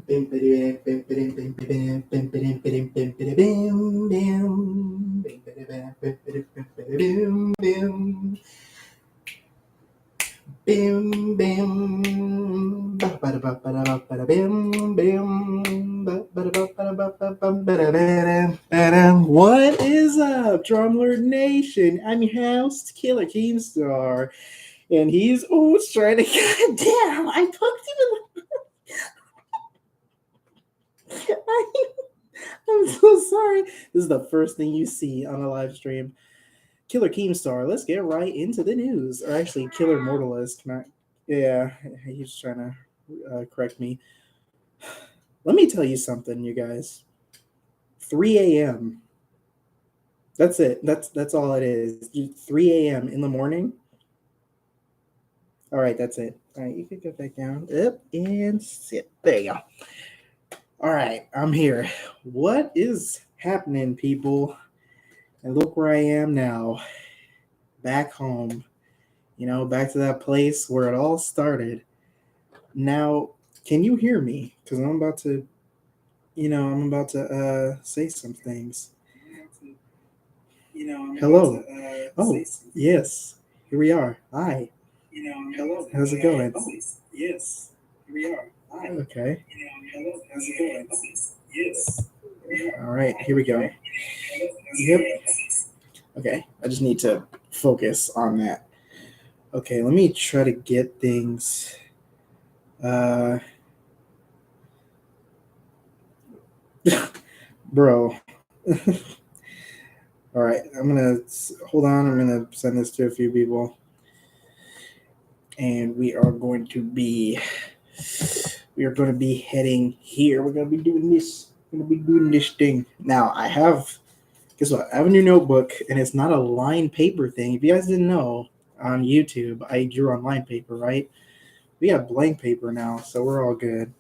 Bim bim ba ba ba ba ba ba bim bim ba ba ba ba ba ba. What is up, Drumlord Nation? I'm your host, Killer Keemstar, and he's trying to. God damn! I poked him in the. I'm so sorry. This is the first thing you see on a live stream. Killer Keemstar, let's get right into the news. Or actually, Killer Mortalist. Yeah, he's trying to correct me. Let me tell you something, you guys. 3 a.m. That's it. That's all it is. 3 a.m. in the morning. All right, that's it. All right, you can get back down. Up and sit. There you go. All right, I'm here. What is happening, people? And look where I am now. Back home. Back to that place where it all started. Now, can you hear me? Because I'm about to, say some things. Hello. Oh, yes. Here we are. Hi. Hello. How's it going? Oh, yes. Here we are. Hi. Okay. Hello. How's it going? Yes. All right. Here we go. Yep. Okay. I just need to focus on that. Okay. Let me try to get things. Bro. All right, I'm gonna hold on. I'm gonna send this to a few people, and we are going to be heading here. We're gonna be doing this. We're gonna be doing this thing now. Guess what? I have a new notebook, and it's not a line paper thing. If you guys didn't know, on YouTube, I drew on line paper, right? We have blank paper now, so we're all good.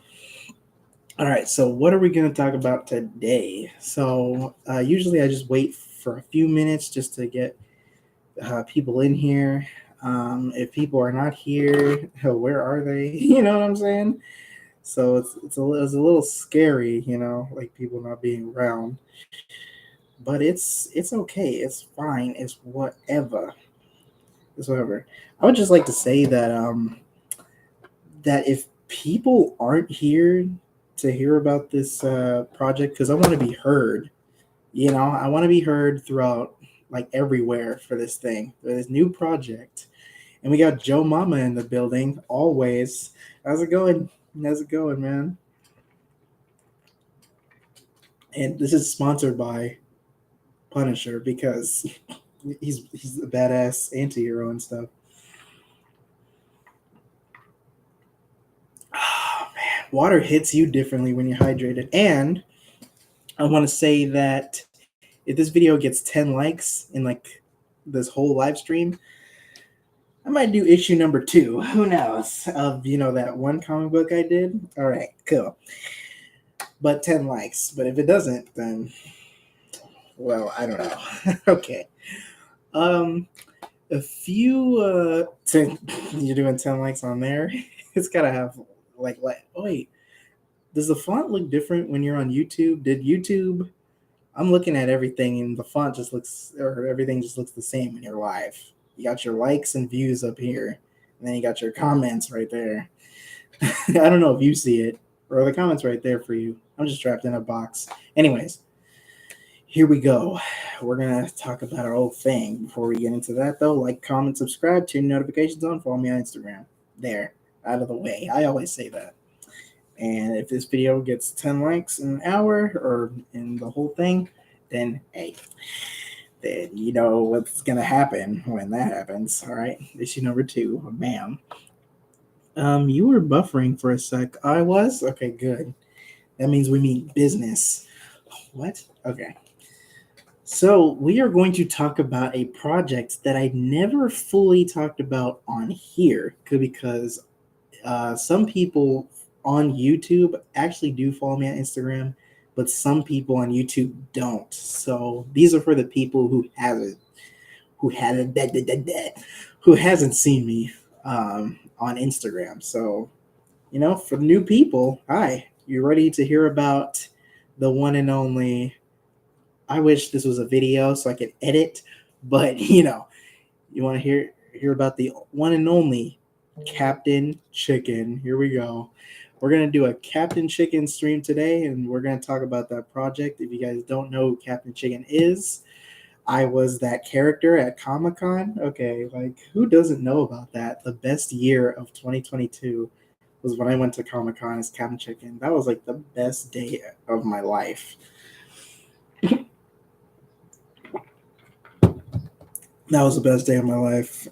All right, so what are we going to talk about today? So usually I just wait for a few minutes just to get people in here. If people are not here, where are they? You know what I'm saying? So it's a little scary, like people not being around. But it's okay. It's fine. It's whatever. It's whatever. I would just like to say that if people aren't here to hear about this project, because I want to be heard. I want to be heard throughout, like, everywhere for this thing, for this new project. And we got Joe Mama in the building, always. How's it going? How's it going, man? And this is sponsored by Punisher because he's a badass anti-hero and stuff. Oh, man. Water hits you differently when you're hydrated. And I want to say that if this video gets 10 likes in, like, this whole live stream, I might do issue number 2. Who knows? Of, that one comic book I did. All right, cool. But 10 likes. But if it doesn't, then, well, I don't know. Okay. A few, 10, you're doing 10 likes on there. It's gotta have, like, oh, wait. Does the font look different when you're on YouTube? Did YouTube... I'm looking at everything, and the font just looks, or everything just looks the same when you're live. You got your likes and views up here, and then you got your comments right there. I don't know if you see it, or the comments right there for you. I'm just trapped in a box. Anyways, here we go. We're going to talk about our old thing. Before we get into that, though, like, comment, subscribe, turn notifications on, follow me on Instagram. There, out of the way. I always say that. And if this video gets 10 likes in an hour or in the whole thing, then hey, then you know what's going to happen when that happens. All right. Issue number 2, bam. You were buffering for a sec. I was? Okay, good. That means we mean business. What? Okay. So we are going to talk about a project that I never fully talked about on here because some people on YouTube actually do follow me on Instagram, but some people on YouTube don't. So these are for the people who hasn't seen me on Instagram. So, for the new people, hi, You ready to hear about the one and only? I wish this was a video so I could edit, but you want to hear about the one and only Captain Chicken. Here we go. We're gonna do a Captain Chicken stream today, and we're gonna talk about that project. If you guys don't know who Captain Chicken is, I was that character at Comic Con. Okay, like who doesn't know about that? The best year of 2022 was when I went to Comic Con as Captain Chicken. That was like the best day of my life. That was the best day of my life.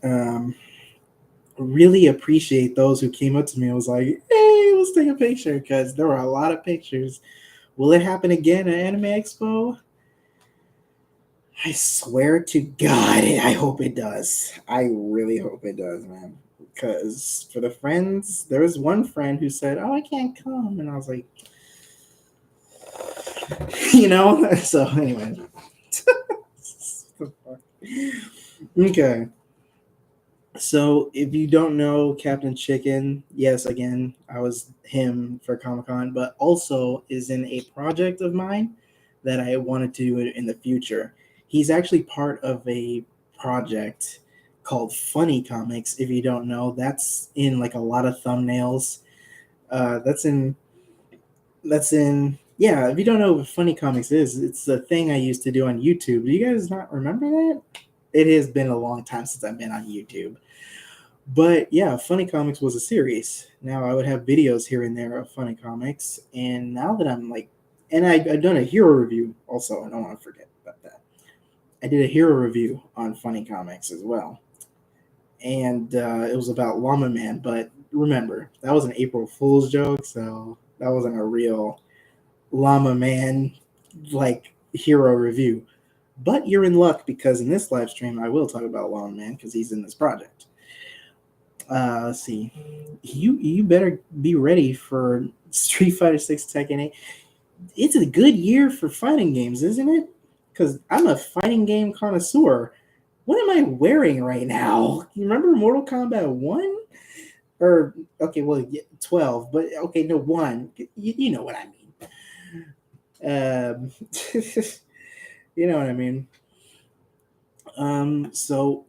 Really appreciate those who came up to me and was like, "Hey, let's take a picture," because there were a lot of pictures. Will it happen again at Anime Expo? I swear to God, I hope it does. I really hope it does, man. Because for the friends, there was one friend who said, "Oh, I can't come," and I was like, So anyway, okay. So if you don't know Captain Chicken, yes, again, I was him for Comic Con, but also is in a project of mine that I wanted to do in the future. He's actually part of a project called Funny Comics. If you don't know, that's in like a lot of thumbnails. That's in yeah. If you don't know what Funny Comics is, it's the thing I used to do on YouTube. Do you guys not remember that? It has been a long time since I've been on YouTube. But yeah, Funny Comics was a series. Now I would have videos here and there of Funny Comics, and now that I'm like, and I've done a hero review also. I don't want to forget about that. I did a hero review on Funny Comics as well, and it was about Llama Man. But remember, that was an April Fool's joke, so that wasn't a real Llama Man like hero review. But you're in luck because in this live stream, I will talk about Llama Man because he's in this project. Let's see. You better be ready for Street Fighter 6 Tekken 8. It's a good year for fighting games, isn't it? Because I'm a fighting game connoisseur. What am I wearing right now? You remember Mortal Kombat 1? Or, okay, well, 12, but okay, no, 1. You know what I mean. You know what I mean. So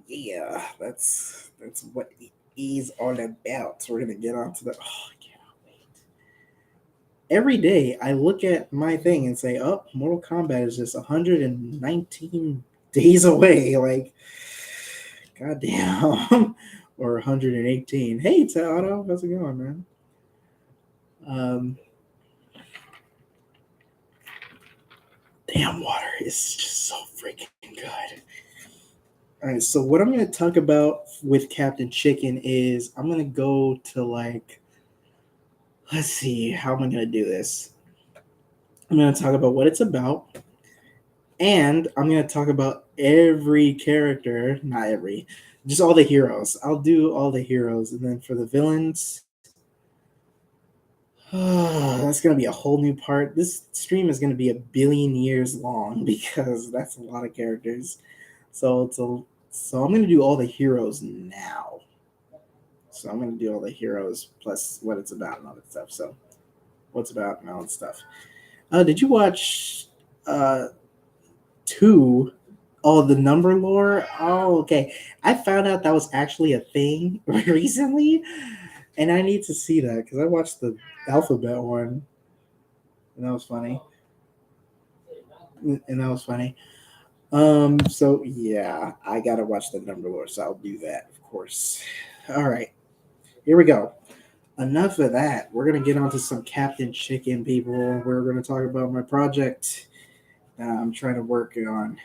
yeah, that's what it is all about. So we're gonna get on to the. Oh, I cannot wait. Every day I look at my thing and say, "Oh, Mortal Kombat is just 119 days away." Like, goddamn, or 118. Hey, Otto, how's it going, man? Um, damn, water is just so freaking good. All right, so what I'm going to talk about with Captain Chicken is I'm going to go to like, let's see, how am I going to do this? I'm going to talk about what it's about, and I'm going to talk about every character, not every, just all the heroes. I'll do all the heroes, and then for the villains, that's going to be a whole new part. This stream is going to be a billion years long because that's a lot of characters. So I'm going to do all the heroes now. So I'm going to do all the heroes plus what it's about and all that stuff. So what's about and all that stuff. Did you watch two? Oh, the number lore. Oh, okay. I found out that was actually a thing recently, and I need to see that because I watched the alphabet one, and that was funny. And that was funny. So yeah, I gotta watch the number lore, so I'll do that, of course. All right, here we go. Enough of that. We're gonna get on to some Captain Chicken, people. We're gonna talk about my project I'm trying to work on,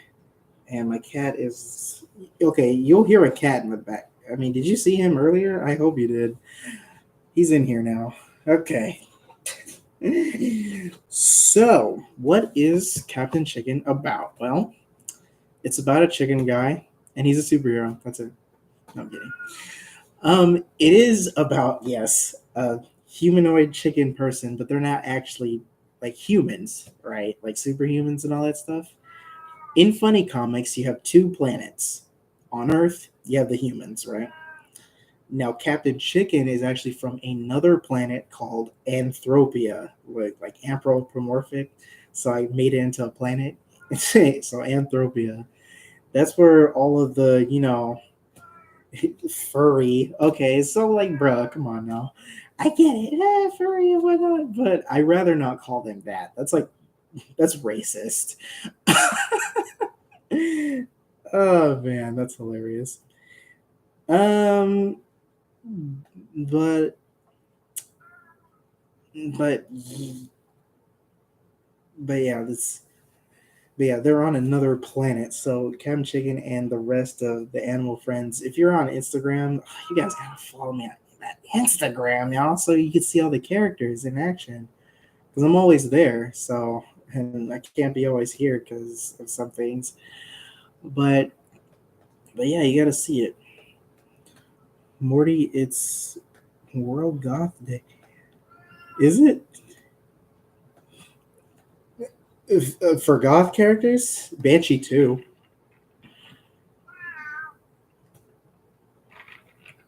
and my cat is okay. You'll hear a cat in the back. I mean, did you see him earlier? I hope you did. He's in here now. Okay. So, what is Captain Chicken about? Well, it's about a chicken guy, and he's a superhero. That's it. No, I'm kidding. It is about, yes, a humanoid chicken person, but they're not actually like humans, right? Like superhumans and all that stuff. In Funny Comics, you have two planets. On Earth, you have the humans, right? Now, Captain Chicken is actually from another planet called Anthropia, like anthropomorphic. So I made it into a planet. So Anthropia. That's where all of the, furry. Okay, so like, bruh, come on now. I get it, furry and whatnot, but I rather not call them that. That's racist. Oh man, that's hilarious. Um, but but but yeah, this but yeah, they're on another planet. So Captain Chicken and the rest of the animal friends. If you're on Instagram, you guys gotta follow me on that Instagram, y'all, so you can see all the characters in action. Because I'm always there, so and I can't be always here because of some things. But but yeah, you gotta see it. Morty, it's World Goth Day. Is it? For goth characters, Banshee 2.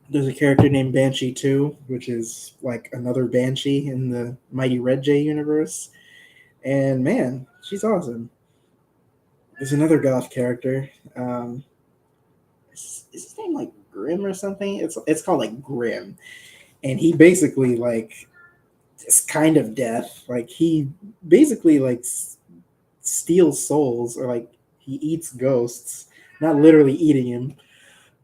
There's a character named Banshee 2, which is like another Banshee in the Mighty Red J universe. And man, she's awesome. There's another goth character. Is his name like Grim or something? It's called like Grim, and he basically like this kind of death. Like he basically like steals souls, or like he eats ghosts. Not literally eating him,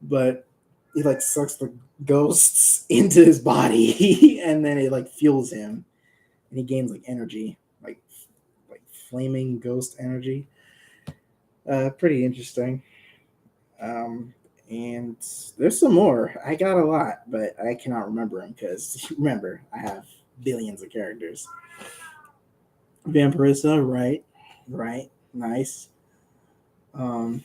but he like sucks the ghosts into his body, and then it like fuels him, and he gains like energy, like flaming ghost energy. Pretty interesting. Um, and there's some more. I got a lot, but I cannot remember them because remember I have billions of characters. Vampirissa, right, right, nice. Um,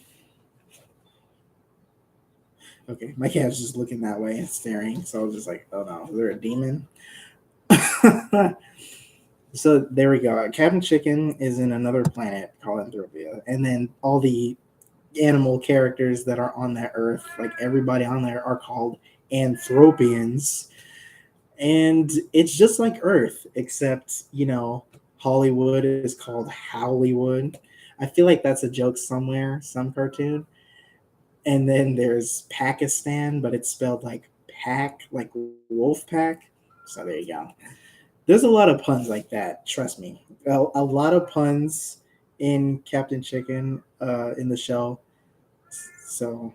okay, my cat's just looking that way and staring, so I was just like, oh no, is there a demon? So there we go. Captain Chicken is in another planet called Anthropia, and then all the animal characters that are on that Earth, like everybody on there, are called Anthropians, and it's just like Earth, except Hollywood is called Howlywood. I feel like that's a joke somewhere, some cartoon. And then there's Pakistan, but it's spelled like pack, like wolf pack. So there you go. There's a lot of puns like that. Trust me, a lot of puns in Captain Chicken, in the show. So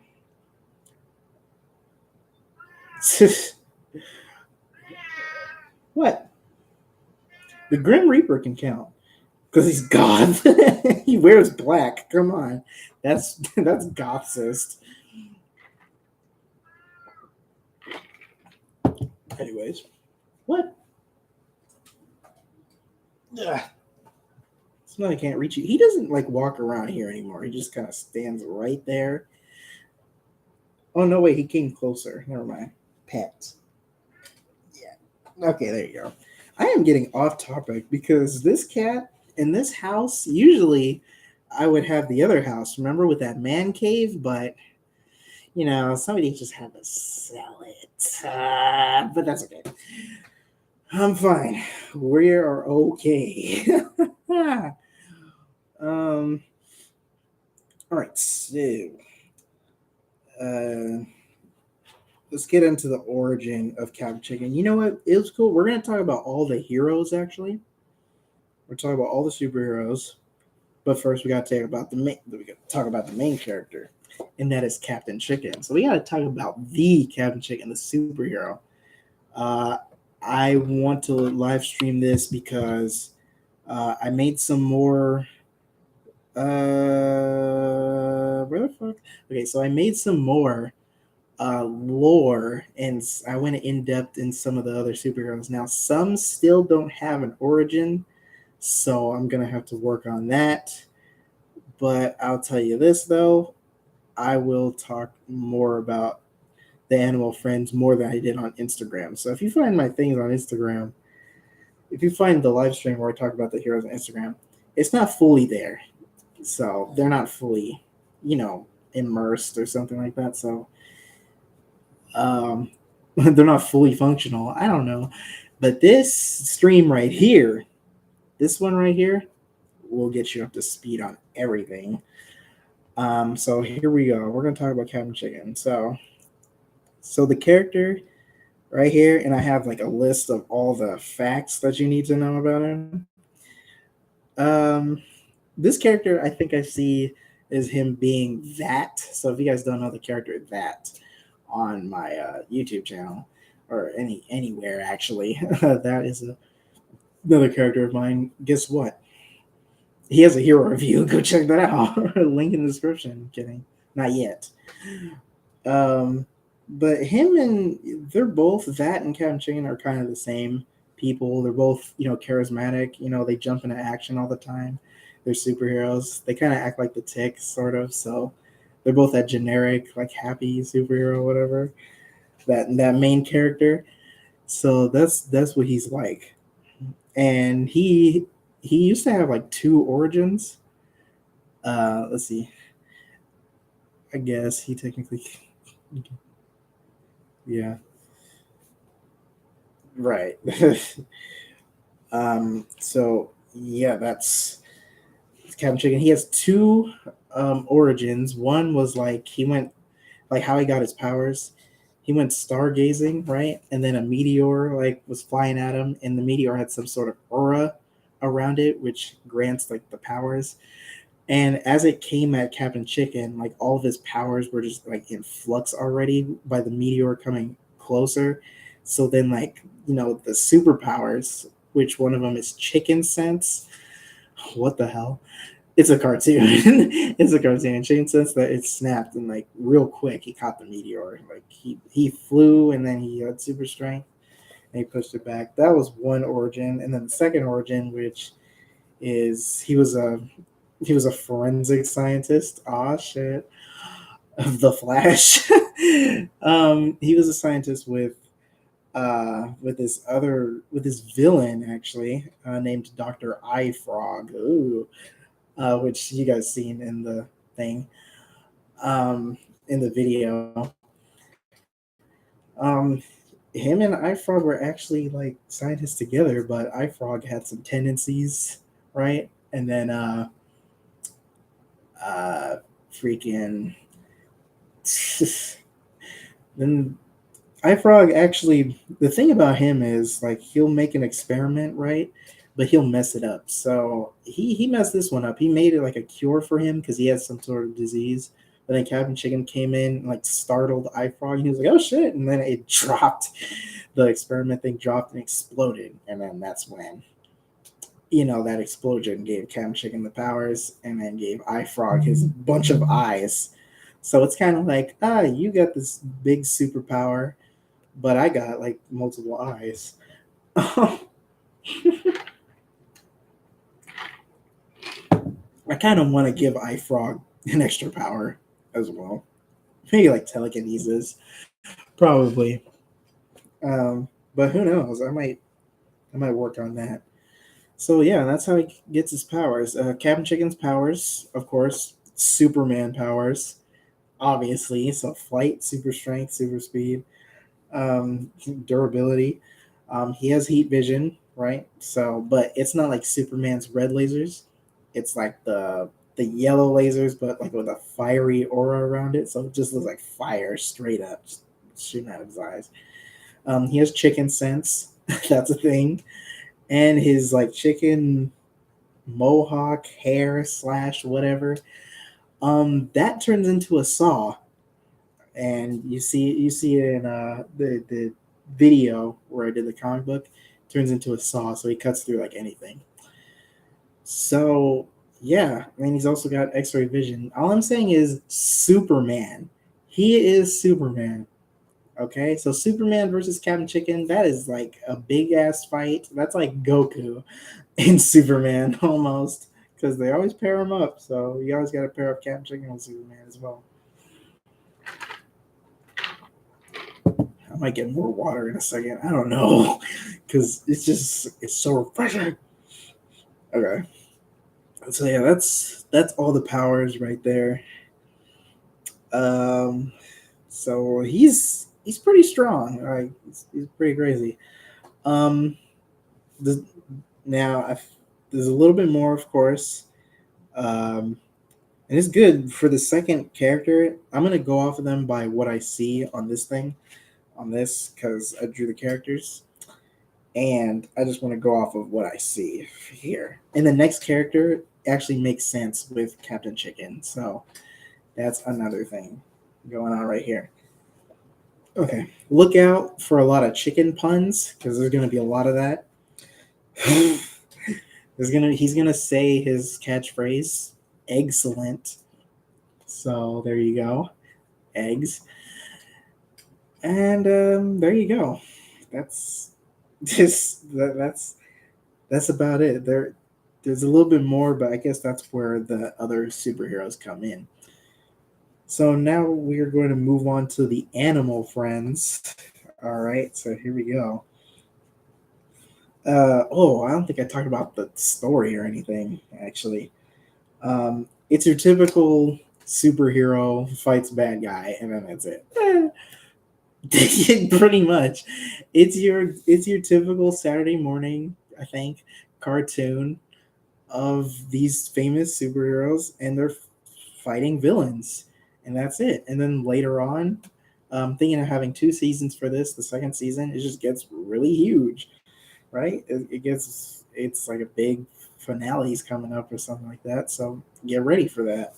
what? The Grim Reaper can count because he's goth. He wears black. Come on, that's gothist. Anyways, what? Ugh. Somebody can't reach you. He doesn't like walk around here anymore. He just kind of stands right there. Oh no, wait, he came closer. Never mind. Pet. Yeah. Okay, there you go. I am getting off topic because this cat in this house, usually I would have the other house, remember, with that man cave, but somebody just had to sell it. But that's okay. I'm fine. We are okay. um. All right. So, uh, let's get into the origin of Captain Chicken. You know what? It was cool. We're gonna talk about all the heroes. Actually, we're talking about all the superheroes. But first, we got to talk about the main character, and that is Captain Chicken. So we got to talk about the Captain Chicken, the superhero. Uh, I want to live stream this because I made some more. Where the fuck? Okay, so I made some more lore, and I went in depth in some of the other superheroes. Now, some still don't have an origin, so I'm gonna have to work on that. But I'll tell you this though, I will talk more about the animal friends more than I did on Instagram. So if you find my things on Instagram, if you find the live stream where I talk about the heroes on Instagram, it's not fully there. So they're not fully, immersed or something like that. So um They're not fully functional. I don't know. But this stream right here, this one right here, will get you up to speed on everything. So here we go. We're gonna talk about Captain Chicken. So the character right here, and I have like a list of all the facts that you need to know about him. Um, this character, I think I see is him being that. So if you guys don't know the character that on my YouTube channel or anywhere actually, that is another character of mine. Guess what? He has a hero review. Go check that out. Link in the description. Kidding, not yet. Um, but him and they're both that and Captain Chicken are kind of the same people. They're both charismatic. They jump into action all the time. They're superheroes. They kind of act like the Tick, sort of. So they're both that generic, like happy superhero, whatever. That main character. So that's what he's like. And he used to have like two origins. Let's see. I guess he technically, yeah, right. So yeah, that's Captain Chicken. He has two origins. One was like he went like how he got his powers. He went stargazing, right? And then a meteor like was flying at him, and the meteor had some sort of aura around it, which grants like the powers. And as it came at Captain Chicken, like all of his powers were just like in flux already by the meteor coming closer. So then, like, the superpowers, which one of them is chicken sense. What the hell? It's a cartoon. It's a cartoon. Chicken sense that it snapped and like real quick he caught the meteor. Like he flew and then he had super strength and he pushed it back. That was one origin, and then the second origin, which is he was a forensic scientist. Ah, shit. Of the Flash. He was a scientist with this villain actually named Doctor Eye Frog. Ooh, which you guys seen in the thing, in the video. Um, him and Eye Frog were actually like scientists together, but Eye Frog had some tendencies, right? And then uh, freaking then iFrog actually, the thing about him is like he'll make an experiment, right? But he'll mess it up. So he messed this one up. He made it like a cure for him because he had some sort of disease. But then Captain Chicken came in and like startled iFrog and he was like, "Oh shit!" And then it dropped. The experiment thing dropped and exploded. And then that's when that explosion gave Captain Chicken the powers and then gave iFrog his bunch of eyes. So it's kind of like, you got this big superpower, but I got like multiple eyes. I kind of want to give iFrog an extra power as well. Maybe like telekinesis, probably. But who knows? I might work on that. So yeah, that's how he gets his powers. Captain Chicken's powers, of course, Superman powers, obviously. So flight, super strength, super speed, durability. He has heat vision, right? So, but it's not like Superman's red lasers. It's like the yellow lasers, but like with a fiery aura around it. So it just looks like fire straight up, just shooting out of his eyes. He has chicken sense. That's a thing, and his like chicken mohawk hair slash whatever. That turns into a saw, and you see it in the video where I did the comic book. Turns into a saw, so he cuts through like anything. So yeah, I mean he's also got X-ray vision. All I'm saying is Superman. He is Superman. Okay, so Superman versus Captain Chicken, that is like a big ass fight. That's like Goku in Superman almost, because they always pair him up. So you always got to pair up Captain Chicken with Superman as well. I might get more water in a second. I don't know, because it's so refreshing. Okay, so yeah, that's all the powers right there. Um, so he's pretty strong. Like he's pretty crazy. Um, the, now there's a little bit more, of course. Um, and it's good for the second character. I'm gonna go off of them by what I see on this thing, on this, because I drew the characters, and I just want to go off of what I see here. And the next character actually makes sense with Captain Chicken, so that's another thing going on right here. Okay, look out for a lot of chicken puns because there's gonna be a lot of that. He's gonna say his catchphrase, "Excellent." So there you go, eggs, and there you go. That's that's about it. There's a little bit more, but I guess that's where the other superheroes come in. So now we are going to move on to the animal friends. All right, so here we go. I don't think I talked about the story or anything, actually. It's your typical superhero fights bad guy, and then that's it. Pretty much. It's your typical Saturday morning, I think, cartoon of these famous superheroes, and they're fighting villains, and that's it. And then later on, thinking of having two seasons for this. The second season, it just gets really huge, right? It's like a big finale's coming up or something like that. So get ready for that.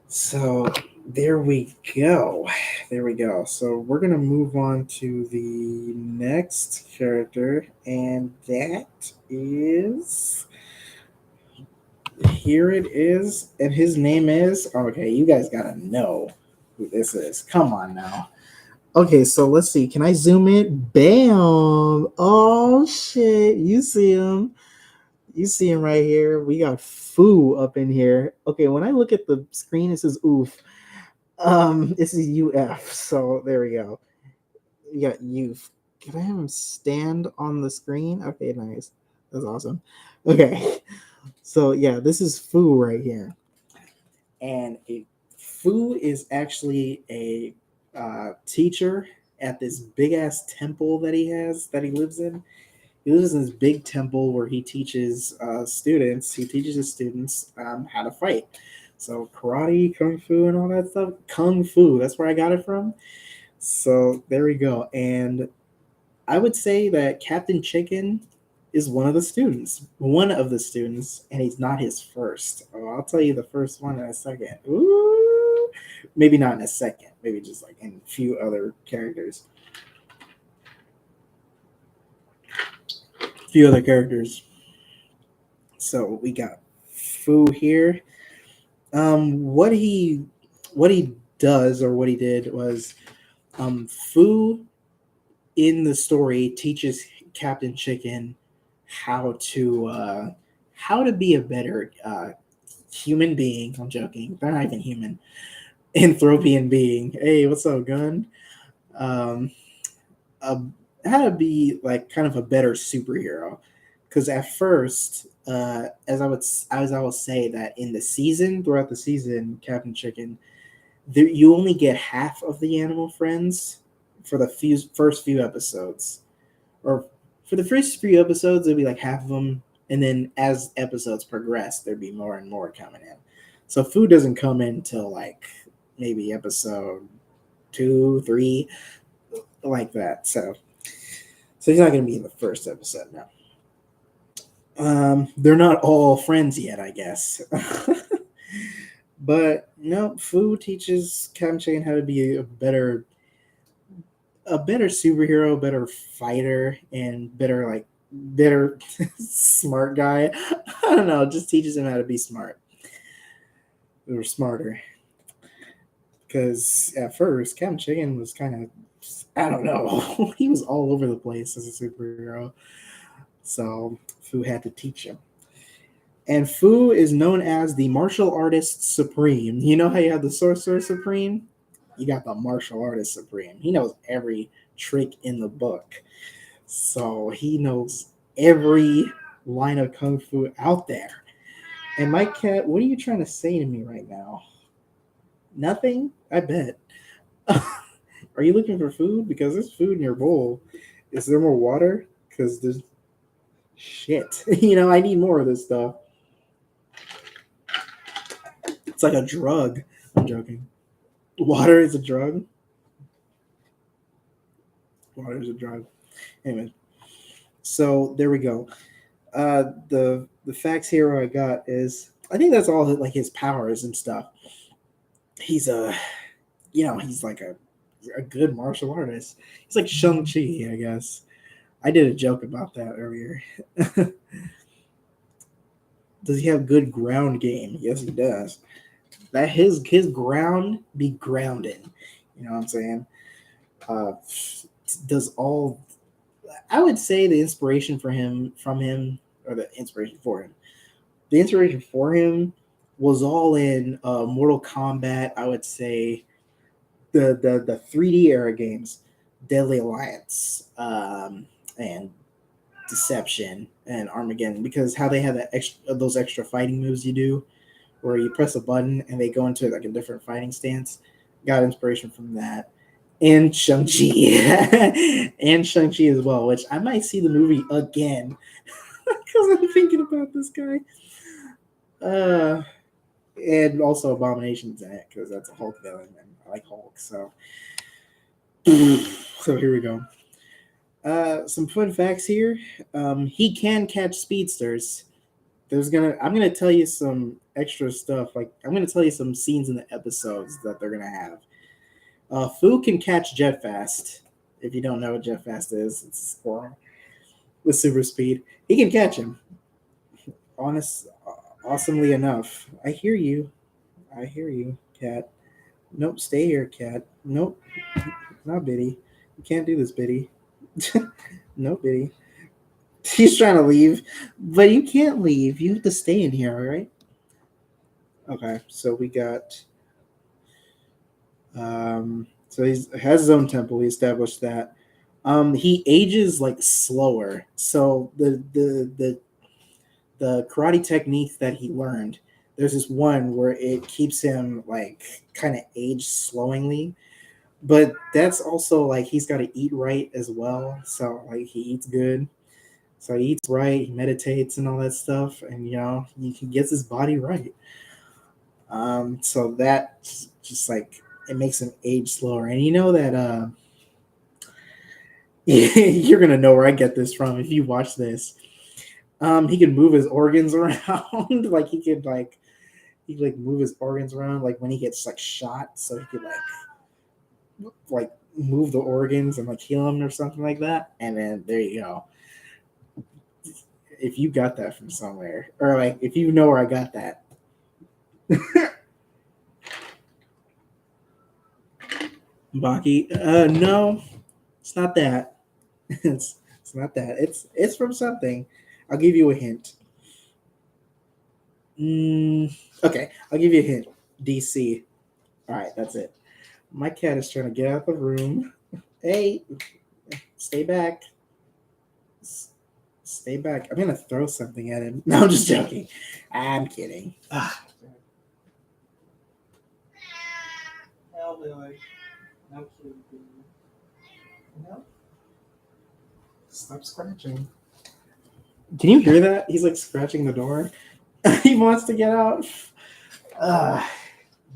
So there we go. There we go. So we're gonna move on to the next character, and that is, here it is, and his name is, okay. You guys gotta know who this is. Come on now. Okay, so let's see. Can I zoom in? Bam! Oh shit! You see him? You see him right here. We got Foo up in here. Okay, when I look at the screen, it says oof. This is UF. So there we go. You got youth. Can I have him stand on the screen? Okay, nice. That's awesome. Okay. So yeah, this is Foo right here. And Fu is actually a teacher at this big ass temple that he has, that he lives in. He lives in this big temple where he teaches students. He teaches his students how to fight. So karate, kung fu, and all that stuff. Kung fu. That's where I got it from. So there we go. And I would say that Captain Chicken is one of the students, and he's not his first. Oh, I'll tell you the first one in a second. Ooh, maybe not in a second. Maybe just like in a few other characters. A few other characters. So we got Fu here. What he does, or what he did was, Fu in the story teaches Captain Chicken how to be a better human being. I'm joking. They're not even human. Anthropian being. Hey, what's up, Gun? Um, uh, how to be like kind of a better superhero. Because at first, as I will say that in the season, throughout the season, Captain Chicken, you only get half of the animal friends for the first few episodes, or for the first few episodes, it'll be like half of them, and then as episodes progress, there'd be more and more coming in. So food doesn't come in till like maybe episode 2, 3, like that. So he's not going to be in the first episode now. They're not all friends yet, I guess. But no, Fu teaches Captain Chicken how to be a better superhero, better fighter, and better smart guy. I don't know, just teaches him how to be smart or smarter. Because at first, Captain Chicken was kind of, I don't know, he was all over the place as a superhero. So Fu had to teach him. And Fu is known as the martial artist supreme. You know how you have the sorcerer supreme? You got the martial artist supreme. He knows every trick in the book. So he knows every line of kung fu out there. And my cat, what are you trying to say to me right now? Nothing? I bet. Are you looking for food? Because there's food in your bowl. Is there more water? Because there's shit. I need more of this stuff. It's like a drug. I'm joking. Water is a drug. Water is a drug. Anyway, so there we go. The facts here I got is I think that's all like his powers and stuff. He's he's like a good martial artist. He's like Shang-Chi, I guess. I did a joke about that earlier. Does he have good ground game? Yes, he does. That his ground be grounding. You know what I'm saying? Uh, does all I would say the inspiration for him from him or the inspiration for him. The inspiration for him was all in Mortal Kombat. I would say the 3D era games, Deadly Alliance, and Deception and Armageddon, because how they have those extra fighting moves you do, where you press a button and they go into like a different fighting stance. Got inspiration from that. And Shang-Chi. And Shang-Chi as well, which I might see the movie again because I'm thinking about this guy. And also Abomination's in it because that's a Hulk villain and I like Hulk. So here we go. Some fun facts here. He can catch speedsters. I'm gonna tell you some extra stuff. Like I'm gonna tell you some scenes in the episodes that they're gonna have. Fu can catch Jetfast. If you don't know what Jetfast is, it's a squirrel with super speed. He can catch him. Awesomely enough. I hear you. I hear you, cat. Nope, stay here, cat. Nope, not Biddy. You can't do this, Biddy. No, Biddy. He's trying to leave, but you can't leave. You have to stay in here, all right? Okay, so we got. So he has his own temple. We established that. He ages like slower. So the karate technique that he learned, there's this one where it keeps him like kind of age slowingly, but that's also like he's got to eat right as well. So like he eats good. So he eats right, he meditates and all that stuff, and he gets his body right. So that just like it makes him age slower. And you know that you're gonna know where I get this from if you watch this. He could move his organs around, like he could like move his organs around, like when he gets like shot, so he could like move the organs and like heal them or something like that. And then there you go. If you got that from somewhere, or like if you know where I got that. Baki, no, it's not that. It's not that. It's from something. I'll give you a hint. Okay, I'll give you a hint. DC. All right, that's it. My cat is trying to get out of the room. Hey, stay back. Stay back. I'm gonna throw something at him. No, I'm just joking. I'm kidding. No. Stop scratching. Can you hear that? He's like scratching the door. He wants to get out. Uh,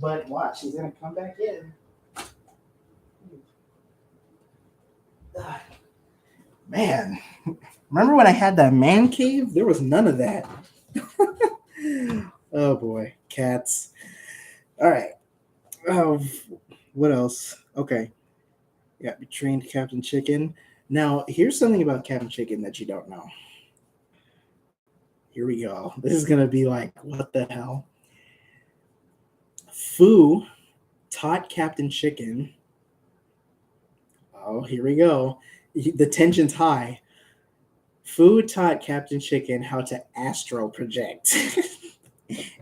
but watch, he's gonna come back in. Man, remember when I had that man cave? There was none of that. Oh boy, cats. All right. Oh, what else? Okay. Yeah, we trained Captain Chicken. Now, here's something about Captain Chicken that you don't know. Here we go. This is gonna be like, what the hell? Fu taught Captain Chicken. Oh, here we go. The tension's high. Fu taught Captain Chicken how to astral project.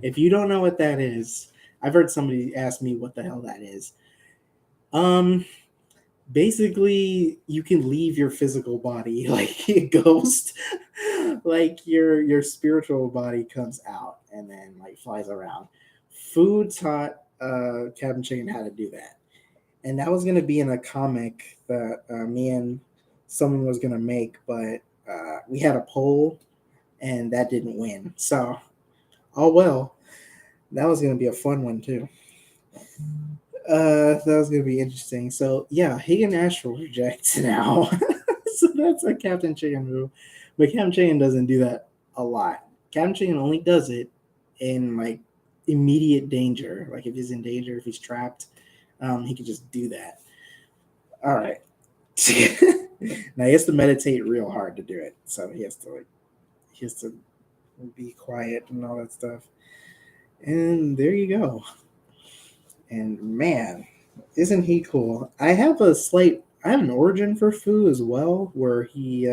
If you don't know what that is, I've heard somebody ask me what the hell that is. Um, Basically, you can leave your physical body like a ghost. Like your spiritual body comes out and then like flies around. Fu taught Captain Chicken how to do that. and that was gonna be in a comic that me and someone was gonna make, but we had a poll and that didn't win. So, oh well, that was gonna be a fun one too. That was gonna be interesting. So yeah, Higan Astral rejects now. So that's a Captain Chicken move, but Captain Chicken doesn't do that a lot. Captain Chicken only does it in like immediate danger, like if he's in danger, if he's trapped, he can just do that. All right. Now he has to meditate real hard to do it, so he has to be quiet and all that stuff. And there you go. And man, isn't he cool? I have an origin for Fu as well, where he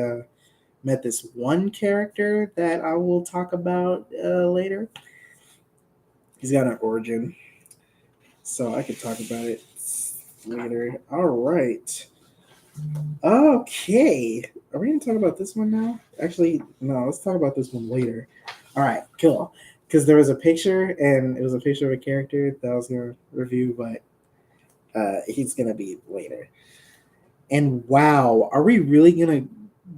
met this one character that I will talk about later. He's got an origin, so I could talk about it later. All right. Okay. Are we going to talk about this one now? Actually, no, let's talk about this one later. All right, cool. Because there was a picture, and it was a picture of a character that I was going to review, but he's going to be later. And wow, are we really going to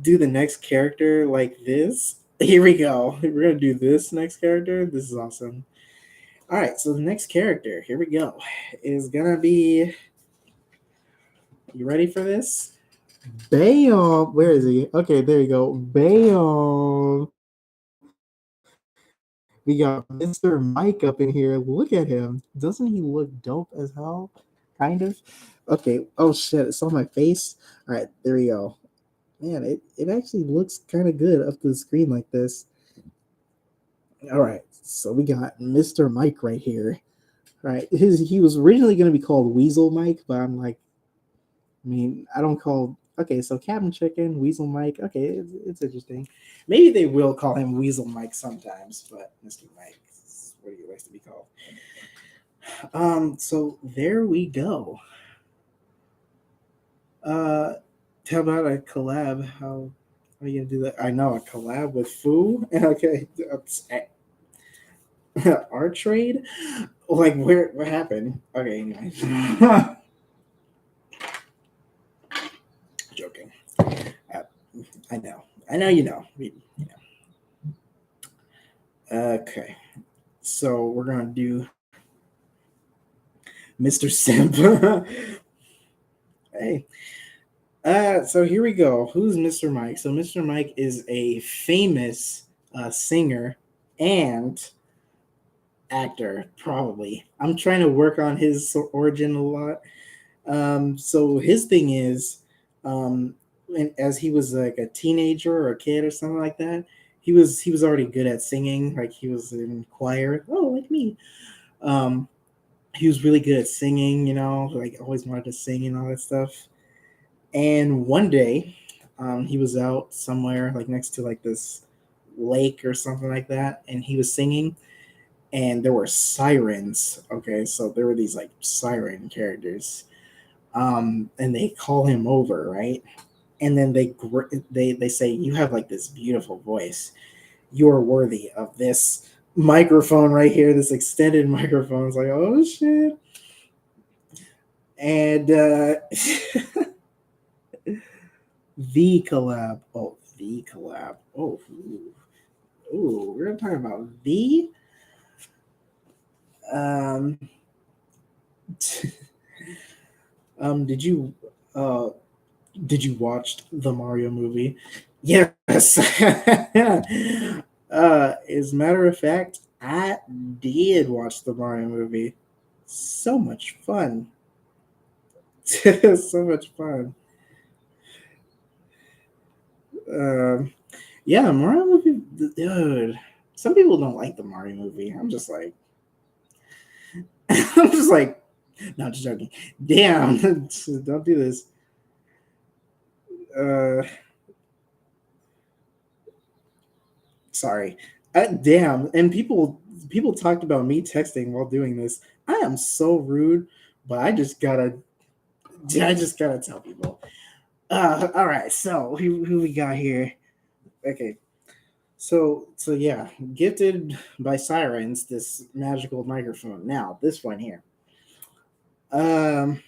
do the next character like this? Here we go. We're going to do this next character. This is awesome. All right, so the next character, here we go, is going to be. You ready for this? Bam! Where is he? Okay, there you go. Bam! We got Mr. Mike up in here. Look at him. Doesn't he look dope as hell? Kind of. Okay. Oh shit! It's on my face. All right, there we go. Man, it actually looks kind of good up to the screen like this. All right, so we got Mr. Mike right here. All right, he was originally going to be called Weasel Mike, but I'm like, I mean, I don't call. Okay, so Captain Chicken, Weasel Mike. Okay, it's interesting. Maybe they will call him Weasel Mike sometimes, but Mr. Mike is what he likes to be called. So there we go. How about a collab? How are you gonna do that? I know a collab with Fu. Okay, our trade. Like where? What happened? Okay, anyway. Joking. Uh, I know. I know. You know. You know. Okay. So we're gonna do Mr. Simp. Hey. So here we go. Who's Mr. Mike? So Mr. Mike is a famous singer and actor, probably. I'm trying to work on his origin a lot. So his thing is, as he was like a teenager or a kid or something like that, he was already good at singing. Like he was in choir. Oh, like me. Um, he was really good at singing. Like always wanted to sing and all that stuff. And one day, he was out somewhere like next to like this lake or something like that, and he was singing, and there were sirens. Okay, so there were these like siren characters, and they call him over, right? And then they say, "You have like this beautiful voice. You are worthy of this microphone right here, this extended microphone." It's like, oh shit. And the collab. Oh, the collab. Oh, we're gonna talk about the. Um, did you uh watch the Mario movie? Yes. As a matter of fact, I did watch the Mario movie. So much fun. So much fun. Um, yeah, Mario movie, dude. Some people don't like the Mario movie. I'm just like, I'm just like, no, just joking. Damn, don't do this. Uh, sorry. Damn, and people talked about me texting while doing this. I am so rude, but I just gotta tell people. All right. So who we got here? Okay. So yeah, gifted by sirens. This magical microphone. Now this one here. Um,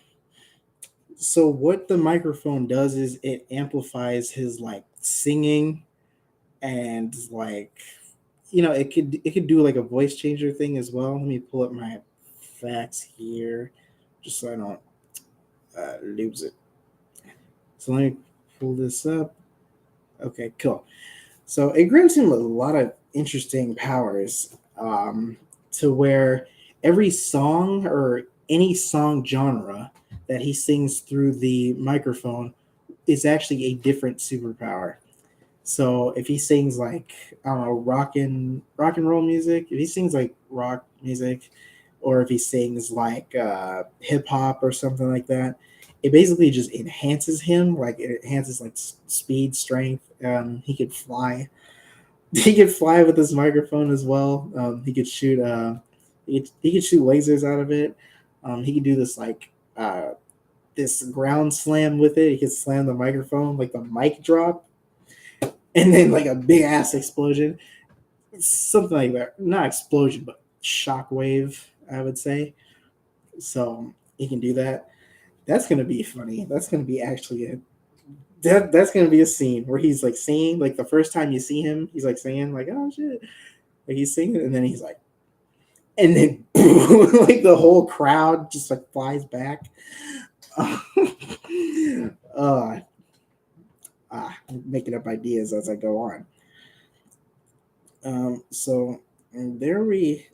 So what the microphone does is it amplifies his like singing and like it could do like a voice changer thing as well. Let me pull up my facts here just so I don't lose it. So let me pull this up. Okay, cool. So it grants him a lot of interesting powers, to where every song or any song genre that he sings through the microphone is actually a different superpower. So if he sings like I don't know rock and roll music, if he sings like rock music, or if he sings like hip hop or something like that, it basically just enhances him. Like it enhances like speed, strength. He could fly. He could fly with this microphone as well. He could shoot. He could shoot lasers out of it. He could do this like this ground slam with it. He could slam the microphone like the mic drop and then like a big ass explosion, something like that. Not explosion, but shockwave, I would say. So he can do that. That's gonna be funny. That's gonna be actually that's gonna be a scene where he's like singing. Like the first time you see him, he's like singing like oh shit, like he's singing, and then he's like, and then like the whole crowd just like flies back. uh, I'm making up ideas as I go on. So there we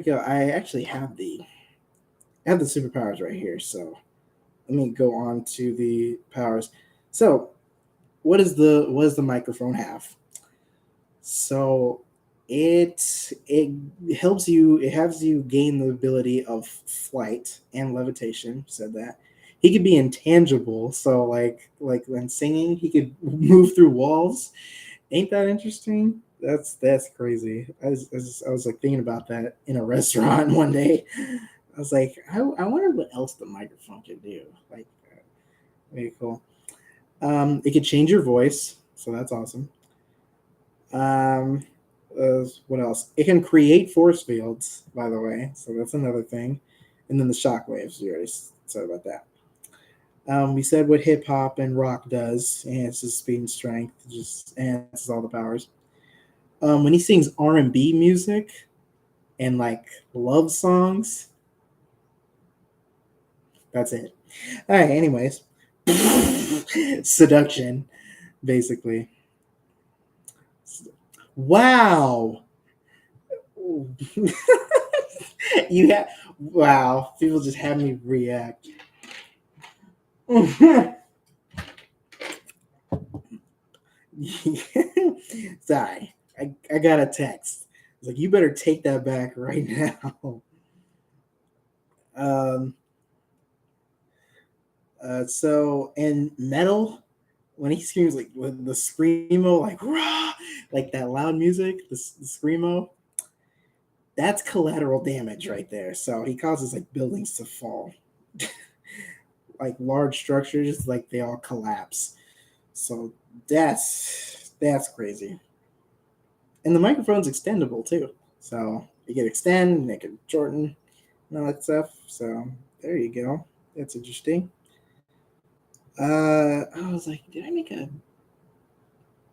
go. I have the superpowers right here. So let me go on to the powers. So what does the microphone have? So it helps you. It has you gain the ability of flight and levitation. Said that he could be intangible. So like when singing, he could move through walls. Ain't that interesting? That's crazy. I was like thinking about that in a restaurant one day. I was like, I wonder what else the microphone could do. Like, very cool. It could change your voice, so that's awesome. Um, what else? It can create force fields, by the way, so that's another thing. And then the shock waves. You already said about that. We said what hip hop and rock does, enhances speed and strength, just enhances all the powers. When he sings R&B music and like love songs, that's it. All right. Anyways, seduction, basically. Wow. You have wow. People just have me react. Sorry, I got a text. It's like you better take that back right now. Um, so in metal, when he screams like with the screamo, like rah, like that loud music, the screamo, that's collateral damage right there. So he causes like buildings to fall, like large structures, like they all collapse. So that's crazy. And the microphone's extendable too. So you can extend, make it shorten, and all that stuff. So there you go. That's interesting. I was like, did I make a?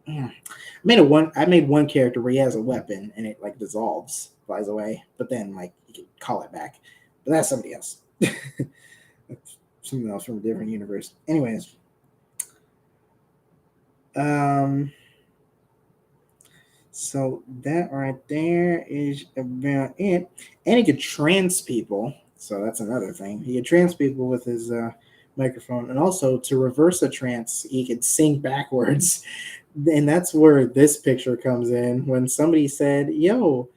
I made one character where he has a weapon and it like dissolves, flies away, but then like you can call it back. But that's somebody else. That's something else from a different universe. Anyways, um, so that right there is about it. And he could trans people. So that's another thing. He could trans people with his microphone. And also to reverse a trance, he could sing backwards. And that's where this picture comes in when somebody said, yo,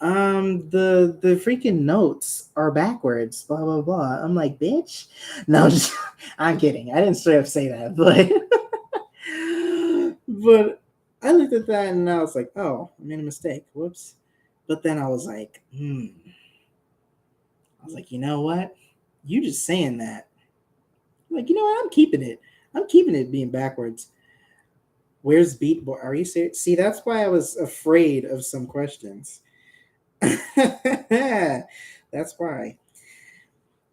the freaking notes are backwards, blah blah blah. I'm like, bitch. No, just, I'm kidding. I didn't straight up say that, but but I looked at that and I was like, oh, I made a mistake. Whoops. But then I was like, I was like, you know what? You just saying that. I'm like, you know what? I'm keeping it. I'm keeping it being backwards. Where's Beat Boy? Are you serious? See, that's why I was afraid of some questions. That's why.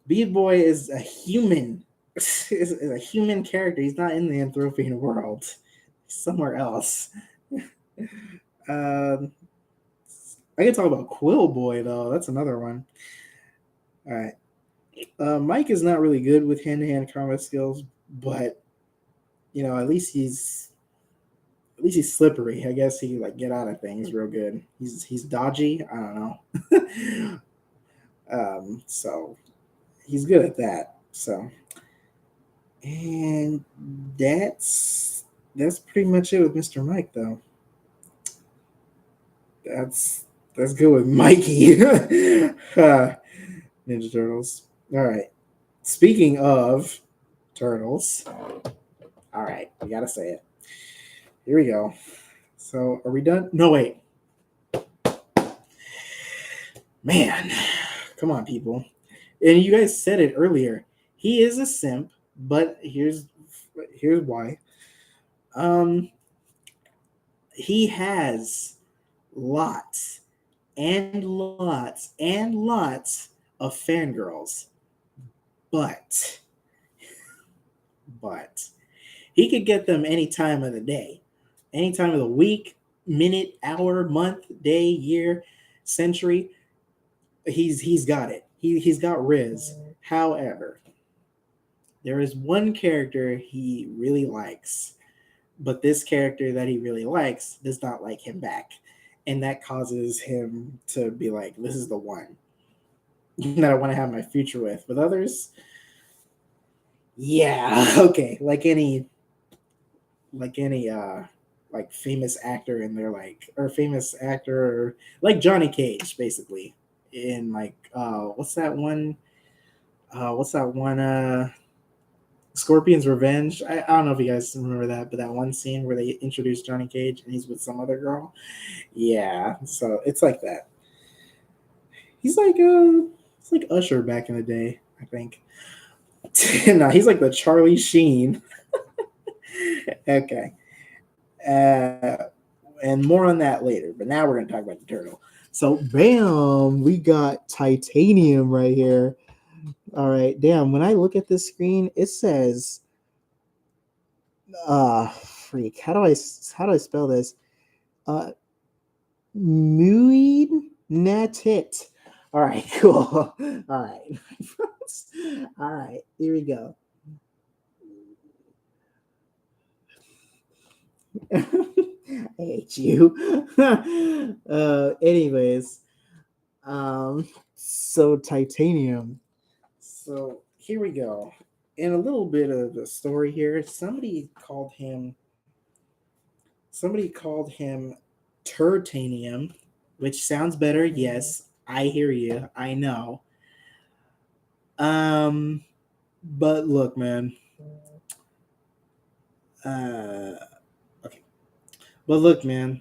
Beat Boy is a human. is a human character. He's not in the Anthropian world. He's somewhere else. um, I can talk about Quill Boy though. That's another one. All right. Mike is not really good with hand-to-hand combat skills, but at least he's slippery. I guess he like get out of things real good. He's dodgy. I don't know. So he's good at that. So and that's pretty much it with Mr. Mike though. That's good with Mikey. Ninja Turtles. All right. Speaking of turtles, all right, we gotta say it. Here we go. So are we done? No, wait. Man, come on, people. And you guys said it earlier. He is a simp, but here's why. Um, he has lots and lots and lots of fangirls, but but he could get them any time of the day, any time of the week, minute, hour, month, day, year, century. He's got it. He's got Riz. However, there is one character he really likes, but this character that he really likes does not like him back, and that causes him to be like, "This is the one that I want to have my future with." With others, yeah, okay, like any like famous actor in their like or famous actor or like Johnny Cage basically in like what's that one Scorpion's Revenge. I don't know if you guys remember that, but that one scene where they introduced Johnny Cage and he's with some other girl. Yeah, so it's like that. He's like Usher back in the day, I think. No, he's like the Charlie Sheen. Okay. Uh, and more on that later. But now we're going to talk about the turtle. So, bam, we got titanium right here. All right, damn. When I look at this screen, it says, freak. How do I spell this? Uh, Muid Natit. All right, cool. All right, all right. Here we go. I hate you. Anyways, so titanium. So here we go. In a little bit of the story here, somebody called him Turtanium, which sounds better. Yes, I hear you. I know. Um, but look, man. Uh, okay. But look, man.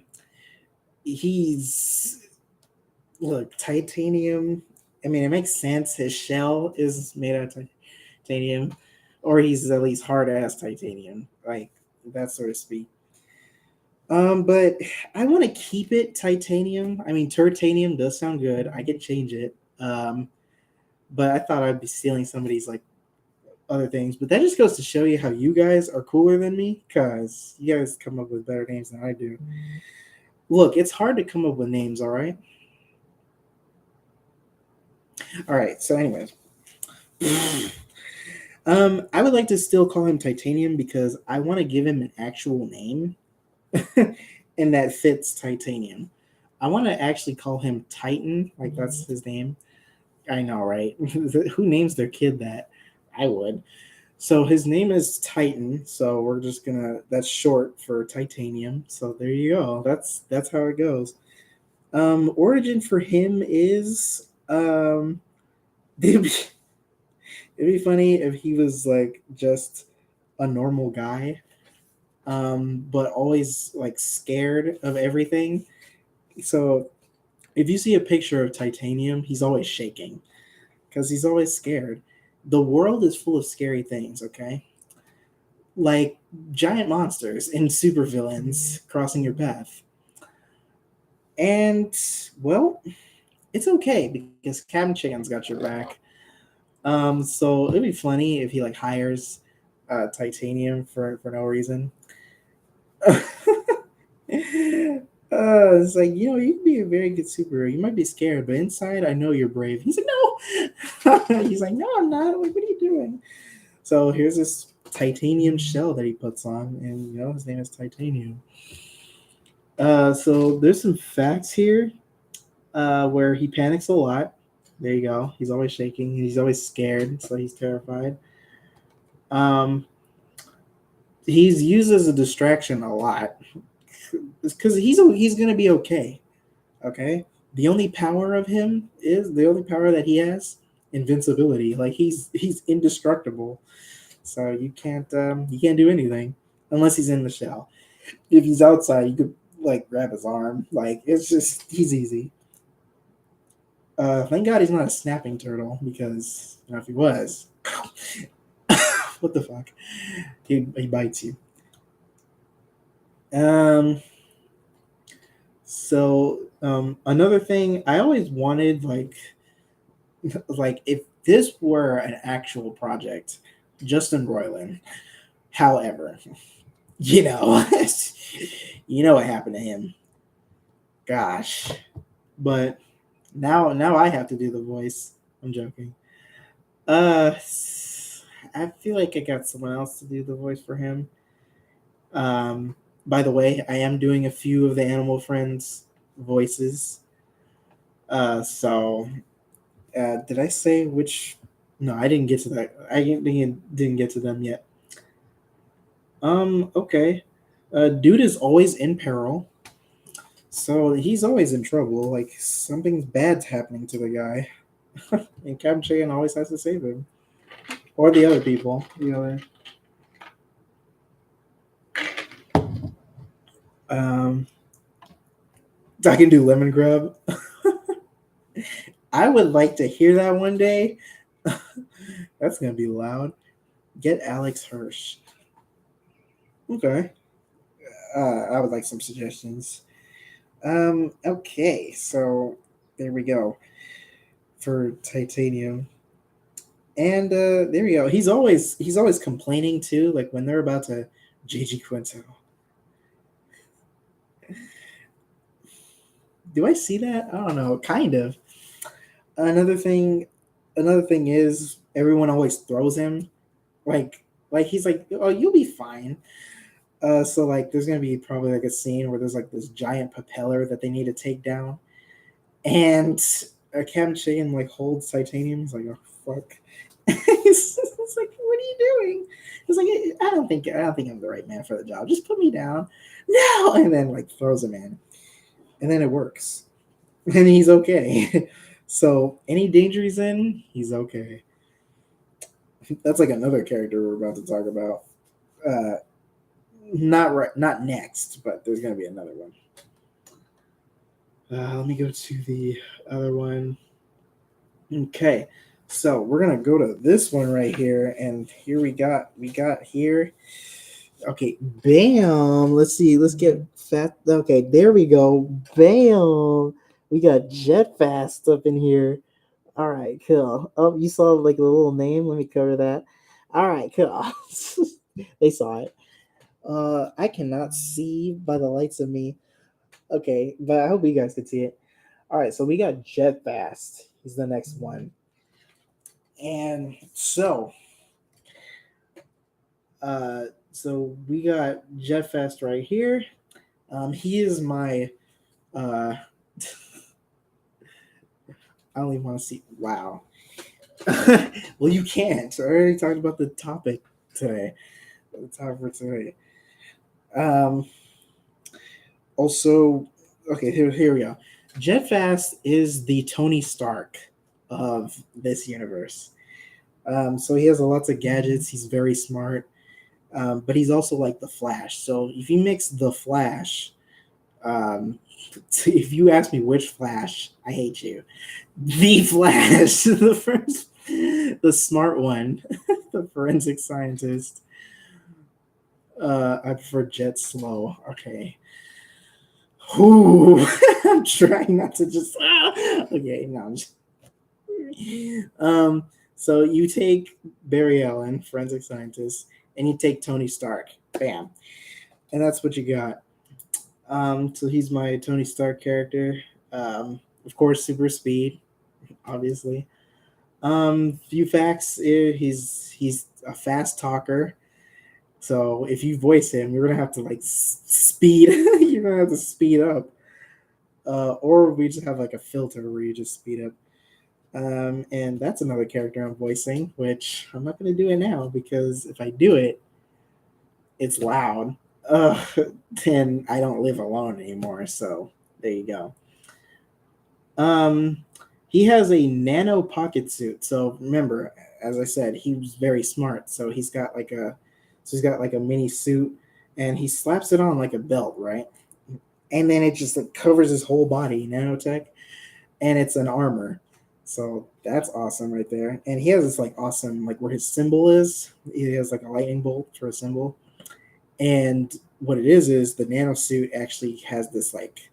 He's look titanium. I mean, it makes sense. His shell is made out of titanium, or he's at least hard ass titanium, like that sort of speak. But I want to keep it titanium. I mean, titanium does sound good. I could change it. But I thought I'd be stealing somebody's like other things. But that just goes to show you how you guys are cooler than me, because you guys come up with better names than I do. Look, it's hard to come up with names. All right. All right. So, anyways, I would like to still call him Titanium because I want to give him an actual name, and that fits Titanium. I want to actually call him Titan, like that's his name. I know, right? Who names their kid that? I would. So his name is Titan. So we're just gonna. That's short for titanium. So there you go. That's how it goes. Origin for him is it'd be, it'd be funny if he was like just a normal guy, but always like scared of everything. So if you see a picture of titanium, he's always shaking because he's always scared. The world is full of scary things, okay? Like giant monsters and supervillains crossing your path. And, well, it's okay because Captain Chan's got your back. So it'd be funny if he like hires titanium for no reason. It's like, you can be a very good superhero. You might be scared, but inside, I know you're brave. He's like, no. He's like, no, I'm not. Like, what are you doing? So here's this titanium shell that he puts on, and his name is Titanium. So there's some facts here where he panics a lot. There you go. He's always shaking. He's always scared, so he's terrified. Um, he's used as a distraction a lot because he's gonna be okay. Okay, the only power that he has invincibility. Like he's indestructible. So you can't do anything unless he's in the shell. If he's outside, you could like grab his arm. Like it's just he's easy. Thank God he's not a snapping turtle because if he was, what the fuck, he bites you. Um. Another thing I always wanted, like if this were an actual project, Justin Roiland. However, you know, you know what happened to him. Gosh, but now I have to do the voice. I'm joking. Uh, I feel like I got someone else to do the voice for him. Um, by the way, I am doing a few of the Animal Friends voices. So did I say which? No, I didn't get to that. I didn't get to them yet. Okay. Dude is always in peril, so he's always in trouble. Like something bad's happening to the guy, and Captain Chagan always has to save him or the other people. Um, I can do lemon grub. I would like to hear that one day. That's gonna be loud. Get Alex Hirsch. Okay. I would like some suggestions. Okay, so there we go for titanium. And there we go. He's always complaining too, like when they're about to JG Quinto. Do I see that? I don't know. Kind of. Another thing another thing is everyone always throws him. Like he's like, oh, you'll be fine. So like there's gonna be probably like a scene where there's like this giant propeller that they need to take down. And Captain Chagan like holds titanium. He's like, oh fuck. It's like, what are you doing? He's like, I don't think I'm the right man for the job. Just put me down. No, and then like throws him in, and then it works, and he's okay. So any danger he's in, he's okay. That's like another character we're about to talk about. Uh, not right, not next, but there's gonna be another one. Let me go to the other one. Okay, so we're gonna go to this one right here, and here we got here. Okay, bam. Let's see. Let's get fat. Okay, there we go. Bam. We got Jet Fast up in here. All right, cool. Oh, you saw like the little name. Let me cover that. All right, cool. They saw it. I cannot see by the lights of me. Okay, but I hope you guys can see it. All right, so we got Jet Fast. He's the next one. And so we got Jetfest right here. He is my uh I don't even want to see. Wow. Well, you can't. I already talked about the topic today. The topic for today. Um Also, okay, here we go. Jetfast is the Tony Stark of this universe. So he has lots of gadgets. He's very smart. But he's also like the Flash. So if you mix the Flash, um, if you ask me which Flash, I hate you. The Flash, the first, the smart one, the forensic scientist. I prefer Jet Slow. Okay. Ooh, I'm trying not to just. Okay, no. I'm just, um. So you take Barry Allen, forensic scientist, and you take Tony Stark. Bam. And that's what you got. So he's my Tony Stark character. Of course, super speed, obviously. Few facts: he's a fast talker. So if you voice him, you're gonna have to like speed. You're gonna have to speed up, or we just have like a filter where you just speed up. And that's another character I'm voicing, which I'm not gonna do it now because if I do it, it's loud. Uh, then I don't live alone anymore. So there you go. Um, he has a nano pocket suit. So remember, as I said, he was very smart. So he's got like a mini suit, and he slaps it on like a belt, right? And then it just like covers his whole body, nanotech, and it's an armor. So that's awesome right there. And he has this like awesome like where his symbol is. He has like a lightning bolt for a symbol, and what it is the nano suit actually has this like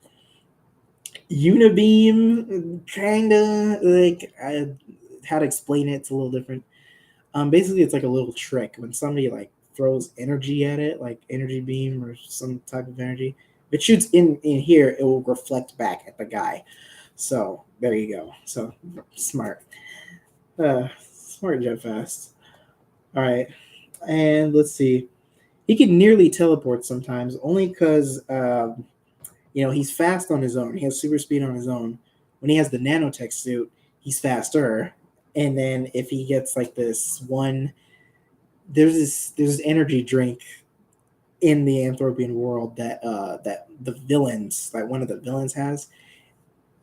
unibeam kind of like how to explain it. It's a little different. Basically it's like a little trick when somebody like throws energy at it, like energy beam or some type of energy. If it shoots in here, it will reflect back at the guy. So there you go. So smart, smart Jet Fast. All right, and let's see. He can nearly teleport sometimes, only because he's fast on his own. He has super speed on his own. When he has the nanotech suit, he's faster. And then if he gets like this one, there's this energy drink in the Anthropian world that the villains, like one of the villains has.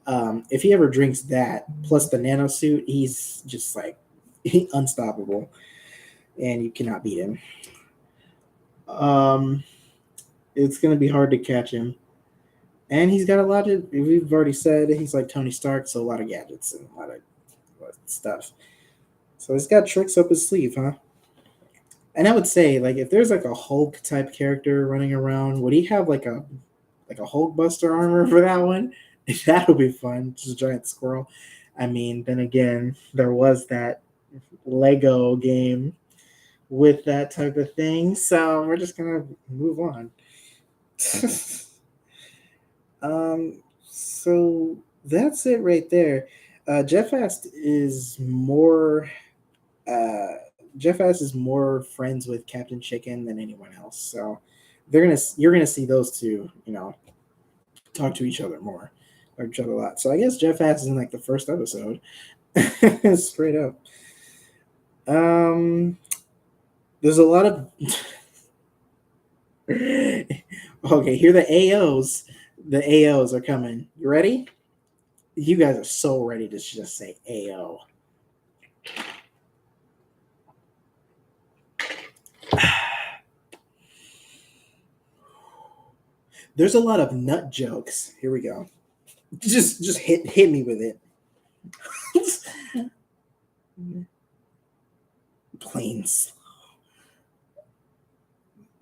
If he ever drinks that plus the nano suit, he's just like unstoppable, and you cannot beat him. Um, it's gonna be hard to catch him. And he's got a lot of, we've already said, he's like Tony Stark, so a lot of gadgets and a lot of stuff. So he's got tricks up his sleeve, huh? And I would say, like, if there's like a Hulk type character running around, would he have like a Hulk Buster armor for that one? That would be fun. Just a giant squirrel. I mean, then again, there was that Lego game with that type of thing. So we're just gonna move on. So that's it right there. Jeff Ast is more. Uh, Jeff Ast is more friends with Captain Chicken than anyone else. So you're gonna see those two, talk to each other more, or each other a lot. So I guess Jeff Ast is in like the first episode, straight up. Um, there's a lot of. Okay, here the AOs. The AOs are coming. You ready? You guys are so ready to just say AO. There's a lot of nut jokes. Here we go. Just hit me with it. Planes.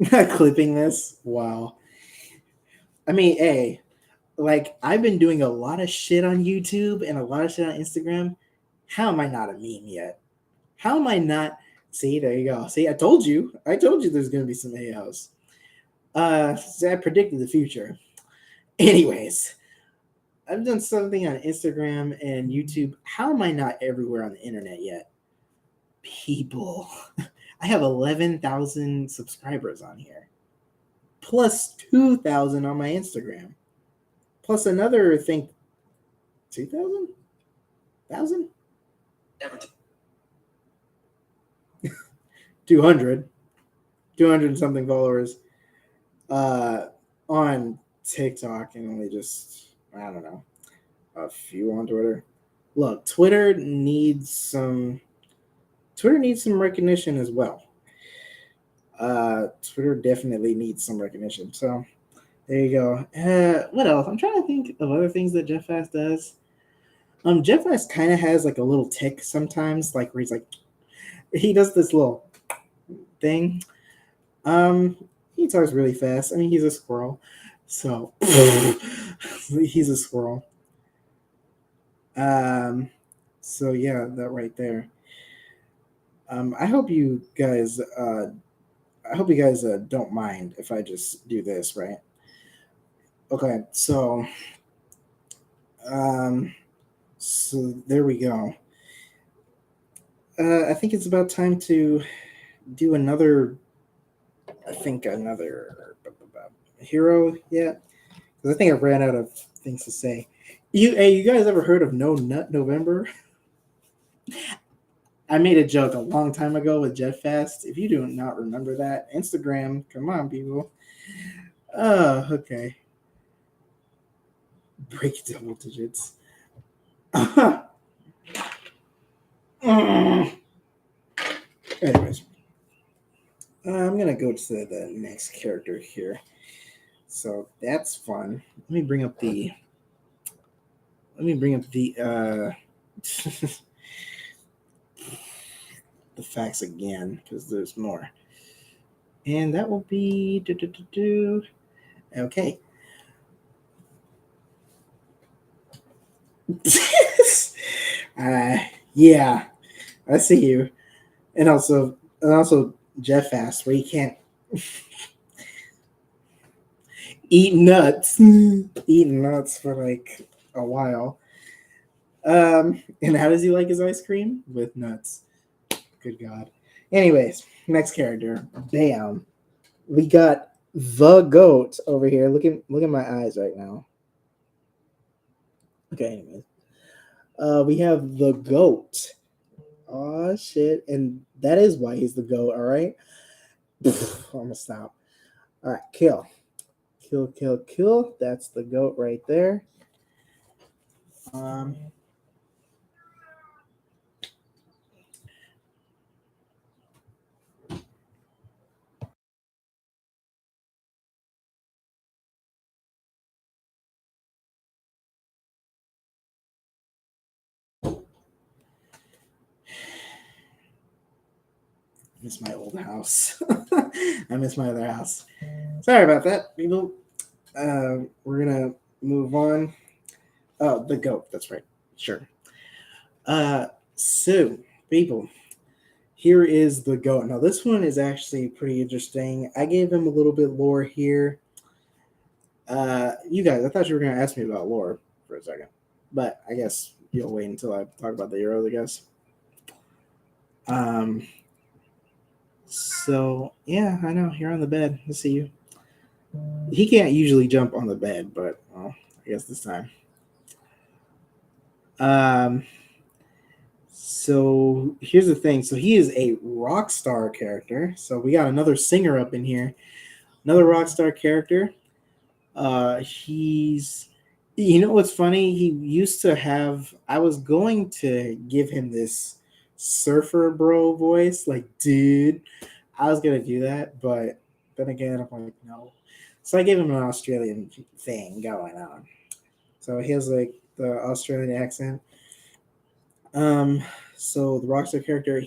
Clipping this. Wow. I mean, hey, like I've been doing a lot of shit on YouTube and a lot of shit on Instagram. How am I not a meme yet? How am I not? See, there you go. See, I told you. I told you there's gonna be some AOs. I predicted the future. Anyways, I've done something on Instagram and YouTube. How am I not everywhere on the internet yet? People. I have 11,000 subscribers on here, plus 2,000 on my Instagram, plus another, I think, 2,000? 1,000? 200. 200 something followers on TikTok, and only just, I don't know, a few on Twitter. Look, Twitter needs some recognition as well. Twitter definitely needs some recognition. So there you go. What else? I'm trying to think of other things that Jeff Fast does. Jeff Fast kind of has like a little tick sometimes, like where he's like, he does this little thing. Um, he talks really fast. I mean, he's a squirrel, so he's a squirrel. Um, so yeah, that right there. I hope you guys. I hope you guys don't mind if I just do this, right? Okay, um, so there we go. I think it's about time to do another. I think another hero yet, because I think I ran out of things to say. Hey, you guys ever heard of No Nut November? I made a joke a long time ago with Jetfast. If you do not remember that, Instagram, come on, people. Okay. Break double digits. Anyways, I'm gonna go to the next character here. So that's fun. Let me bring up the facts again because there's more. And that will be okay. uh, yeah, I see you. And also Jeff asked where you can't eat nuts. Eating nuts for like a while. And how does he like his ice cream? With nuts. Good God. Anyways, next character. Bam. We got the goat over here. Look at my eyes right now. Okay, anyways. We have the goat. Oh shit. And that is why he's the goat, alright? I'm gonna stop. Alright, kill. Kill, kill, kill. That's the goat right there. Um I miss my old house. I miss my other house. Sorry about that, people. We're gonna move on. Oh, the goat. That's right. Sure. So people, here is the goat. Now this one is actually pretty interesting. I gave him a little bit lore here. You guys, I thought you were gonna ask me about lore for a second, but I guess you'll wait until I talk about the heroes. I guess. Um. So yeah, I know you're on the bed. I see you. He can't usually jump on the bed, but well, I guess this time. Um. So here's the thing. So he is a rock star character. So we got another singer up in here, another rock star character. He's, you know what's funny? He used to have. I was going to give him this surfer bro voice, like dude. I was gonna do that, but then again, I'm like no. So I gave him an Australian thing going on. So he has like the Australian accent. Um, so the Rockstar character,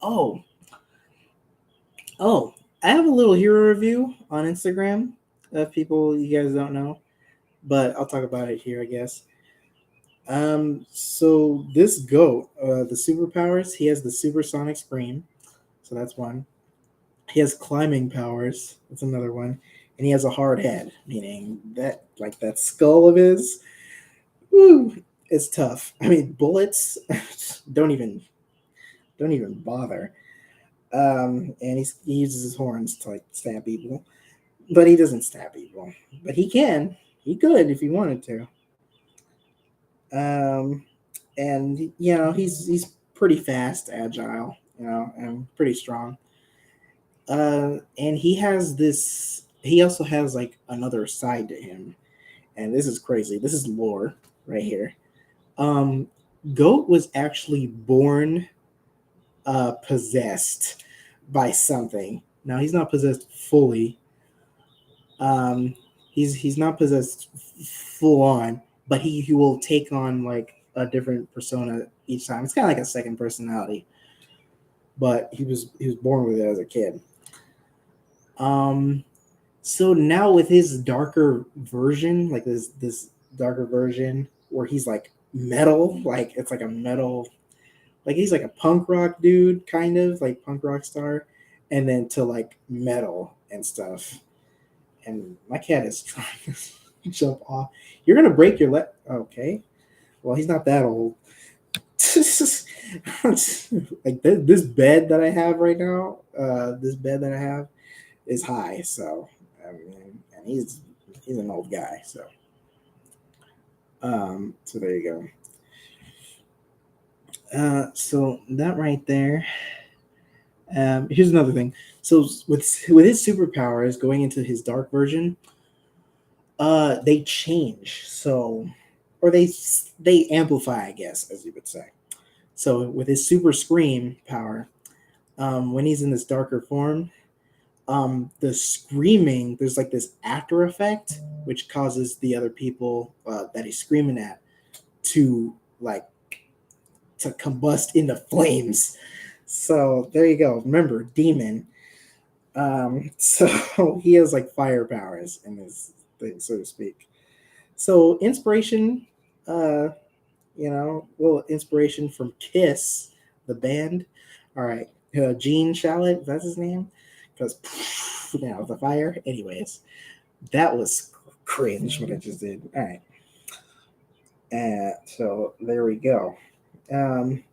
oh oh, I have a little hero review on Instagram of people you guys don't know, but I'll talk about it here, I guess. So this goat, the superpowers, he has the supersonic scream, so that's one. He has climbing powers, that's another one, and he has a hard head, meaning that like that skull of his, woo, it's tough. I mean, bullets don't even don't even bother. And he uses his horns to like stab people, but he doesn't stab people. But he can. He could if he wanted to. Um, and he's pretty fast, agile, and pretty strong. And he has this. He also has like another side to him, and this is crazy. This is lore right here. Um, Goat was actually born possessed by something. Now he's not possessed fully. Um, he's not possessed full on, but he will take on like a different persona each time. It's kind of like a second personality, but he was born with it as a kid. Um, so now with his darker version, like this darker version where he's like metal, like it's like a metal like he's like a punk rock dude, kind of like punk rock star, and then to like metal and stuff. And my cat is trying to jump off. You're gonna break your leg. Okay. Well, he's not that old. Like this bed that I have right now, this bed that I have is high. So I mean, and he's an old guy. So there you go. So that right there. Here's another thing. So with his superpowers going into his dark version, they change. So, or they amplify, I guess, as you would say. So with his super scream power, when he's in this darker form, the screaming, there's like this after effect which causes the other people that he's screaming at to like to combust into flames. So there you go. Remember, demon. So he has like fire powers in his thing, so to speak. So inspiration, uh, little inspiration from Kiss, the band. All right, Gene Shalit, that's his name, because the fire. Anyways, that was cringe what I just did. All right, so there we go. Um,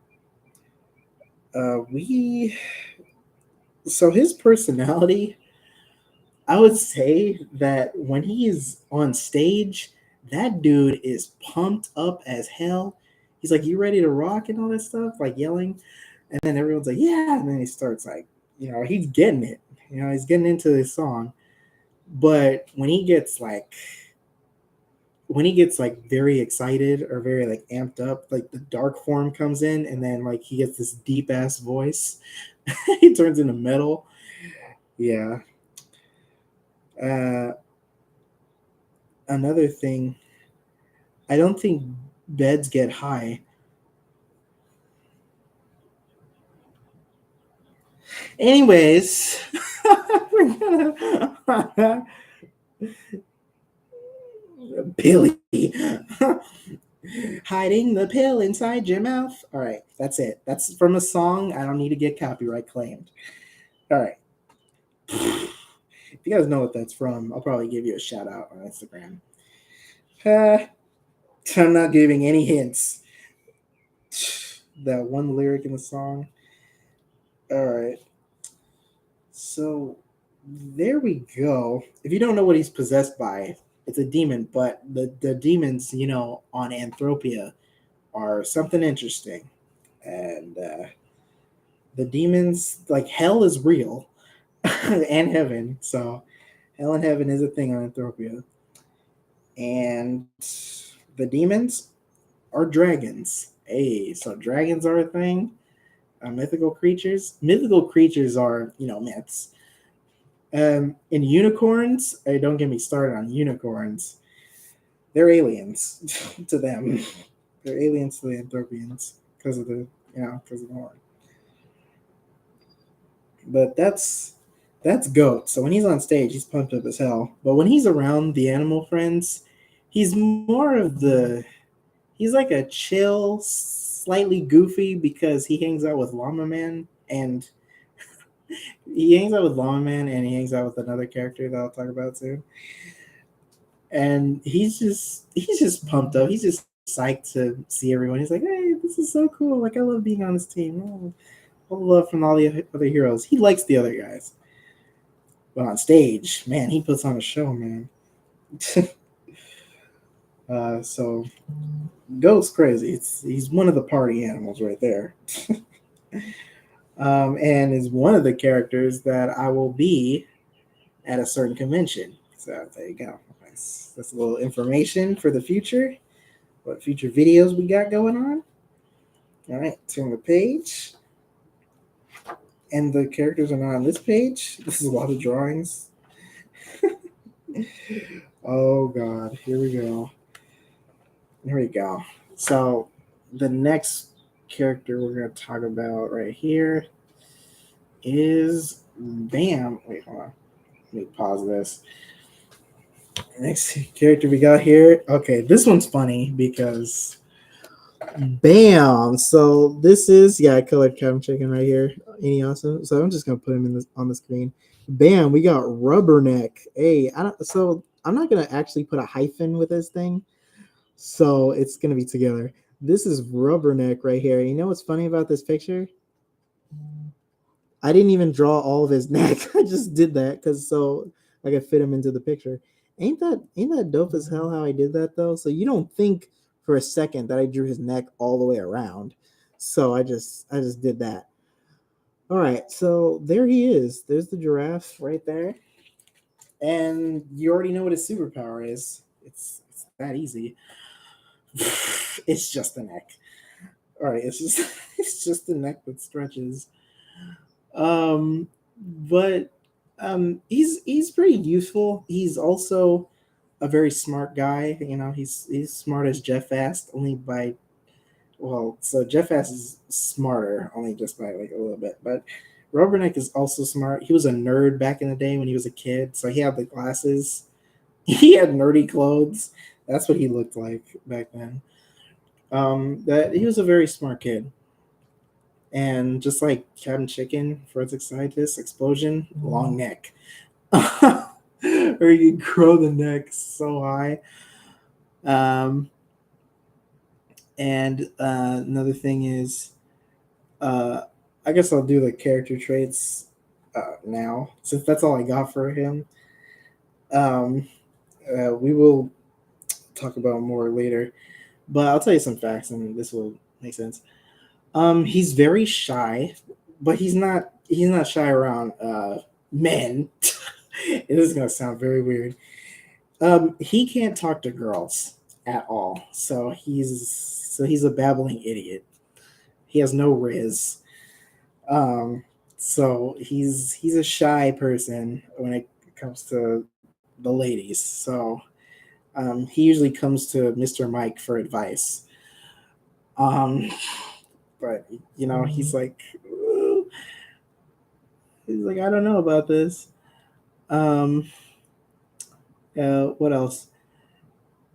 we so his personality, I would say that when he is on stage, that dude is pumped up as hell. He's like, "You ready to rock?" and all that stuff, like yelling, and then everyone's like, "Yeah," and then he starts like, he's getting it. He's getting into this song. But when he gets like very excited or very like amped up, like the dark form comes in, and then like he gets this deep ass voice. He turns into metal. Yeah. Uh, Another thing, I don't think beds get high. Anyways, Billy. Hiding the pill inside your mouth. All right, that's it. That's from a song. I don't need to get copyright claimed. All right. If you guys know what that's from, I'll probably give you a shout out on Instagram. Uh, I'm not giving any hints. That one lyric in the song. All right. So there we go. If you don't know what he's possessed by, it's a demon, but the demons, on Anthropia are something interesting. And the demons, like hell is real and heaven. So hell and heaven is a thing on Anthropia. And the demons are dragons. Hey, so dragons are a thing. Mythical creatures. Mythical creatures are, myths. And unicorns, hey, don't get me started on unicorns. They're aliens to them. They're aliens to the Anthropians because of the horn. But that's goat. So when he's on stage, he's pumped up as hell. But when he's around the animal friends, he's more of the he's like a chill, slightly goofy because he hangs out with Llama Man and he hangs out with Llama Man and he hangs out with another character that I'll talk about soon. And he's just pumped up. He's just psyched to see everyone. He's like, "Hey, this is so cool! Like I love being on this team. All the love from all the other heroes." He likes the other guys, but on stage, man, he puts on a show, man. So Goat's crazy. He's one of the party animals right there, and is one of the characters that I will be at a certain convention. So there you go. That's a little information for the future. What future videos we got going on? All right, turn the page. And the characters are not on this page. This is a lot of drawings. Oh god, here we go. Here we go. So the next character we're gonna talk about right here is bam. Wait, hold on. Let me pause this. Next character we got here. Okay, this one's funny because Bam. So this is colored Captain Chicken right here. Any awesome? So I'm just gonna put him in this on the screen. Bam. We got Rubberneck. Hey, I don't. So I'm not gonna actually put a hyphen with this thing. So it's gonna be together. This is Rubberneck right here. You know what's funny about this picture? I didn't even draw all of his neck. I just did that because so I could fit him into the picture. Ain't that dope as hell how I did that though? So you don't think for a second that I drew his neck all the way around. So I just did that. All right, so there he is. There's the giraffe right there. And you already know what his superpower is. It's that easy. It's just the neck. All right, it's just it's just the neck that stretches. But he's pretty useful. He's also a very smart guy. You know, he's smart as Jeff Fast, only by so Jeff Fast is smarter, only just by like a little bit. But Rubberneck is also smart. He was a nerd back in the day when he was a kid, so he had the glasses. He had nerdy clothes. That's what he looked like back then. That he was a very smart kid. And just like Captain Chicken, forensic scientist, explosion, long neck. Or you grow the neck so high. Um, and another thing is, uh, I guess I'll do the character traits now, since that's all I got for him. Um, we will talk about more later, but I'll tell you some facts, and this will make sense. He's very shy, but he's not shy around men. It is gonna sound very weird. He can't talk to girls at all, so he's a babbling idiot. He has no riz. Um, so he's a shy person when it comes to the ladies. So he usually comes to Mr. Mike for advice. Um, but he's like I don't know about this. Um, what else?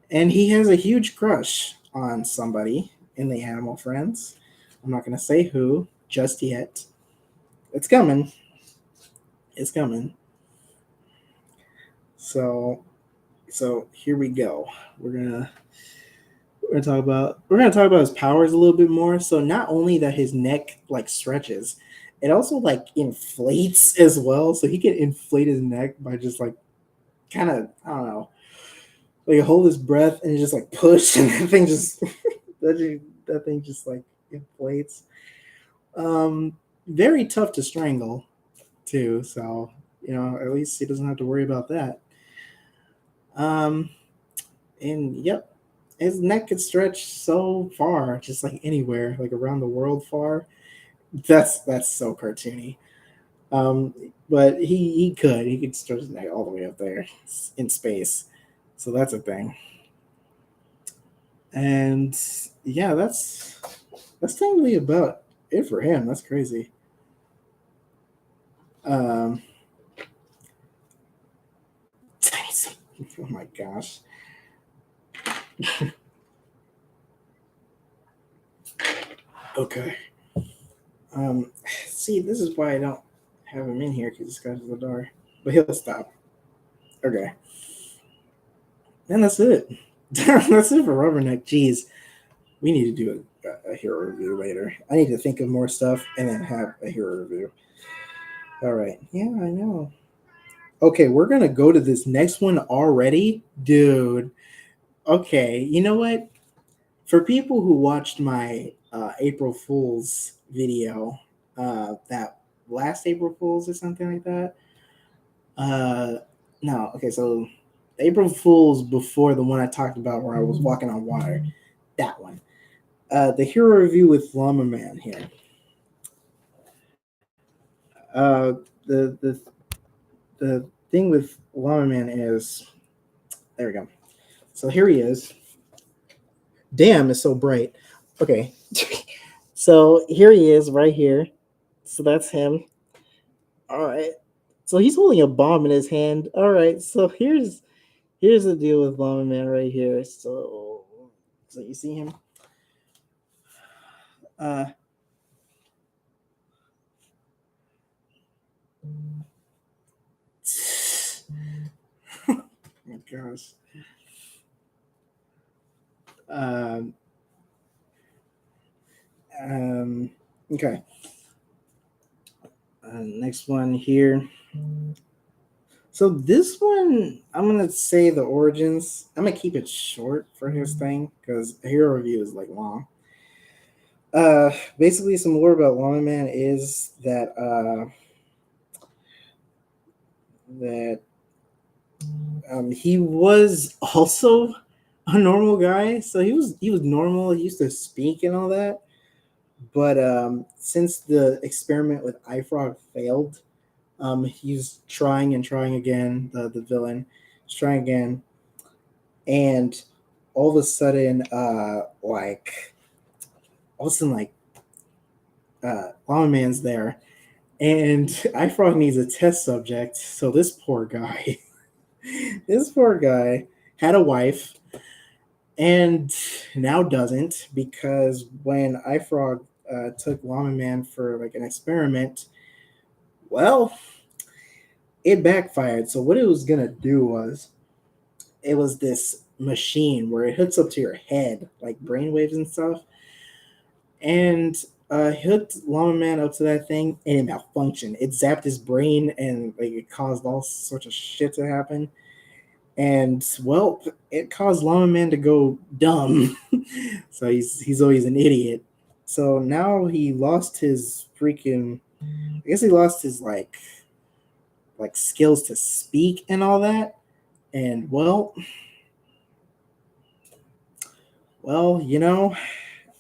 And he has a huge crush on somebody in the Animal Friends. I'm not gonna say who just yet. It's coming. It's coming. So so here we go. We're gonna we're gonna talk about his powers a little bit more. So not only that his neck like stretches, it also like inflates as well. So he can inflate his neck by just like kind of I don't know, like hold his breath and just like push, and that thing just that thing just like inflates. Very tough to strangle too. So at least he doesn't have to worry about that. Um, and yep, his neck could stretch so far, just like anywhere, like around the world far. That's so cartoony. Um, but he could stretch his neck all the way up there in space. So that's a thing. And yeah, that's totally about it for him. That's crazy. Um, oh my gosh. Okay. See, this is why I don't have him in here because this guy's the door. But he'll stop. Okay. And that's it. That's it for Rubberneck. Jeez, we need to do a hero review later. I need to think of more stuff and then have a hero review. All right. Yeah, I know. Okay, we're gonna go to this next one already, dude. Okay, you know what? For people who watched my April Fool's video, that last April Fool's or something like that. Uh, no, okay, so April Fool's before the one I talked about where I was walking on water. That one. The hero review with Llama Man here. Uh, the thing with Llama Man is there we go. So here he is. Damn, it's so bright. Okay. So here he is right here. So that's him. All right. So he's holding a bomb in his hand. All right. So here's the deal with Llama Man right here. So you see him? Uh, oh my gosh. Um, um, okay. Next one here. So this one, I'm gonna say the origins. I'm gonna keep it short for his thing because a hero review is like long. Basically, some lore about Llama Man is that he was also a normal guy. So he was normal. He used to speak and all that. But since the experiment with iFrog failed, he's trying and trying again. The villain is trying again, and all of a sudden, all of a sudden, Llama Man's there, and iFrog needs a test subject. So this poor guy, this poor guy had a wife and now doesn't because when iFrog took Llama Man for like an experiment, well, it backfired. So what it was gonna do was it was this machine where it hooks up to your head like brainwaves and stuff, and hooked Llama Man up to that thing and it malfunctioned. It zapped his brain and like it caused all sorts of shit to happen. And well, it caused Llama Man to go dumb. So he's always an idiot. So now he lost his freaking. I guess he lost his like skills to speak and all that. And well,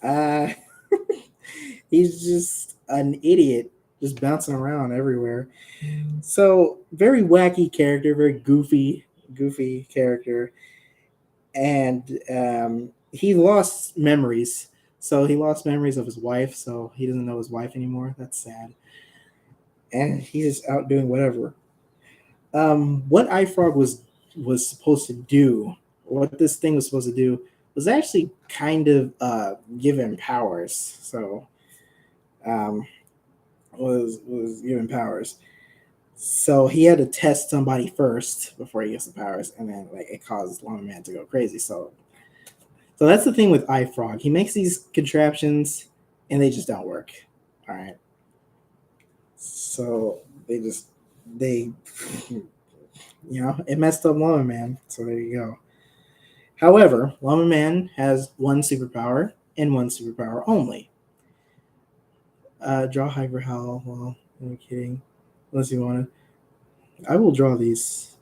uh, he's just an idiot, just bouncing around everywhere. So very wacky character, very goofy character, and he lost memories. So he lost memories of his wife, so he doesn't know his wife anymore. That's sad. And he's just out doing whatever. What iFrog was supposed to do, what this thing was supposed to do, was actually kind of give him powers. So um, was given powers. So he had to test somebody first before he gets the powers, and then like it causes Llama Man to go crazy. So that's the thing with iFrog. He makes these contraptions, and they just don't work. All right. So they it messed up Llama Man. So there you go. However, Llama Man has one superpower and one superpower only. Draw Hyper Howl. Well, I'm kidding. Unless you want to. I will draw these.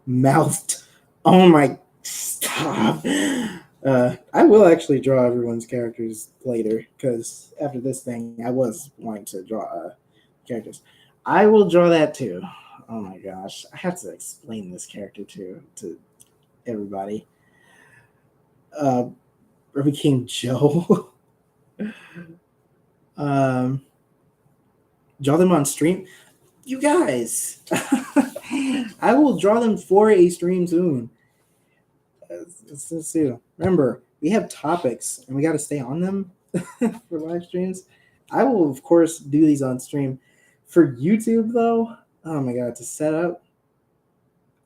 Mouthed. Oh my. Stop. I will actually draw everyone's characters later because after this thing, I was wanting to draw characters. I will draw that too. Oh my gosh. I have to explain this character to everybody. Ruby King Joe. um, draw them on stream. You guys, I will draw them for a stream soon. Let's see. Remember, we have topics and we got to stay on them for live streams. I will, of course, do these on stream. For YouTube, though, oh my god, to set up,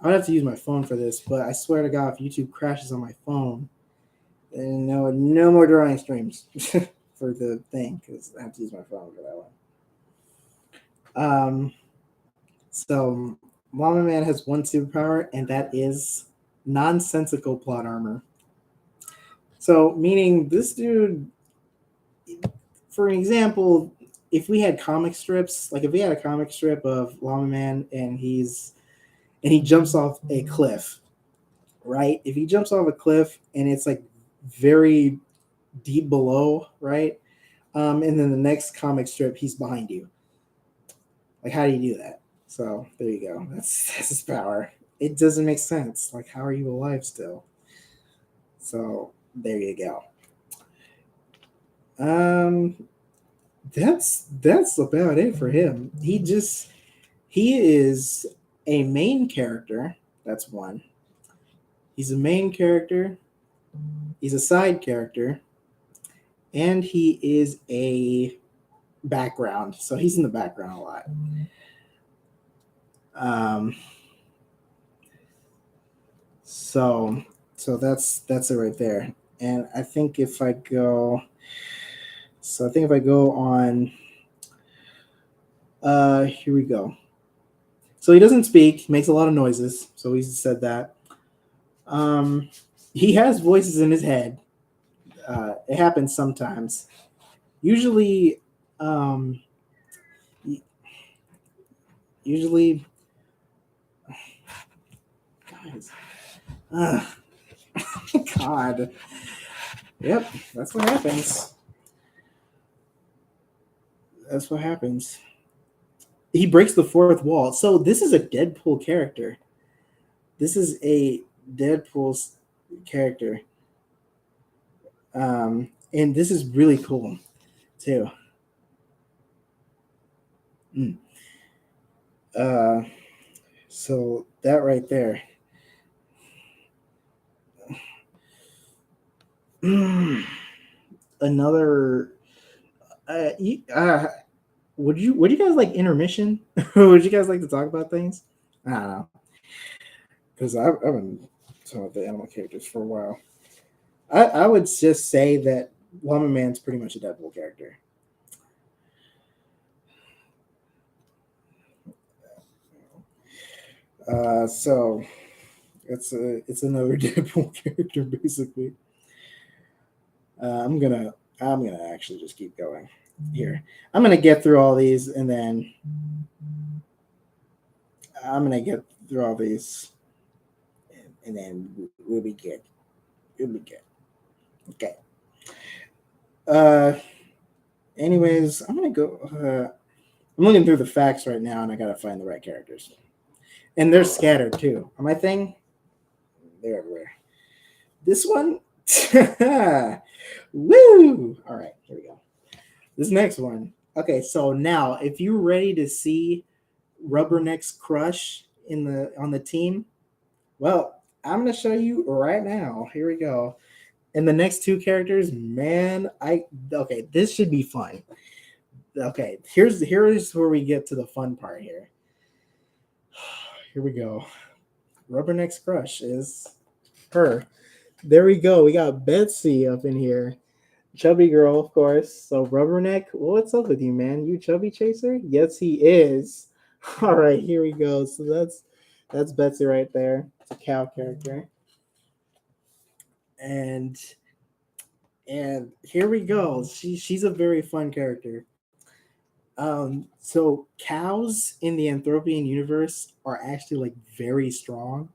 I would have to use my phone for this. But I swear to God, if YouTube crashes on my phone, then no more drawing streams for the thing because I have to use my phone for that one. So Llama Man has one superpower, and that is nonsensical plot armor. So meaning this dude, for an example, if we had comic strips, like if we had a comic strip of Llama Man and he jumps off a cliff, right? If he jumps off a cliff and it's like very deep below, right? And then the next comic strip, he's behind you. Like, how do you do that? So there you go. That's his power. It doesn't make sense. Like, how are you alive still? So there you go. That's about it for him. He is a main character. That's one. He's a main character. He's a side character, and he is a background, so he's in the background a lot. Um, so that's it right there. And I think if I go, on, here we go. So he doesn't speak, he makes a lot of noises. So he said that. Um, he has voices in his head. It happens sometimes. Usually, um, usually, guys. God. Yep, that's what happens. That's what happens. He breaks the fourth wall. So this is a Deadpool character. This is a Deadpool's character. And this is really cool too. Mm. Uh, so that right there. Another. Uh, you- uh, would you guys like intermission? Would you guys like to talk about things? I don't know, because I've been talking about the animal characters for a while. I would just say that Llama Man's pretty much a Deadpool character. So it's another Deadpool character basically. I'm gonna actually just keep going here. I'm gonna get through all these, and then I'm gonna get through all these, and then we'll be good. We'll be good. Okay. Uh, anyways, I'm gonna go. I'm looking through the facts right now, and I gotta find the right characters, and they're scattered too. On my thing, they're everywhere. This one, woo! All right, here we go. This next one. Okay, so now if you're ready to see Rubberneck's crush in the on the team, well, I'm gonna show you right now. Here we go. And the next two characters, man, okay, this should be fun. Okay, here's where we get to the fun part here. Here we go. Rubberneck's crush is her. There we go. We got Betsy up in here. Chubby girl, of course. So Rubberneck, what's up with you, man? You chubby chaser? Yes, he is. All right, here we go. So that's Betsy right there. It's a cow character. And here we go. She's a very fun character. So cows in the Anthropian universe are actually like very strong.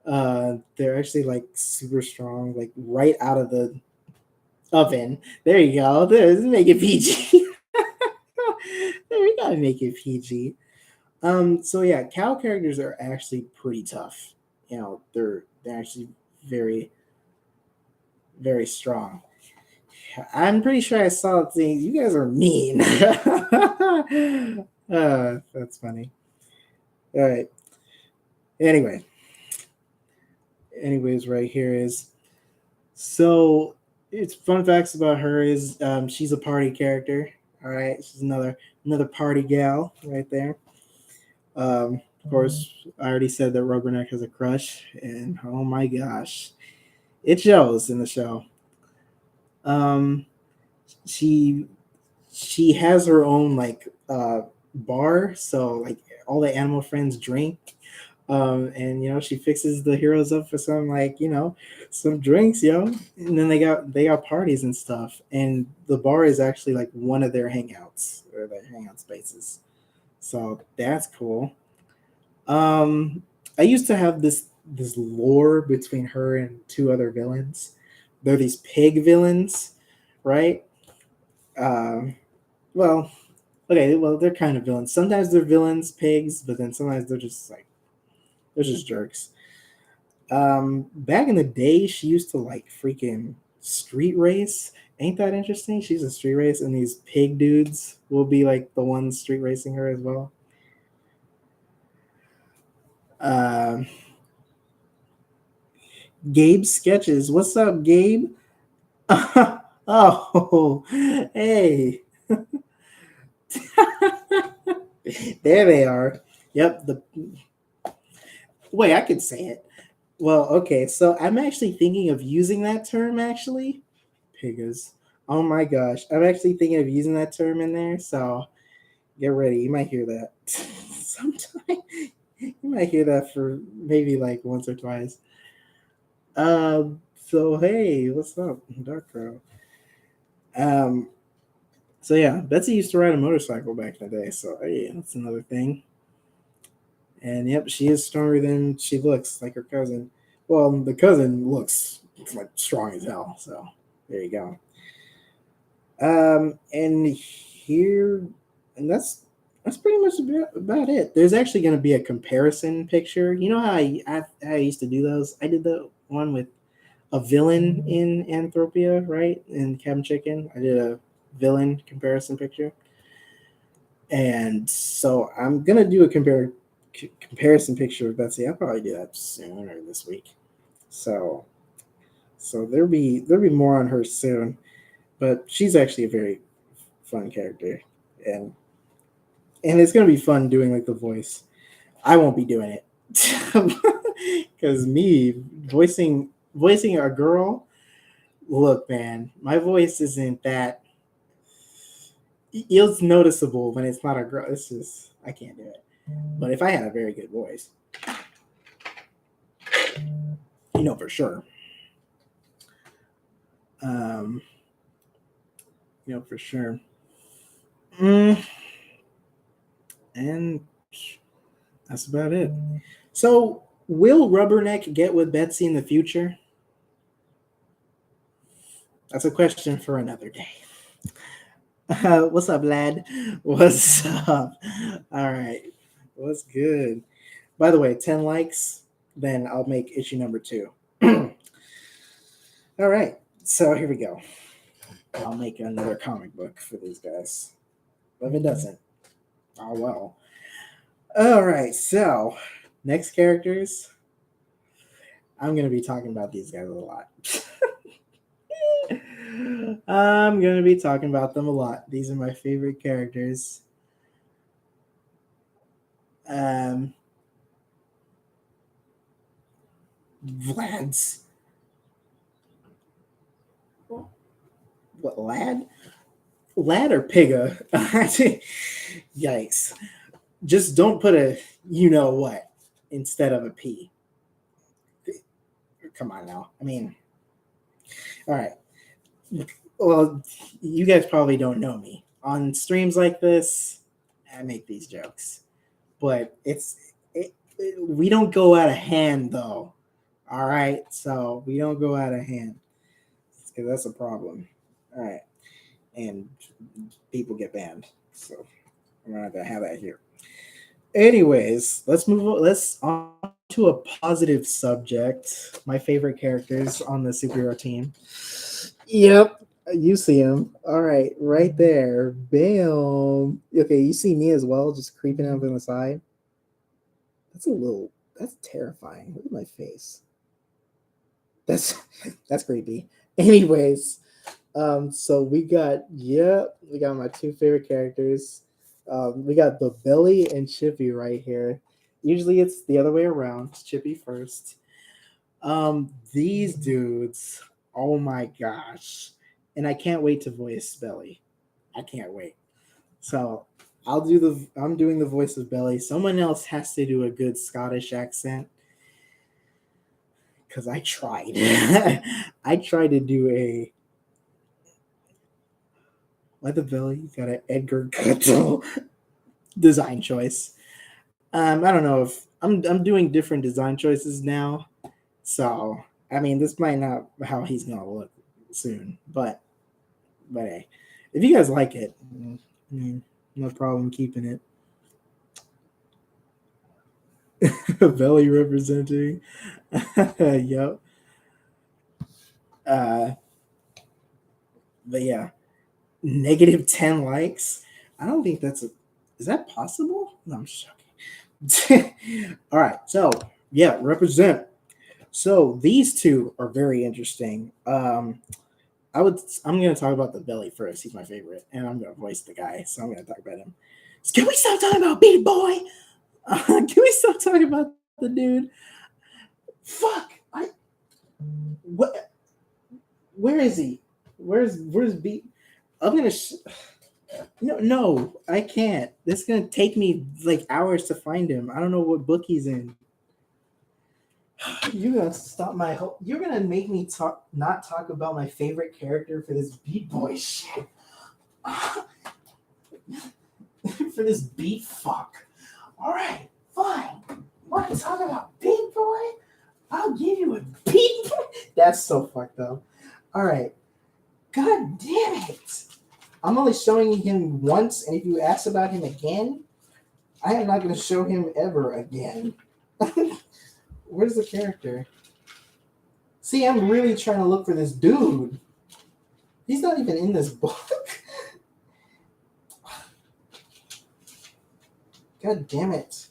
They're actually like super strong, like right out of the oven. There you go. There's make it PG. There we gotta make it PG. So yeah, cow characters are actually pretty tough. They're actually very very strong. I'm pretty sure I saw things. You guys are mean. That's funny. All right. Anyway, right here is so. It's fun facts about her is she's a party character. All right, she's another party gal right there. Of course, I already said that Rubberneck has a crush, and oh my gosh, it shows in the show. Um, she she has her own like bar, so like all the animal friends drink. And she fixes the heroes up for some like some drinks, and then they got parties and stuff. And the bar is actually like one of their hangouts or their hangout spaces, so that's cool. Um, I used to have this lore between her and two other villains. They're these pig villains, right? Um, well, okay, well they're kind of villains. Sometimes they're villains, pigs, but then sometimes they're just jerks. Back in the day, she used to like freaking street race. Ain't that interesting? She's a street race, and these pig dudes will be like the ones street racing her as well. Um, Gabe sketches. What's up, Gabe? Oh, hey. There they are. Yep. The wait, I could say it. Well, okay. So I'm actually thinking of using that term. Actually, pigas. Oh my gosh, I'm actually thinking of using that term in there. So get ready. You might hear that sometime. You might hear that for maybe like once or twice. So hey, what's up, Dark Crow? Um, so yeah, Betsy used to ride a motorcycle back in the day. So hey, that's another thing. And yep, she is stronger than she looks, like her cousin. Well, the cousin looks like strong as hell. So there you go. And here, and that's pretty much about it. There's actually going to be a comparison picture. You know how I used to do those? I did the one with a villain in Anthropia, right? In Cabin Chicken, I did a villain comparison picture, and so I'm gonna do a comparison picture of Betsy. I'll probably do that soon or this week. So there'll be more on her soon, but she's actually a very fun character, and it's gonna be fun doing like the voice. I won't be doing it because me voicing a girl. Look, man, my voice isn't that. It's noticeable when it's not a girl. It's just I can't do it. But if I had a very good voice, for sure. Um, for sure. Mm, and that's about it. So, will Rubberneck get with Betsy in the future? That's a question for another day. What's up, lad? What's up? All right. What's good? By the way, 10 likes, then I'll make issue number 2. All right. So here we go. I'll make another comic book for these guys. But if it doesn't, oh well. All right. So, next characters. I'm going to be talking about these guys a lot. I'm going to be talking about them a lot. These are my favorite characters. Um, Vlad's. What, Lad? Lad or Piga? Yikes. Just don't put a you know what instead of a P. Come on now. I mean, all right. Well, you guys probably don't know me. On streams like this, I make these jokes. But we don't go out of hand though. All right. So we don't go out of hand. Because that's a problem. All right. And people get banned. So we're not gonna have that here. Anyways, let's move on. Let's on to a positive subject. My favorite characters on the superhero team. Yep, you see him. All right, right there. Bam. Okay, you see me as well, just creeping up on the side. That's terrifying. Look at my face. That's that's creepy. Anyways, so we got my two favorite characters. We got the Belly and Chippy right here. Usually it's the other way around. Chippy first. These dudes, oh my gosh. And I can't wait to voice Belly. I can't wait. So I'm doing the voice of Belly. Someone else has to do a good Scottish accent. Because I tried. I tried to do a Why the Belly? You got an Edgar Cuttle design choice. I don't know if I'm doing different design choices now. So I mean, this might not how he's gonna look soon, but hey, if you guys like it, I mean, no problem keeping it. Belly representing, yep. Uh, but yeah, -10 likes. I don't think that's a. Is that possible? No, I'm joking. All right, so yeah, represent. So these two are very interesting. I'm gonna talk about the belly first. He's my favorite, and I'm gonna voice the guy, so I'm gonna talk about him. Can we stop talking about Beat Boy? Can we stop talking about the dude? Fuck! What? Where is he? Where's Beat? I'm gonna. No, I can't. This is gonna take me like hours to find him. I don't know what book he's in. You're gonna stop my whole. You're gonna make me not talk about my favorite character for this Beat Boy shit. For this beat fuck. All right, fine. Want to talk about Beat Boy? I'll give you a Beat Boy. That's so fucked up. All right. God damn it. I'm only showing him once, and if you ask about him again, I am not going to show him ever again. Where's the character? See, I'm really trying to look for this dude. He's not even in this book. God damn it.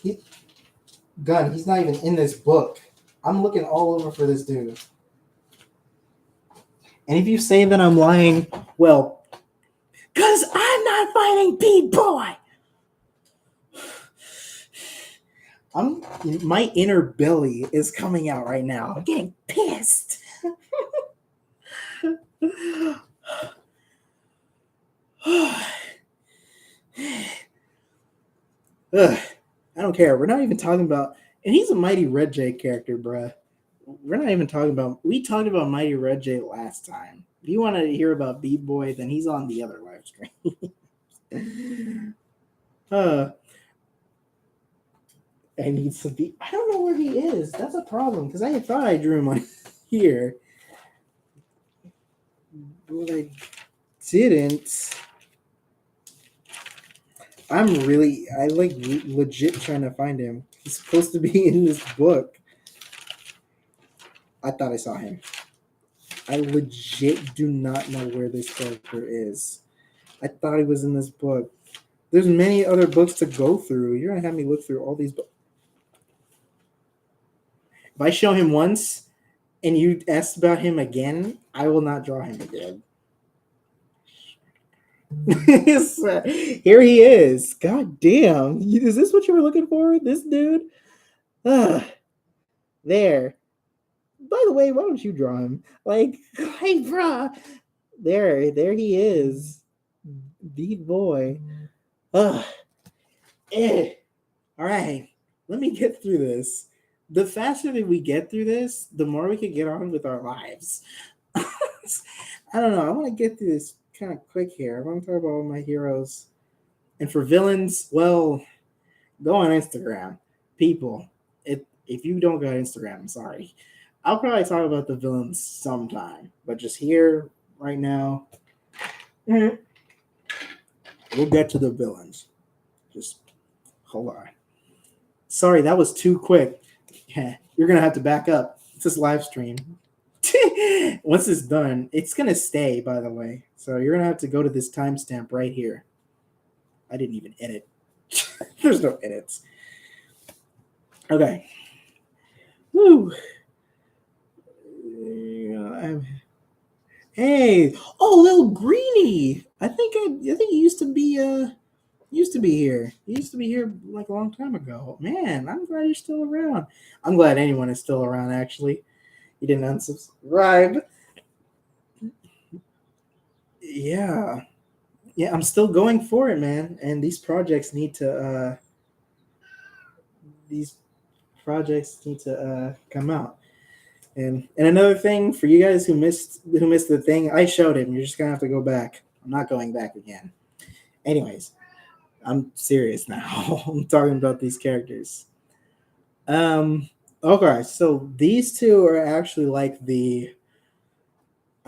He's not even in this book. I'm looking all over for this dude. And if you say that I'm lying, well, because I'm not fighting Beat Boy. My inner belly is coming out right now. I'm getting pissed. Ugh, I don't care. We're not even talking about, and he's a Mighty Red J character, bruh. We're not even talking about. We talked about Mighty Red J last time. If you want to hear about Beat Boy, then he's on the other live stream. I need some beat. I don't know where he is. That's a problem because I thought I drew him on here, but I didn't. I legit trying to find him. He's supposed to be in this book. I thought I saw him. I legit do not know where this character is. I thought he was in this book. There's many other books to go through. You're gonna have me look through all these books. If I show him once and you ask about him again, I will not draw him again. Here he is. God damn. Is this what you were looking for? This dude? There. By the way, why don't you draw him? Like, hey, bruh. There he is. Beat Boy. All right. Let me get through this. The faster that we get through this, the more we can get on with our lives. I don't know. I want to get through this kind of quick here. I want to talk about all my heroes. And for villains, well, go on Instagram. People, if you don't got Instagram, I'm sorry. I'll probably talk about the villains sometime. But just here, right now, we'll get to the villains. Just hold on. Sorry, that was too quick. Yeah, you're going to have to back up. It's this live stream. Once it's done, it's going to stay, by the way. So you're going to have to go to this timestamp right here. I didn't even edit. There's no edits. Okay. Woo. Hey, oh, little Greenie. I think he used to be here. He used to be here like a long time ago. Man, I'm glad you're still around. I'm glad anyone is still around. Actually, you didn't unsubscribe. Yeah, I'm still going for it, man. And these projects need to come out. And another thing for you guys who missed the thing, I showed him. You're just gonna have to go back. I'm not going back again. Anyways, I'm serious now. I'm talking about these characters. Okay, so these two are actually like I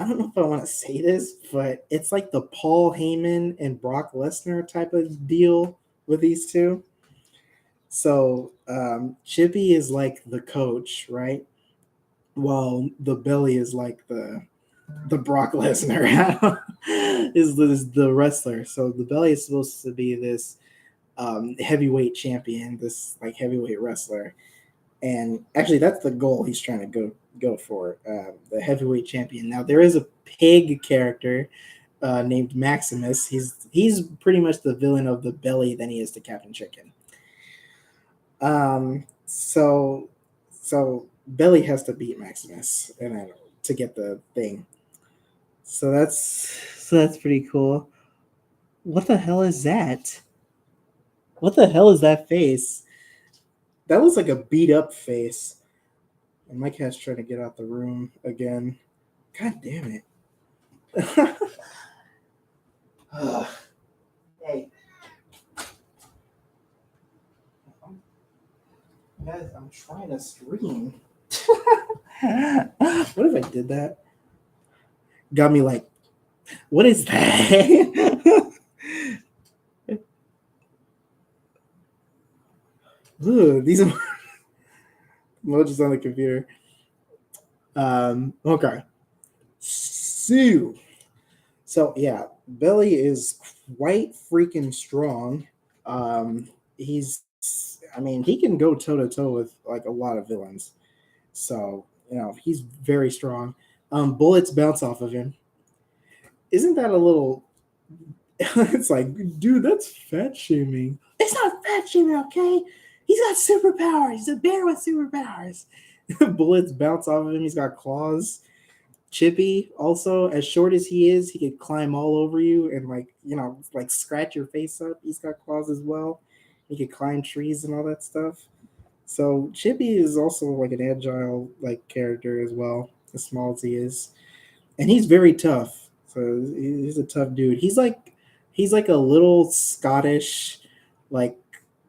don't know if I want to say this, but it's like the Paul Heyman and Brock Lesnar type of deal with these two. So Chippy is like the coach, right? While the belly is like the Brock Lesnar is the wrestler. So the belly is supposed to be this heavyweight champion, this like heavyweight wrestler, and actually that's the goal he's trying to go go for it. The heavyweight champion. Now there is a pig character named Maximus. He's pretty much the villain of the Belly than he is to Captain Chicken. So Belly has to beat Maximus and to get the thing. So that's pretty cool. What the hell is that? What the hell is that face? That looks like a beat up face. And my cat's trying to get out the room again. God damn it. Hey. Guys, I'm trying to stream. What if I did that? Got me like, what is that? Ugh, these are emojis on the computer. Okay. So yeah, Belly is quite freaking strong. He's, I mean, he can go toe to toe with like a lot of villains. So he's very strong. Bullets bounce off of him. Isn't that a little? It's like, dude, that's fat shaming. It's not fat shaming, okay? He's got superpowers. He's a bear with superpowers. Bullets bounce off of him. He's got claws. Chippy, also, as short as he is, he could climb all over you and like scratch your face up. He's got claws as well. He could climb trees and all that stuff. So Chippy is also like an agile like character as well, as small as he is, and he's very tough. So he's a tough dude. He's like a little Scottish, like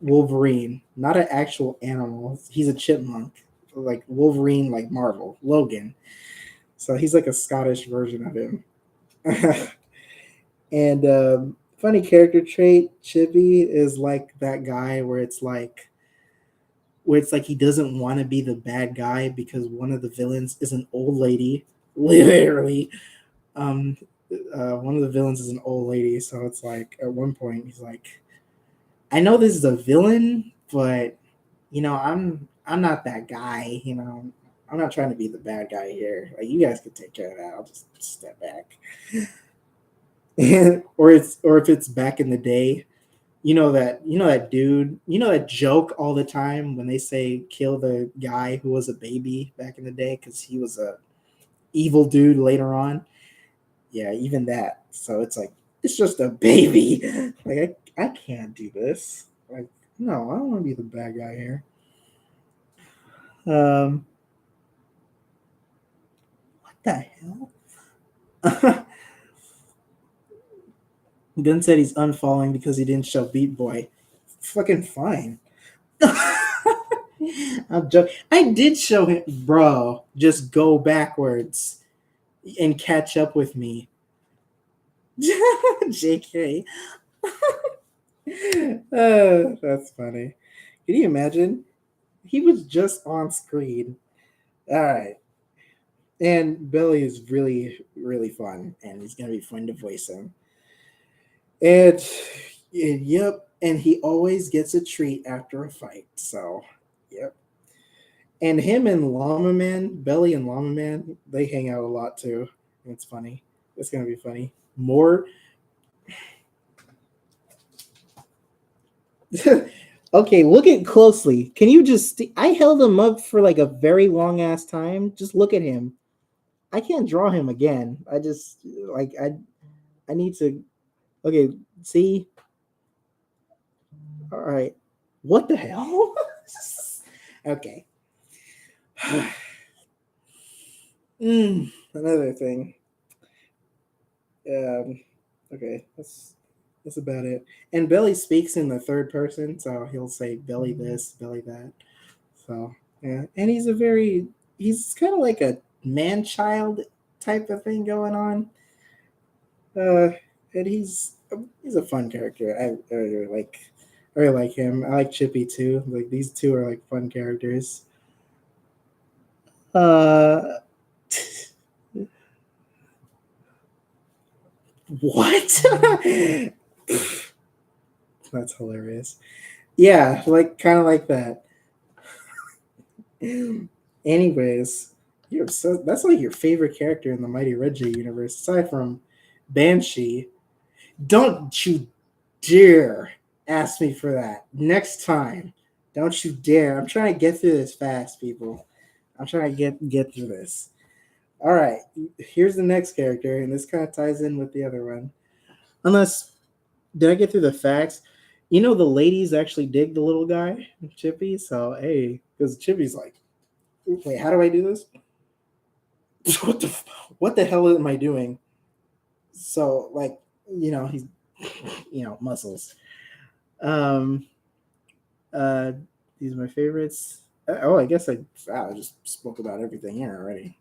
Wolverine, not an actual animal. He's a chipmunk, like Wolverine, like Marvel, Logan. So he's like a Scottish version of him. And funny character trait, Chippy is like that guy where it's like he doesn't want to be the bad guy because one of the villains is an old lady, literally. Um, one of the villains is an old lady, so it's like at one point he's like, "I know this is a villain, but I'm not that guy. I'm not trying to be the bad guy here. Like you guys can take care of that. I'll just step back." Or if it's back in the day, that dude, that joke all the time when they say kill the guy who was a baby back in the day because he was a evil dude later on. Yeah, even that. So it's like it's just a baby. Like I can't do this. Like no, I don't want to be the bad guy here. Um, what the hell? Gunn said he's unfollowing because he didn't show Beat Boy. Fucking fine. I'm joking. I did show him, bro. Just go backwards and catch up with me. JK. That's funny. Can you imagine? He was just on screen. All right. And Billy is really, really fun, and he's gonna be fun to voice him. And yep, and he always gets a treat after a fight. So, yep. And him and Llama Man, Belly and Llama Man, they hang out a lot too. It's funny. It's gonna be funny. More. Okay, look at closely. Can you just? I held him up for like a very long ass time. Just look at him. I can't draw him again. I just like I need to. Okay, see. All right. What the hell? Okay. Another thing. Okay, that's about it. And Billy speaks in the third person, so he'll say Billy this, Billy that. So yeah, and he's kind of like a man child type of thing going on. And he's a fun character. I really like him. I like Chippy too. Like these two are like fun characters. Uh, what? That's hilarious. Yeah, like kind of like that. Anyways, You're obsessed. That's like your favorite character in the Mighty Reggie universe, aside from Banshee. Don't you dare ask me for that next time. Don't you dare. I'm trying to get through this fast, people. I'm trying to get through this. All right, here's the next character, and this kind of ties in with the other one. Unless, did I get through the facts? You know, the ladies actually dig the little guy, Chippy. So hey, because Chippy's like, wait, how do I do this? what the what the hell am I doing? So like, he's muscles. Um, uh, these are my favorites. Oh, I guess I just spoke about everything here already.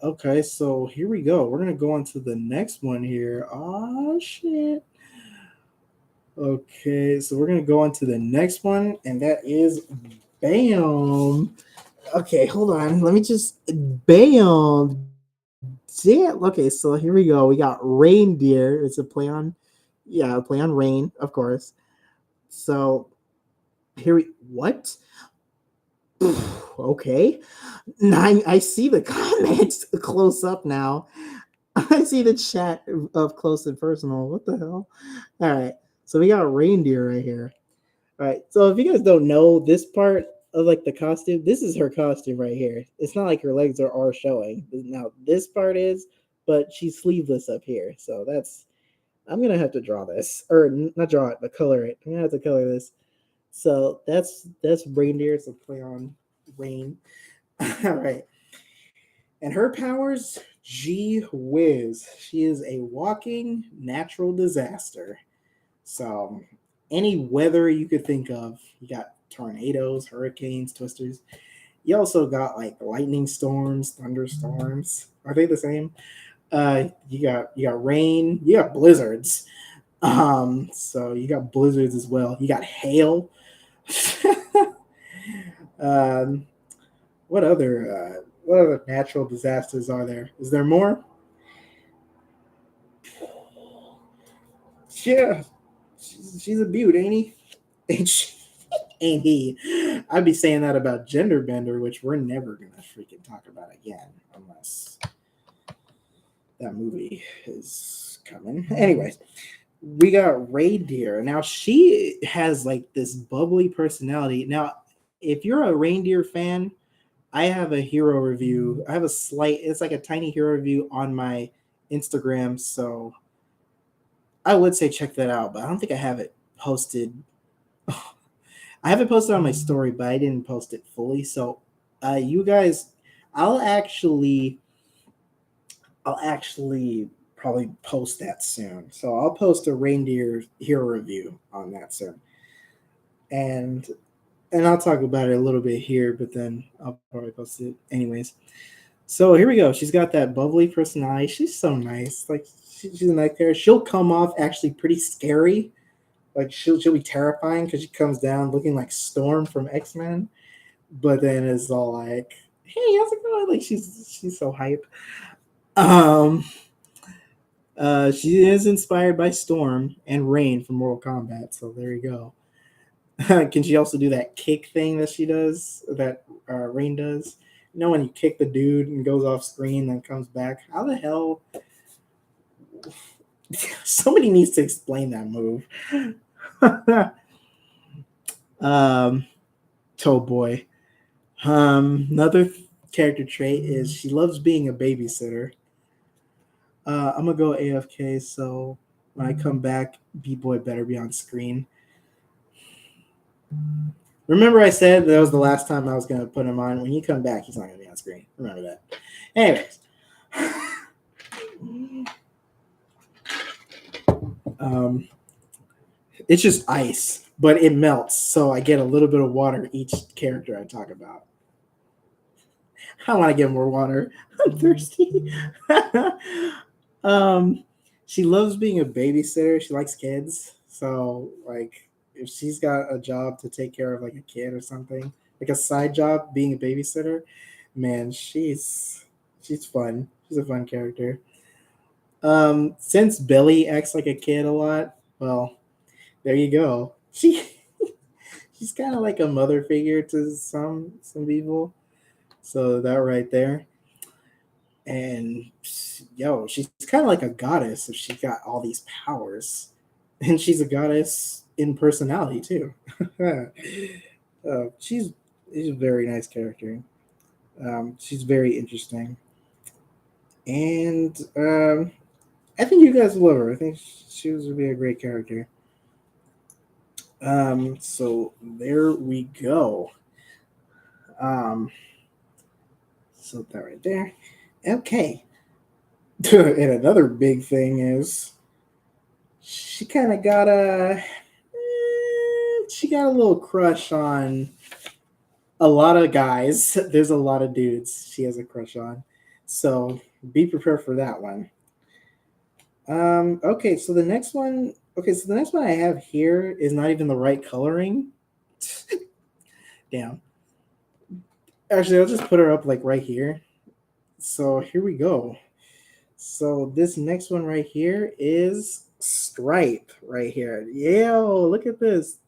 Okay, so here we go. We're gonna go on to the next one here. Oh shit. Okay, so we're gonna go on to the next one, and that is Bam. Okay, hold on. Let me just Bam. Damn. Okay, so here we go. We got reindeer. It's a play on, yeah, a play on rain, of course. So here we what? Okay. I see the comments close up now. I see the chat of close and personal. What the hell? All right. So we got reindeer right here. All right. So if you guys don't know this part of like the costume, this is her costume right here. It's not like her legs are showing. Now this part is, but she's sleeveless up here. So that's I'm gonna have to draw this or not draw it, but color it. I'm gonna have to color this. So that's reindeer. It's a play on rain. All right. And her powers, gee whiz, she is a walking natural disaster. So, any weather you could think of, you got tornadoes, hurricanes, twisters. You also got like lightning storms, thunderstorms. Are they the same? You got rain, you got blizzards. So you got blizzards as well. You got hail. um, what other natural disasters are there? Is there more? Yeah, she's a beaut, ain't he? Ain't she? Ain't he? I'd be saying that about Gender Bender, which we're never gonna freaking talk about again unless that movie is coming. Anyways, we got Reindeer. Now she has like this bubbly personality. Now, if you're a reindeer fan, I have a hero review. I have it's like a tiny hero review on my Instagram. So I would say check that out, but I don't think I have it posted. I have it posted on my story, but I didn't post it fully. So, you guys, I'll actually, I'll actually probably post that soon. So I'll post a reindeer hero review on that soon, and I'll talk about it a little bit here, but then I'll probably post it anyways. So here we go. She's got that bubbly personality. She's so nice. Like she's a nice character. She'll come off actually pretty scary. Like she'll be terrifying because she comes down looking like Storm from X-Men, but then it's all like, "Hey, how's it going?" Like she's so hype. Um, she is inspired by Storm and Rain from Mortal Kombat. So there you go. Can she also do that kick thing that she does? That Rain does. You know when you kick the dude and goes off screen, then comes back. How the hell? Somebody needs to explain that move. um, Toe Boy. Another character trait is she loves being a babysitter. I'm gonna go AFK, so when I come back, B Boy better be on screen. Remember, I said that was the last time I was gonna put him on. When you come back, he's not gonna be on screen. Remember that. Anyways, um, it's just ice, but it melts, so I get a little bit of water each character I talk about. I want to get more water. I'm thirsty. um, she loves being a babysitter. She likes kids. So, like, if she's got a job to take care of, like, a kid or something, like a side job being a babysitter, man, she's fun. She's a fun character. Since Billy acts like a kid a lot, well, there you go. She's kind of like a mother figure to some people. So that right there. And yo, she's kind of like a goddess if she got all these powers. And she's a goddess in personality too. She's a very nice character. She's very interesting, and I think you guys love her. I think she would be a great character. So there we go. Um, so that right there. Okay. And another big thing is she kind of got she got a little crush on a lot of guys. There's a lot of dudes she has a crush on. So be prepared for that one. Okay, so the next one. Okay, so the next one I have here is not even the right coloring. Damn. Actually, I'll just put her up like right here. So here we go. So this next one right here is Stripe right here. Yo, look at this.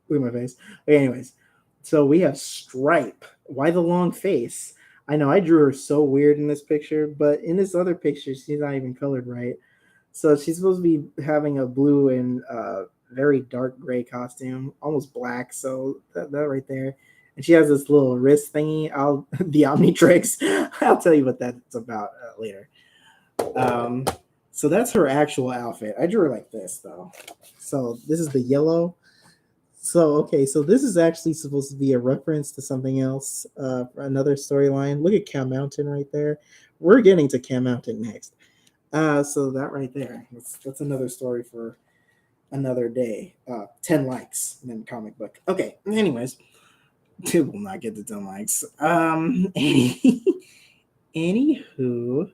Look at my face. Okay, anyways, so we have Stripe. Why the long face? I know I drew her so weird in this picture, but in this other picture, she's not even colored right. So she's supposed to be having a blue and very dark gray costume, almost black. So that right there, and she has this little wrist thingy. I'll the Omnitrix. I'll tell you what that's about later. Um, so that's her actual outfit. I drew her like this though. So this is the yellow. So okay, so this is actually supposed to be a reference to something else, another storyline. Look at Cam Mountain right there. We're getting to Cam Mountain next. So that right there, that's another story for another day. 10 likes and then comic book. Okay, anyways, it will not get to 10 likes. Anywho,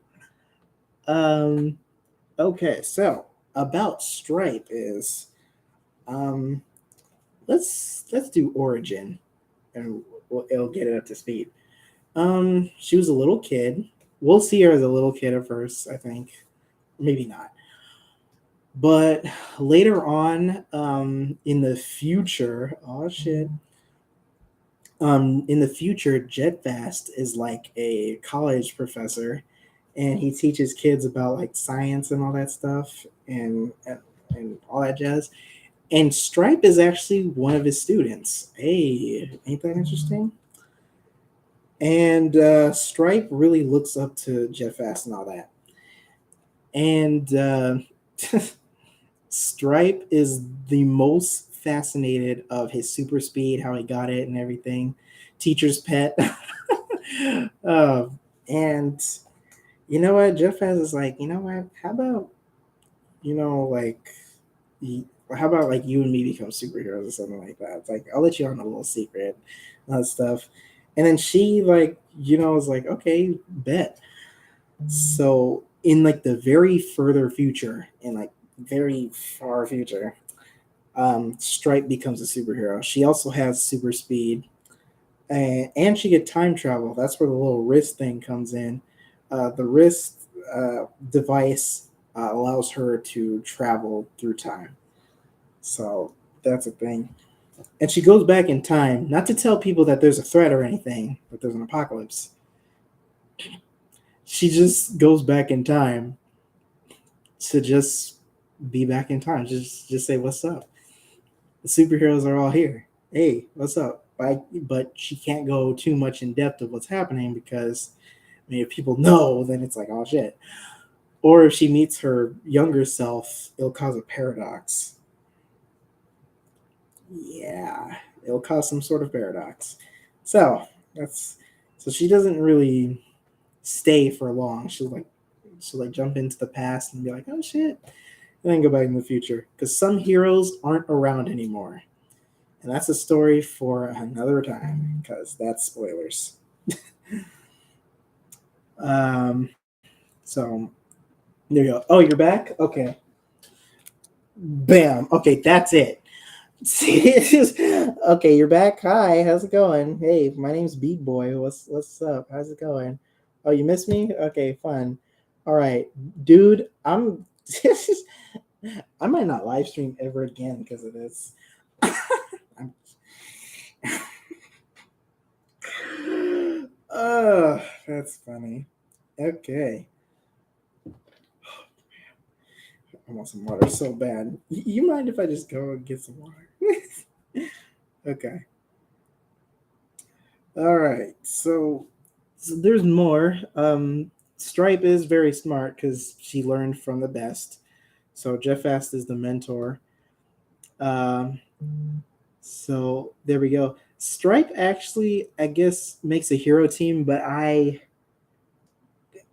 um, okay, so about Stripe is, um, let's do origin, and it'll get it up to speed. She was a little kid. We'll see her as a little kid at first, I think. Maybe not. But later on, in the future, oh shit. In the future, Jetfast is like a college professor, and he teaches kids about like science and all that stuff, and all that jazz. And Stripe is actually one of his students. Hey, ain't that interesting? And Stripe really looks up to Jetfast and all that. And Stripe is the most fascinated of his super speed, how he got it, and everything. Teacher's pet. uh, and you know what? Jeff Faz is like, you know what? How about, like, how about like you and me become superheroes or something like that? It's like, I'll let you on a little secret, and that stuff. And then she, like, is like, okay, bet. So in like the very further future, in like very far future, Stripe becomes a superhero. She also has super speed, and she get time travel. That's where the little wrist thing comes in. The wrist device allows her to travel through time. So that's a thing. And she goes back in time, not to tell people that there's a threat or anything, that there's an apocalypse. She just goes back in time to just be back in time. Just say what's up. The superheroes are all here. Hey, what's up? But she can't go too much in depth of what's happening because I mean, if people know, then it's like, oh shit. Or if she meets her younger self, it'll cause a paradox. Yeah, it'll cause some sort of paradox. So that's so she doesn't really stay for long. She'll like jump into the past and be like, oh shit, and then go back in the future because some heroes aren't around anymore, and that's a story for another time because that's spoilers. um, so there you go. Oh, you're back. Okay, bam. Okay, that's it. See, it's just okay. You're back. Hi, how's it going? Hey, my name's Beat Boy. What's up? How's it going? Oh, you missed me? Okay, fun. All right, dude. I might not live stream ever again because of this. I'm- That's funny. Okay. I want some water so bad. You mind if I just go and get some water? Okay. All right. So there's more. Stripe is very smart because she learned from the best. So Jeff Fast is the mentor. Um, so there we go. Stripe actually, I guess, makes a hero team, but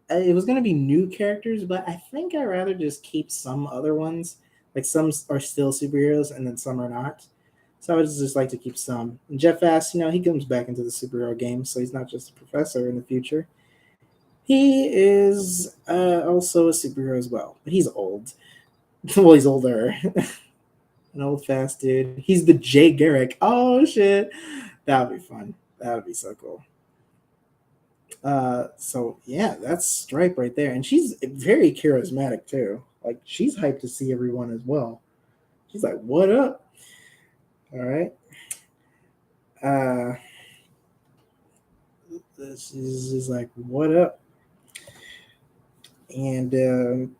it was gonna be new characters, but I think I'd rather just keep some other ones. Like some are still superheroes, and then some are not. So I would just like to keep some. And Jeff Fast, he comes back into the superhero game, so he's not just a professor in the future. He is also a superhero as well, but he's old. Well, he's older. An old fast dude. He's the Jay Garrick. Oh shit, that would be fun. That would be so cool. So yeah, that's Stripe right there, and she's very charismatic too. Like she's hyped to see everyone as well. She's like, "What up?" All right. Uh, she's just like, "What up?" And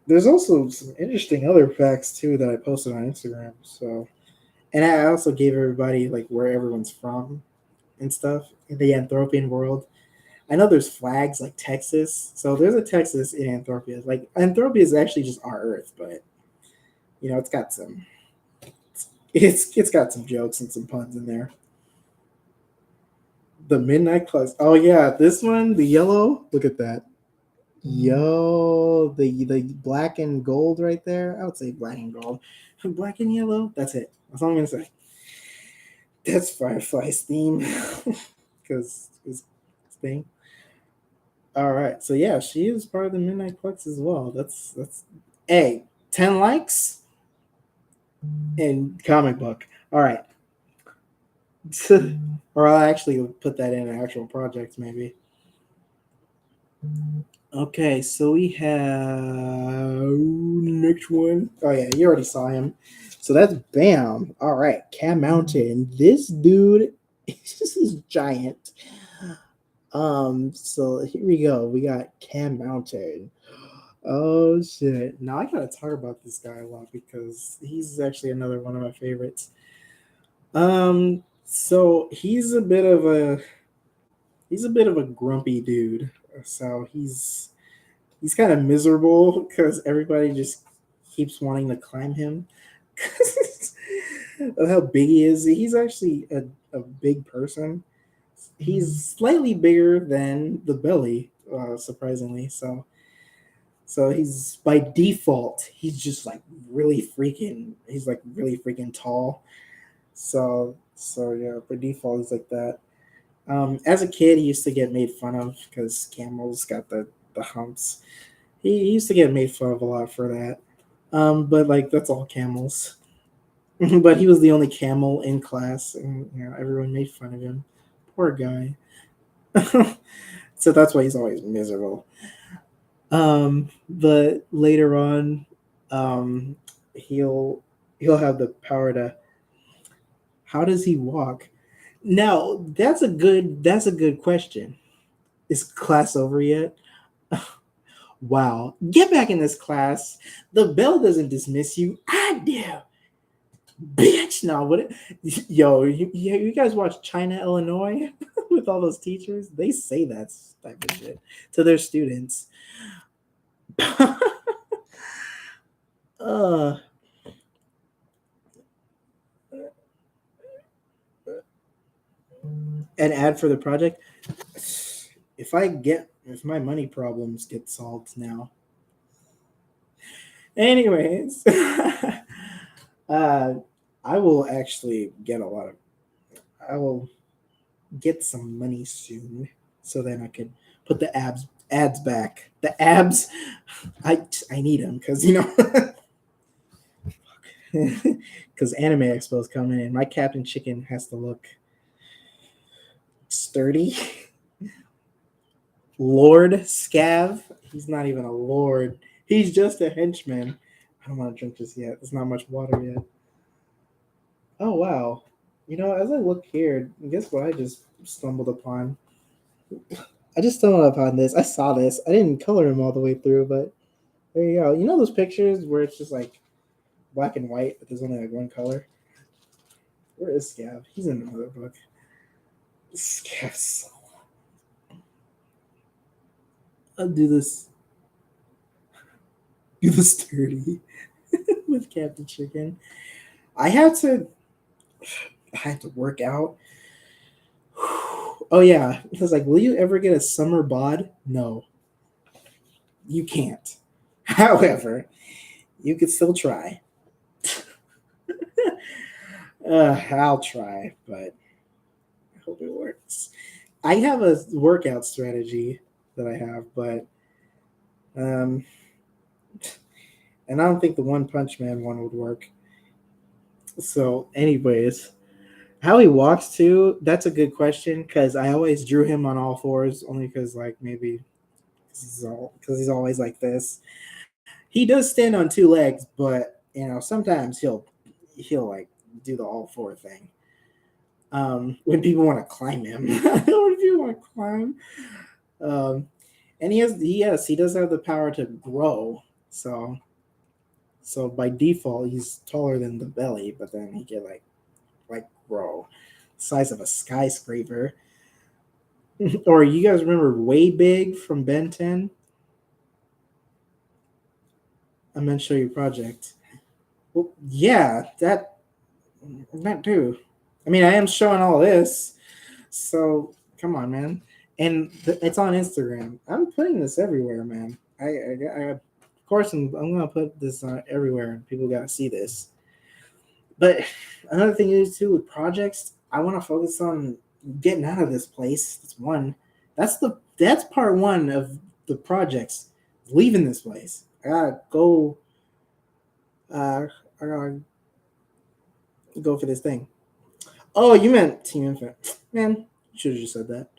there's also some interesting other facts too that I posted on Instagram. So, and I also gave everybody like where everyone's from and stuff in the Anthropian world. I know there's flags like Texas, so there's a Texas in Anthropia. Like Anthropia is actually just our Earth, but it's got some it's got some jokes and some puns in there. The Midnight Clubs. Oh yeah, this one, the yellow. Look at that. Yo, the black and gold right there. I would say black and gold. Black and yellow. That's it. That's all I'm gonna say. That's Firefly's theme. Because it's thing. All right. So yeah, she is part of the Midnight Clucks as well. That's hey, 10 likes and comic book. All right. Or I'll actually put that in an actual project maybe. Okay, so we have next one. Oh yeah, you already saw him. So that's Bam. All right, Cam Mountain. This dude is giant. So here we go. We got Cam Mountain. Oh shit. Now I gotta talk about this guy a lot because he's actually another one of my favorites. So he's a bit of a grumpy dude. So he's kind of miserable because everybody just keeps wanting to climb him of how big he is. He's actually a big person. He's slightly bigger than the belly, surprisingly. So he's by default, he's just like he's like really freaking tall. So yeah, by default, he's like that. As a kid, he used to get made fun of because camels got the humps. He used to get made fun of a lot for that. But like that's all camels. But he was the only camel in class, and everyone made fun of him. Poor guy. So that's why he's always miserable. But later on, um, he'll he'll have the power to. How does he walk? Now that's a good question. Is class over yet? Wow. Get back in this class. The bell doesn't dismiss you. I do. Bitch. No, what? Yo, you guys watch China, Illinois with all those teachers? They say that type of shit to their students. uh, an ad for the project. If my money problems get solved now. Anyways, uh, I will actually get a lot of. I will get some money soon, so then I could put the ads back. The abs, I need them because because Anime Expo is coming and my Captain Chicken has to look sturdy. Lord Scav, he's not even a lord. He's just a henchman. I don't want to drink this yet. There's not much water yet. Oh wow. As I look here, guess what I just stumbled upon? I just stumbled upon this. I saw this. I didn't color him all the way through, but there you go. You know those pictures where it's just like black and white, but there's only like one color? Where is Scav? He's in another book. Scav's. I'll do this. Do the sturdy with Captain Chicken. I had to work out. Oh yeah, he was like, "Will you ever get a summer bod?" No, you can't. However, you could still try. I'll try, but I hope it works. I have a workout strategy that I have, but um, and I don't think the One Punch Man one would work. So, anyways, how he walks too, that's a good question because I always drew him on all fours only because like maybe because he's always like this. He does stand on two legs, but sometimes he'll like do the all four thing. When people want to climb him, when people want to climb, and he does have the power to grow. So by default he's taller than the belly, but then he can like grow, size of a skyscraper. Or you guys remember Way Big from Ben 10? I'm gonna show you project. Well, yeah, that too. I mean, I am showing all this, so come on, man. And it's on Instagram. I'm putting this everywhere, man. Of course, I'm gonna put this on everywhere, and people gotta see this. But another thing is too with projects, I want to focus on getting out of this place. That's one. That's part one of the projects. Leaving this place. I gotta go. I gotta go for this thing. Oh, you meant Team Infinite. Man, you should have just said that.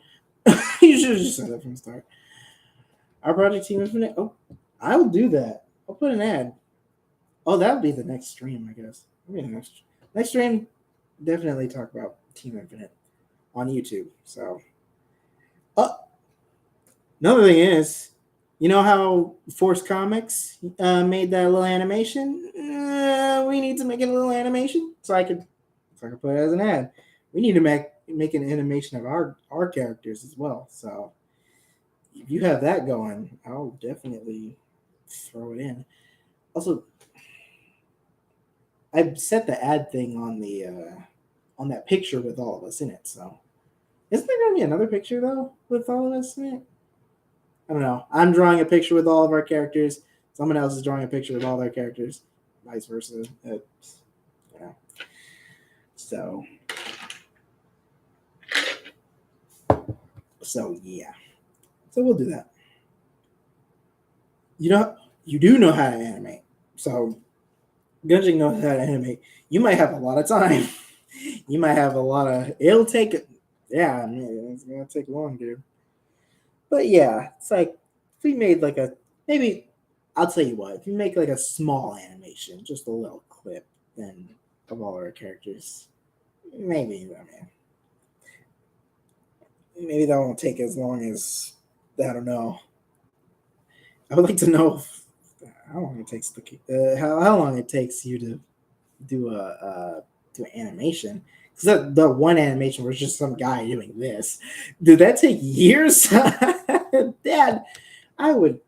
You should have just said that from the start. Our project Team Infinite. Oh, I'll do that. I'll put an ad. Oh, that would be the next stream, I guess. Maybe the next stream. Definitely talk about Team Infinite on YouTube. So, another thing is, you know how Force Comics made that little animation? We need to make a little animation so I could put it as an ad. We need to make an animation of our characters as well. So if you have that going, I'll definitely throw it in. Also, I set the ad thing on that picture with all of us in it. So isn't there gonna be another picture though with all of us in it? I don't know. I'm drawing a picture with all of our characters. Someone else is drawing a picture with all their characters. Vice versa. So yeah. So we'll do that. You do know how to animate. So Gunjing knows how to animate. You might have a lot of time. You might have a lot of. It'll take. Yeah, I mean, it's gonna take long, dude. But yeah, it's like if we made like a maybe. I'll tell you what. If you make like a small animation, just a little clip, then of all our characters, maybe maybe that won't take as long as I don't know. I would like to know how long it takes how long it takes you to do do an animation. Because the one animation was just some guy doing this. Did that take years? Dad, I would.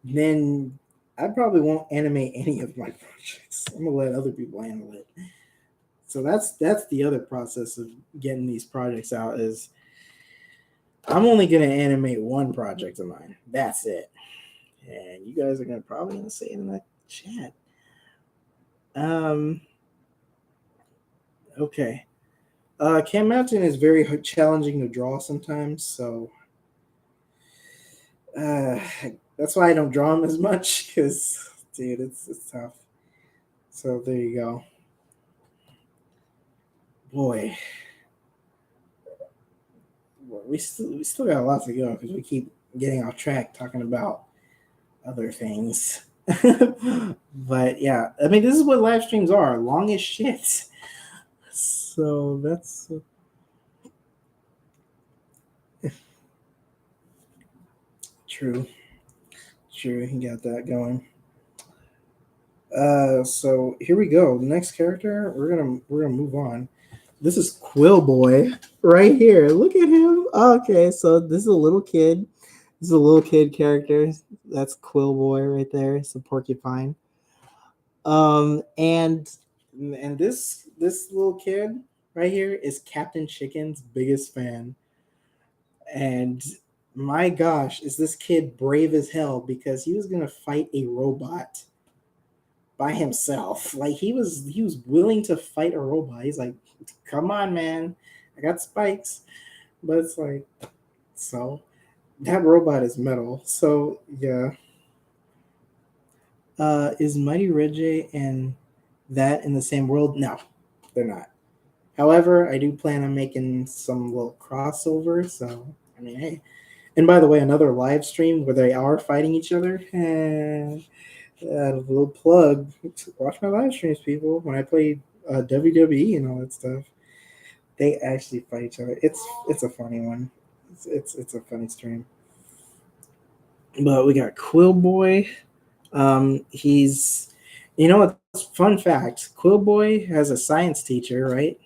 Then I probably won't animate any of my projects. I'm gonna let other people handle it. So that's the other process of getting these projects out is I'm only gonna animate one project of mine. That's it. And you guys are probably say it in the chat. Okay. Cam Mountain is very challenging to draw sometimes, so that's why I don't draw him as much. Because, dude, it's tough. So there you go. Boy, we still got a lot to go because we keep getting off track talking about other things. But yeah, I mean, this is what live streams are, long as shit. So that's True. True. He got that going. So here we go. The next character, we're gonna move on. This is Quill Boy right here. Look at him. Okay, so this is a little kid. This is a little kid character. That's Quill Boy right there. It's a porcupine. Um, and and this little kid right here is Captain Chicken's biggest fan. And my gosh, is this kid brave as hell because he was gonna fight a robot by himself. Like he was willing to fight a robot. He's like, come on, man, I got spikes. But it's like, so that robot is metal. So yeah. Is Mighty Reggie and that in the same world? No, they're not. However, I do plan on making some little crossover. So I mean, hey. And by the way, another live stream where they are fighting each other. A little plug. Watch my live streams, people. When I play WWE and all that stuff, they actually fight each other. It's a funny one. It's a funny stream. But we got Quill Boy. He's, you know, it's fun fact. Quill Boy has a science teacher, right?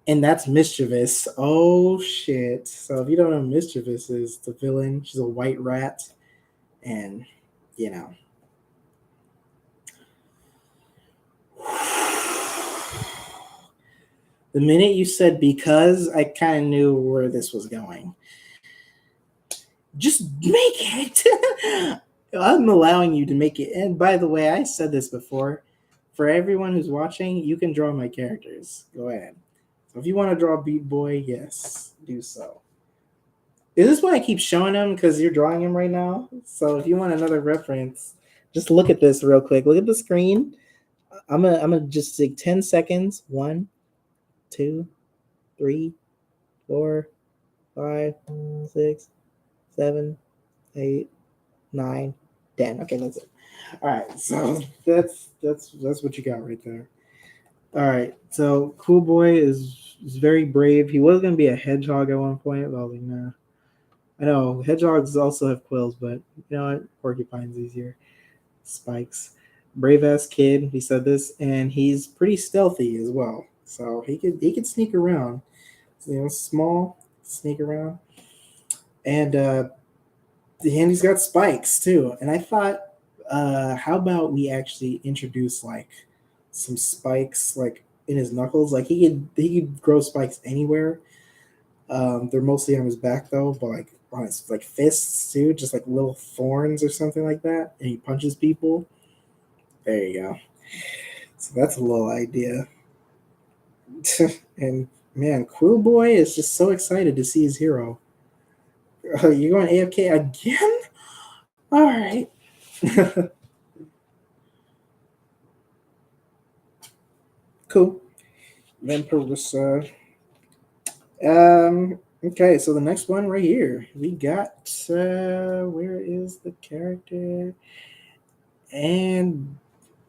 And that's Mischievous. Oh shit! So if you don't know, Mischievous is the villain. She's a white rat, and you know. The minute you said because, I kind of knew where this was going. Just make it. I'm allowing you to make it. And by the way, I said this before. For everyone who's watching, you can draw my characters. Go ahead. So if you want to draw Beat Boy, yes, do so. Is this why I keep showing him? Because you're drawing him right now. So if you want another reference, just look at this real quick. Look at the screen. I'm gonna just take 10 seconds. 1, 2, 3, 4, 5, 6, 7, 8, 9, 10. Okay, that's it. All right, so that's what you got right there. All right, so Cool Boy is very brave. He was gonna be a hedgehog at one point, but I was like, nah. I know hedgehogs also have quills, but you know what? Porcupine's easier. Spikes. Brave ass kid. He said this, and he's pretty stealthy as well. So he could sneak around. You know, small, sneak around, and he's got spikes too. And I thought, how about we actually introduce like some spikes like in his knuckles? Like he could grow spikes anywhere. They're mostly on his back though, but like on his like fists too, just like little thorns or something like that. And he punches people. There you go. So that's a little idea. And man, Quill Boy is just so excited to see his hero. You're going AFK again? All right. Cool. Vampirissa. Okay, so the next one right here, we got where is the character? And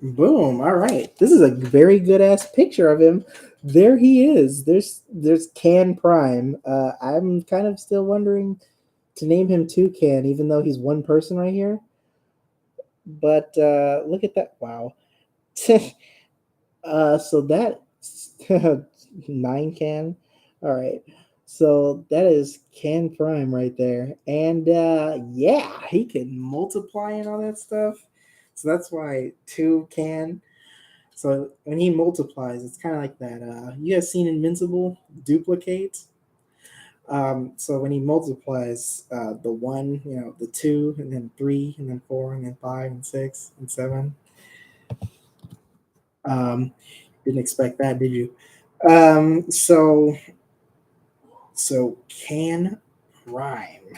boom! All right, this is a very good ass picture of him. There he is. There's Can Prime. I'm kind of still wondering to name him Toucan, even though he's one person right here. But look at that! Wow. So that 9 can. All right. So that is Can Prime right there. And yeah, he can multiply and all that stuff. So that's why 2 can. So when he multiplies, it's kind of like that. You guys seen Invincible duplicate? So when he multiplies the 1, the 2, and then 3, and then 4, and then 5, and 6, and 7. Um, didn't expect that, did you? Um, so so Can Prime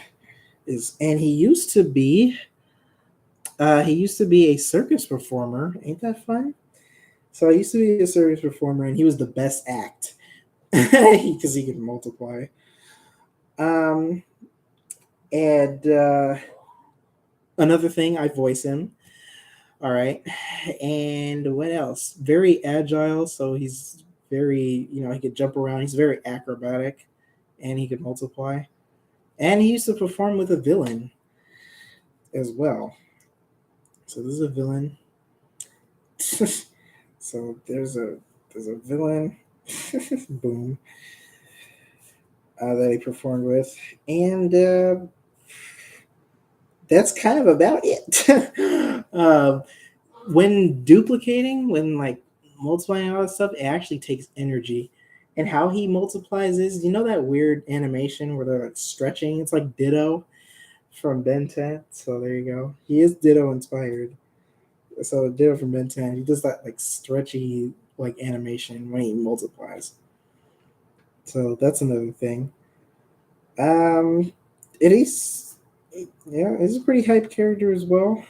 is, and he used to be a circus performer. Ain't that fun? So I used to be a circus performer, and he was the best act because he could multiply. Um, and another thing, I voice him. All right, and what else? Very agile, so he's very, he could jump around. He's very acrobatic, and he could multiply. And he used to perform with a villain as well. So this is a villain. So there's a villain. Boom. That he performed with, and that's kind of about it. When duplicating, when like multiplying all that stuff, it actually takes energy. And how he multiplies is, you know, that weird animation where they're like stretching. It's like Ditto from Ben 10. So there you go. He is Ditto inspired. So Ditto from Ben 10. He does that like stretchy like animation when he multiplies. So that's another thing. Um, it is, yeah, he's a pretty hype character as well,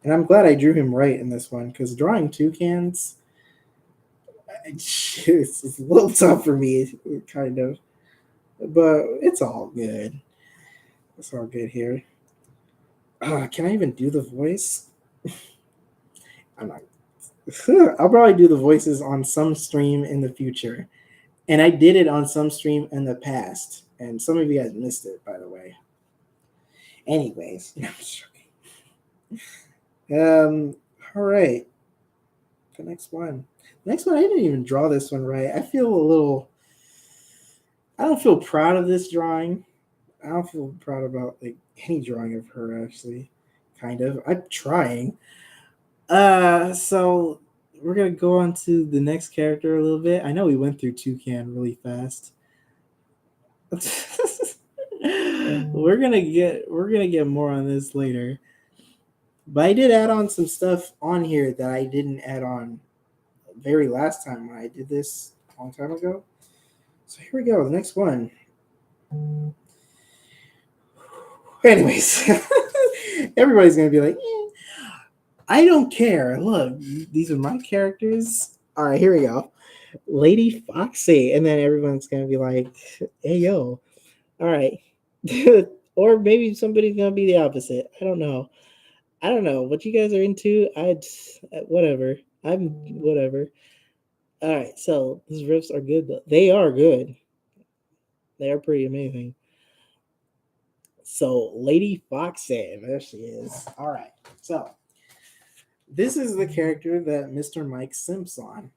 and I'm glad I drew him right in this one because drawing toucans, it's a little tough for me, kind of, but it's all good. It's all good here. Can I even do the voice? I'm not. I'll probably do the voices on some stream in the future, and I did it on some stream in the past, and some of you guys missed it, by the way. Anyways, I'm just joking. All right. The next one. The next one, I didn't even draw this one right. I feel a little. I don't feel proud of this drawing. I don't feel proud about like any drawing of her actually. Kind of. I'm trying. So we're gonna go on to the next character a little bit. I know we went through Toucan really fast. We're gonna get more on this later. But I did add on some stuff on here that I didn't add on very last time when I did this a long time ago. So here we go. The next one. Anyways, everybody's gonna be like, I don't care. Look, these are my characters. All right, here we go. Lady Foxy, and then everyone's gonna be like, "Hey, yo, all right." Or maybe somebody's gonna be the opposite. I don't know. I don't know what you guys are into. Whatever. I'm whatever. All right, so these riffs are good. Though. They are good. They are pretty amazing. So Lady Foxy, there she is. All right, so this is the character that Mr. Mike simps on,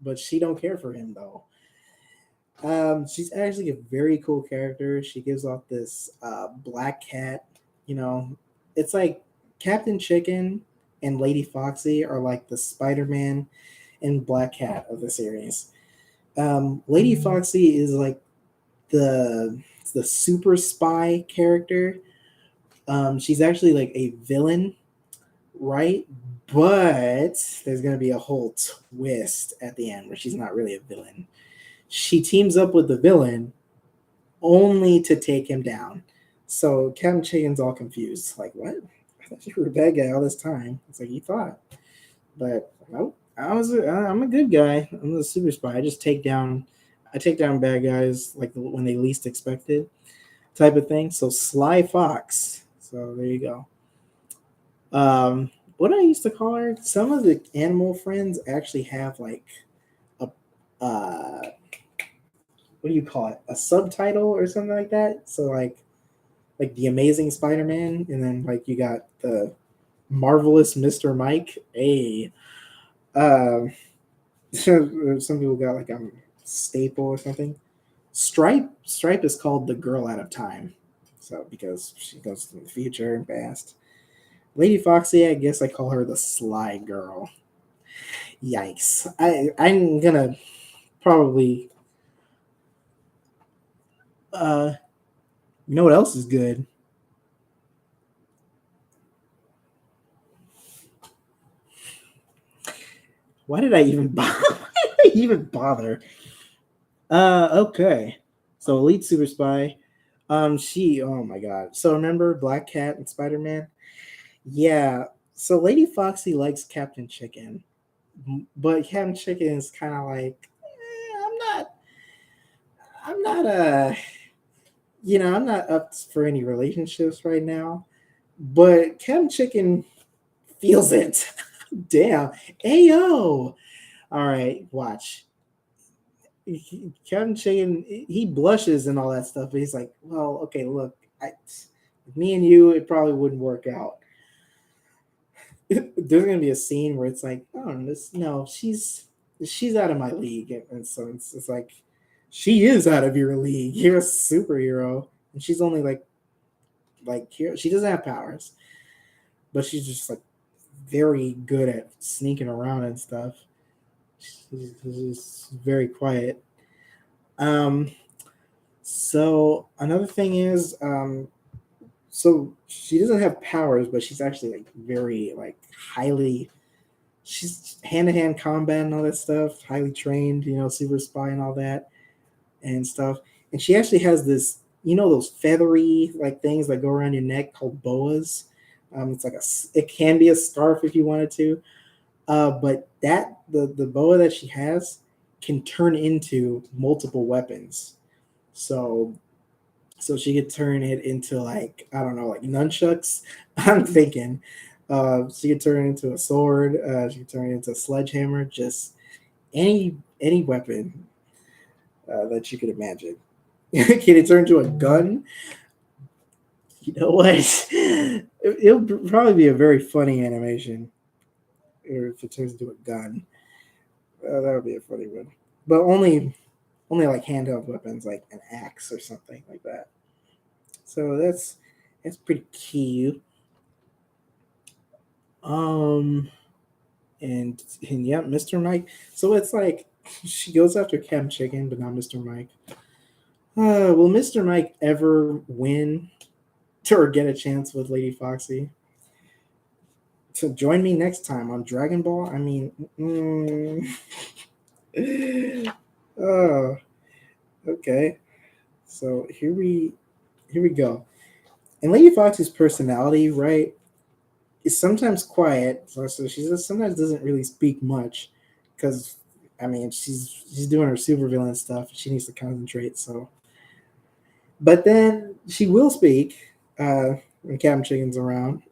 but she don't care for him though. She's actually a very cool character. She gives off this black cat. You know, it's like Captain Chicken and Lady Foxy are like the Spider-Man and Black Cat of the series. Lady Foxy is like the super spy character. She's actually like a villain, right? But there's gonna be a whole twist at the end where she's not really a villain. She teams up with the villain only to take him down. So Captain Chicken's all confused. Like, what? I thought you were a bad guy all this time. It's like you thought. But nope. I'm a good guy. I'm the super spy. I take down bad guys like when they least expected type of thing. So Sly Fox. So there you go. What I used to call her, some of the animal friends actually have like a what do you call it? A subtitle or something like that. So like the Amazing Spider-Man, and then like you got the Marvelous Mr. Mike. Um, some people got like a staple or something. Stripe is called the girl out of time. So because she goes to the future and past. Lady Foxy, I guess I call her the Sly Girl. Yikes! I'm gonna probably you know what else is good? Why did I even bother? Why did I even bother? Okay. So Elite Super Spy. She. Oh my God. So remember Black Cat and Spider Man? Yeah. So Lady Foxy likes Captain Chicken, but Captain Chicken is kind of like, I'm not. I'm not I'm not up for any relationships right now. But Captain Chicken feels it. Damn. Ayo. All right, watch. Kevin Chicken, he blushes and all that stuff, but he's like, well, okay, look, me and you, it probably wouldn't work out. There's gonna be a scene where it's like, oh, no, she's out of my league, and so it's like, she is out of your league. You're a superhero, and she's only like here. She doesn't have powers, but she's just like very good at sneaking around and stuff. She's very quiet. Um, so another thing is, so she doesn't have powers, but she's actually like very like highly. She's hand to hand combat and all that stuff, highly trained, super spy and all that and stuff. And she actually has this, those feathery like things that go around your neck called boas. It's like it can be a scarf if you wanted to, but the boa that she has can turn into multiple weapons. So she could turn it into like, I don't know, like nunchucks. I'm thinking she could turn it into a sword. She could turn it into a sledgehammer. Just any weapon that you could imagine. Can it turn into a gun? You know what? It'll probably be a very funny animation, or if it turns into a gun. That would be a funny one. But only like handheld weapons, like an axe or something like that. So that's pretty cute. Um, and yeah, Mr. Mike. So it's like she goes after Chem Chicken, but not Mr. Mike. Will Mr. Mike ever win or get a chance with Lady Foxy? So join me next time on Dragon Ball. I mean, oh, okay. So here we go. And Lady Fox's personality, right, is sometimes quiet. So she sometimes doesn't really speak much because, I mean, she's doing her supervillain stuff. She needs to concentrate. So, but then she will speak when Captain Chicken's around.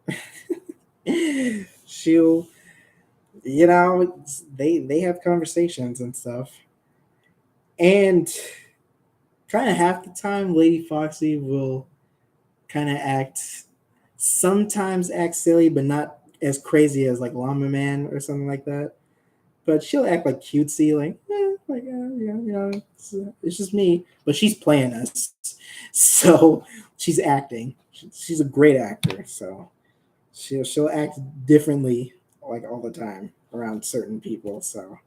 She'll, they have conversations and stuff, and kind of half the time, Lady Foxy will kind of sometimes act silly, but not as crazy as like Llama Man or something like that. But she'll act like cutesy, it's just me. But she's playing us, so she's acting. She's a great actor, so she'll act differently like all the time around certain people. So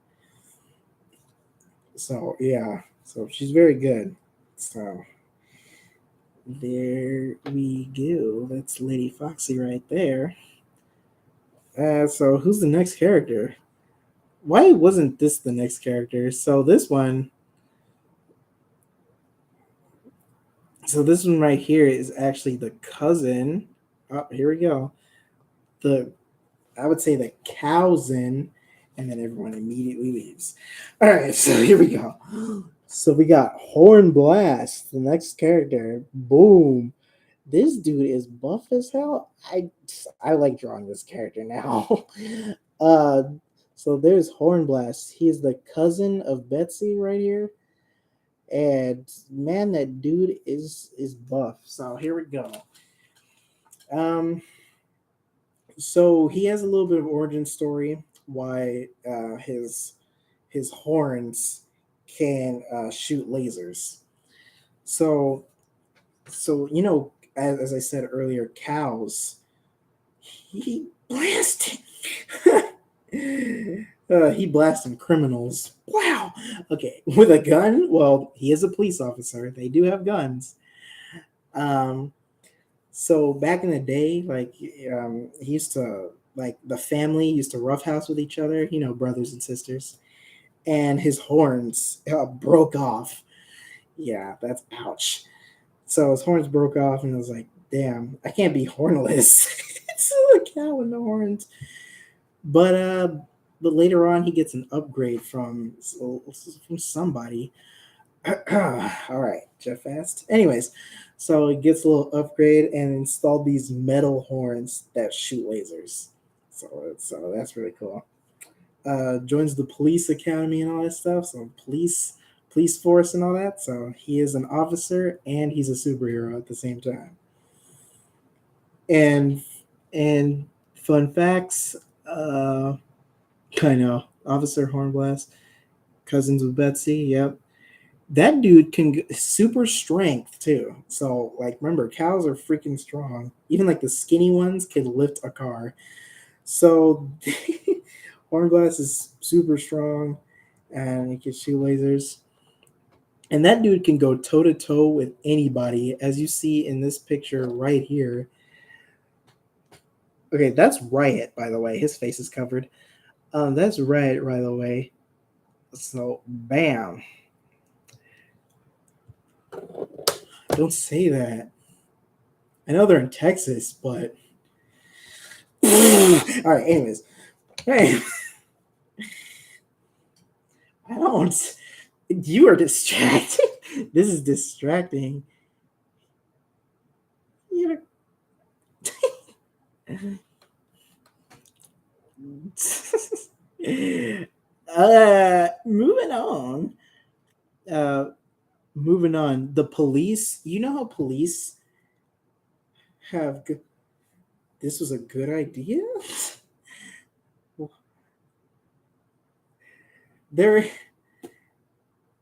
yeah, so she's very good. So there we go. That's Lady Foxy right there. So who's the next character? Why wasn't this the next character? So this one right here is actually the cousin. Oh, here we go. The I would say the cousin, and then everyone immediately leaves. All right, so here we go. So we got Horn Blast, the next character. Boom. This dude is buff as hell. I like drawing this character now. uh so there's Hornblast. He's the cousin of Betsy right here. And man, that dude is buff. So here we go. Um so he has a little bit of origin story why his horns can shoot lasers. So as I said earlier, cows, he blasted. He blasting criminals. Wow. Okay, with a gun. Well, he is a police officer. They do have guns. Um, so back in the day, like he used to like the family used to roughhouse with each other. Brothers and sisters, and his horns broke off. Yeah, that's ouch. So his horns broke off, and I was like, damn, I can't be hornless. It's a cow with no horns. But but later on, he gets an upgrade from somebody. All right, Jeff Fast. Anyways, so he gets a little upgrade and installed these metal horns that shoot lasers. So that's really cool. Joins the police academy and all that stuff. So police force and all that. So he is an officer and he's a superhero at the same time. And and fun facts, I know Officer Hornblast, cousins with Betsy. Yep, that dude can super strength too. So like, remember, cows are freaking strong. Even like the skinny ones could lift a car. So Hornblast is super strong, and he can shoot lasers. And that dude can go toe to toe with anybody, as you see in this picture right here. Okay, that's Riot, by the way. His face is covered. That's Riot, by the way. So, bam. Don't say that. I know they're in Texas, but. All right, anyways. Hey. I don't. You are distracted. This is distracting. You're. Moving on. Uh, moving on. The police. You know how police have. This was a good idea. They're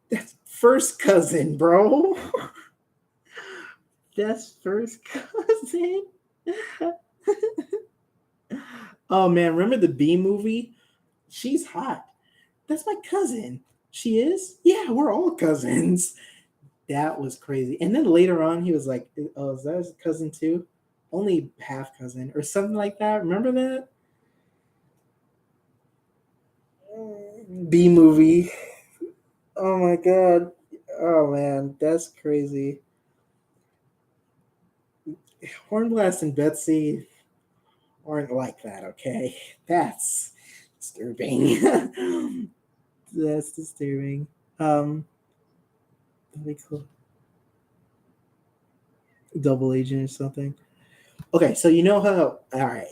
that's first cousin, bro. That's first cousin. Oh man, remember the B movie? She's hot. That's my cousin. She is? Yeah, we're all cousins. That was crazy. And then later on, he was like, "Oh, is that his cousin too? Only half cousin or something like that." Remember that B movie? Oh my god. Oh man, that's crazy. Hornblast and Betsy aren't like that, okay? That's disturbing. That's disturbing. That'd be cool. Double agent or something. Okay, so you know how. All right.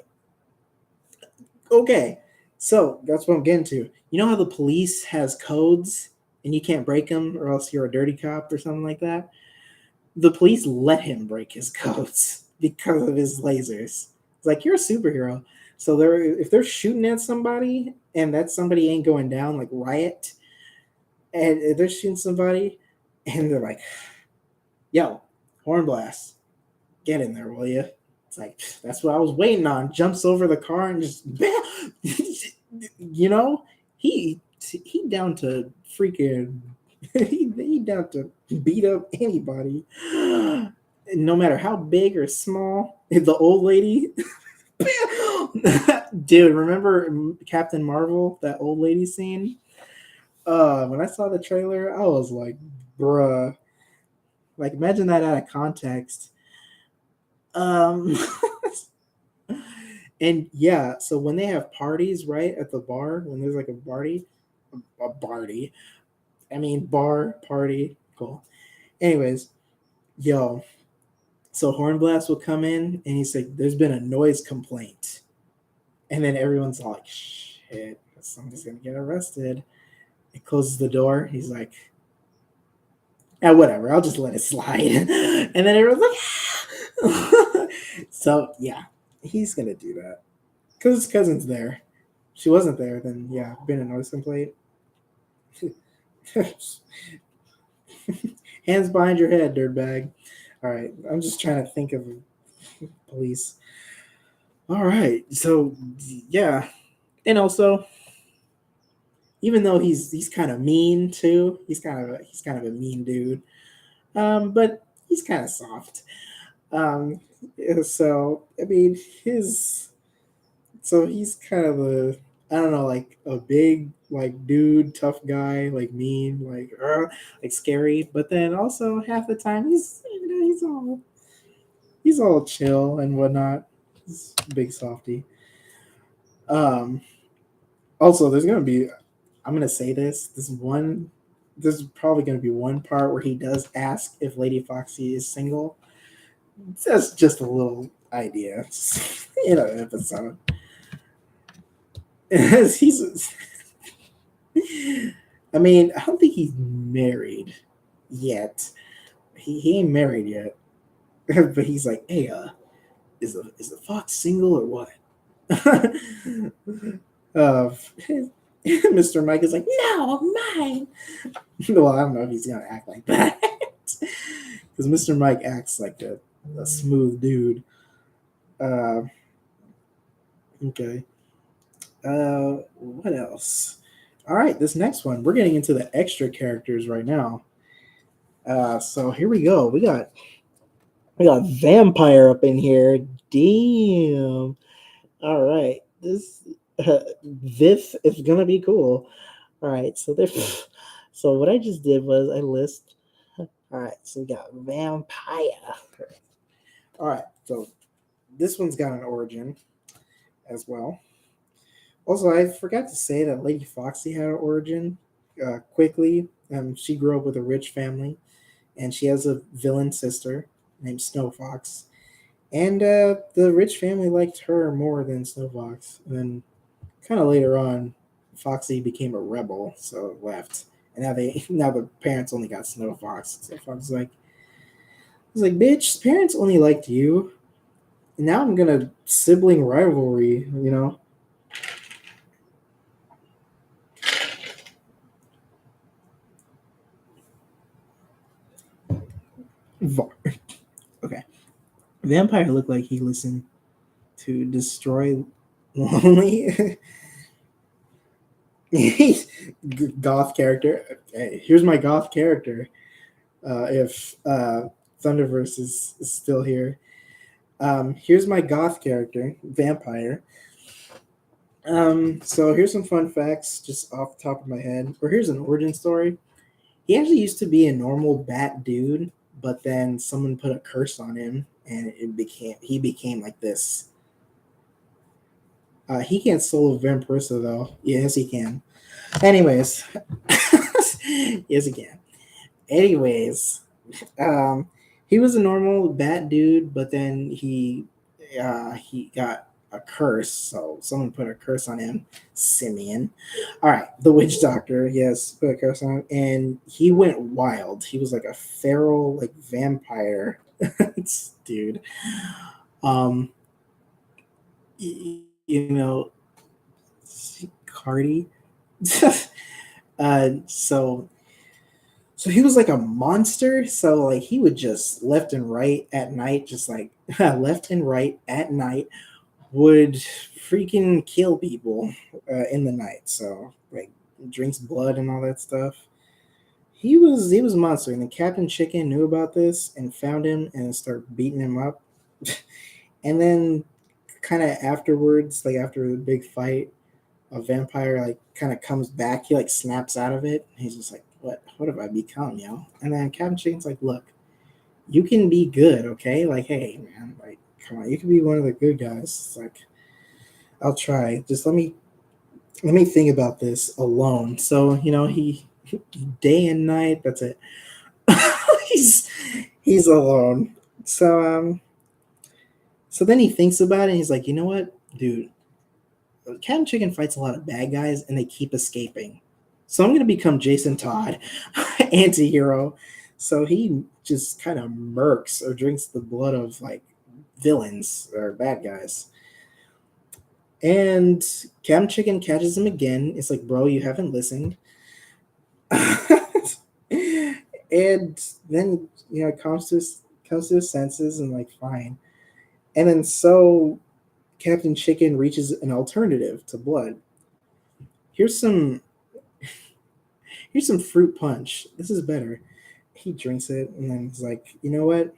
Okay, so that's what I'm getting to. You know how the police has codes and you can't break them or else you're a dirty cop or something like that? The police let him break his codes because of his lasers. It's like you're a superhero. So they're if they're shooting at somebody and that somebody ain't going down like Riot, and if they're shooting somebody and they're like, "Yo, Hornblast, get in there, will you?" It's like that's what I was waiting on. Jumps over the car and just, you know, he down to freaking he down to beat up anybody, no matter how big or small. The old lady, dude, remember Captain Marvel, that old lady scene? When I saw the trailer, I was like, bruh, like imagine that out of context. Um, and yeah, so when they have parties, right, at the bar, when there's like a party, I mean bar party, cool. Anyways, yo, so Hornblast will come in and he's like, "There's been a noise complaint," and then everyone's all like, "Shit, somebody's gonna get arrested." He closes the door. He's like, "Ah, whatever, I'll just let it slide," and then everyone's like, "So yeah, he's gonna do that because his cousin's there." She wasn't there, then yeah, been a noise complaint. Hands behind your head, dirtbag. All right, I'm just trying to think of police. All right, so yeah, and also, even though he's kind of mean too, he's kind of a mean dude. But he's kind of soft. Um, yeah, so I mean, his so he's kind of a I don't know, like a big like dude, tough guy, like mean, like scary. But then also half the time he's all chill and whatnot. He's a big softy. Um, also, there's gonna be I'm gonna say this is probably gonna be one part where he does ask if Lady Foxy is single. That's just a little idea in an episode. he's I mean, I don't think he's married yet. He ain't married yet. But he's like, hey, is the fox single or what? uh, Mr. Mike is like, no, mine. Well, I don't know if he's gonna act like that because Mr. Mike acts like a smooth dude. Uh, okay. What else? All right, this next one, we're getting into the extra characters right now. So here we go. We got vampire up in here. Damn. All right, this is gonna be cool. All right, so there. So what I just did was I list. All right, so we got vampire. All right, so this one's got an origin as well. Also, I forgot to say that Lady Foxy had an origin quickly. She grew up with a rich family, and she has a villain sister named Snow Fox. And the rich family liked her more than Snow Fox. And then, kind of later on, Foxy became a rebel, so left. And now the parents only got Snow Fox. So Fox was like, bitch, parents only liked you. And now I'm gonna sibling rivalry, you know. Okay. Vampire looked like he listened to Destroy Lonely. Goth character. Hey, here's my goth character. If Thunderverse is still here. Here's my goth character, Vampire. So here's some fun facts just off the top of my head. Or here's an origin story. He actually used to be a normal bat dude, but then someone put a curse on him and he became like this. He can't solo Vampirissa though. Yes, he can. Anyways, yes, he can. Anyways, um, he was a normal bat dude, but then he got a curse. So someone put a curse on him. Simeon. All right, the witch doctor. Yes, put a curse on him, and he went wild. He was like a feral, like vampire dude. Um, you know, Cardi. So he was like a monster. So like he would just left and right at night, just like left and right at night would freaking kill people in the night. So like drinks blood and all that stuff. He was a monster, and the Captain Chicken knew about this and found him and started beating him up. And then kind of afterwards, like after the big fight, a vampire like kind of comes back. He like snaps out of it. He's just like, what have I become, yo? And then Captain Chicken's like, look, you can be good, okay? Like, hey, man, like, come on, you can be one of the good guys. It's like, I'll try. Just let me think about this alone. So he day and night. That's it. he's he's alone. So then he thinks about it. And he's like, you know what, dude? Captain Chicken fights a lot of bad guys, and they keep escaping. So I'm gonna become Jason Todd, anti-hero. So he just kind of murks or drinks the blood of like villains or bad guys. And Captain Chicken catches him again. It's like, bro, you haven't listened. And then comes to his senses and like fine. And then so Captain Chicken reaches an alternative to blood. Here's some here's some fruit punch. This is better. He drinks it and then he's like, you know what?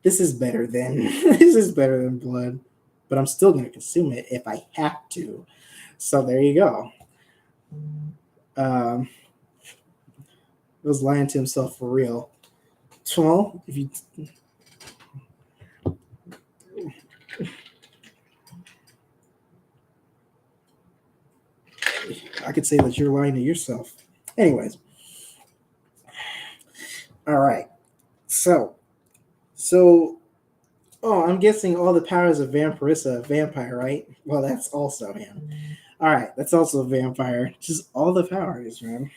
This is better than this is better than blood, but I'm still gonna consume it if I have to. So there you go. Um, was lying to himself for real. Well, if you I could say that you're lying to yourself. Anyways, all right. So, so, oh, I'm guessing all the powers of Vampirissa, vampire, right? Well, that's also him. All right, that's also a vampire. Just all the powers, man.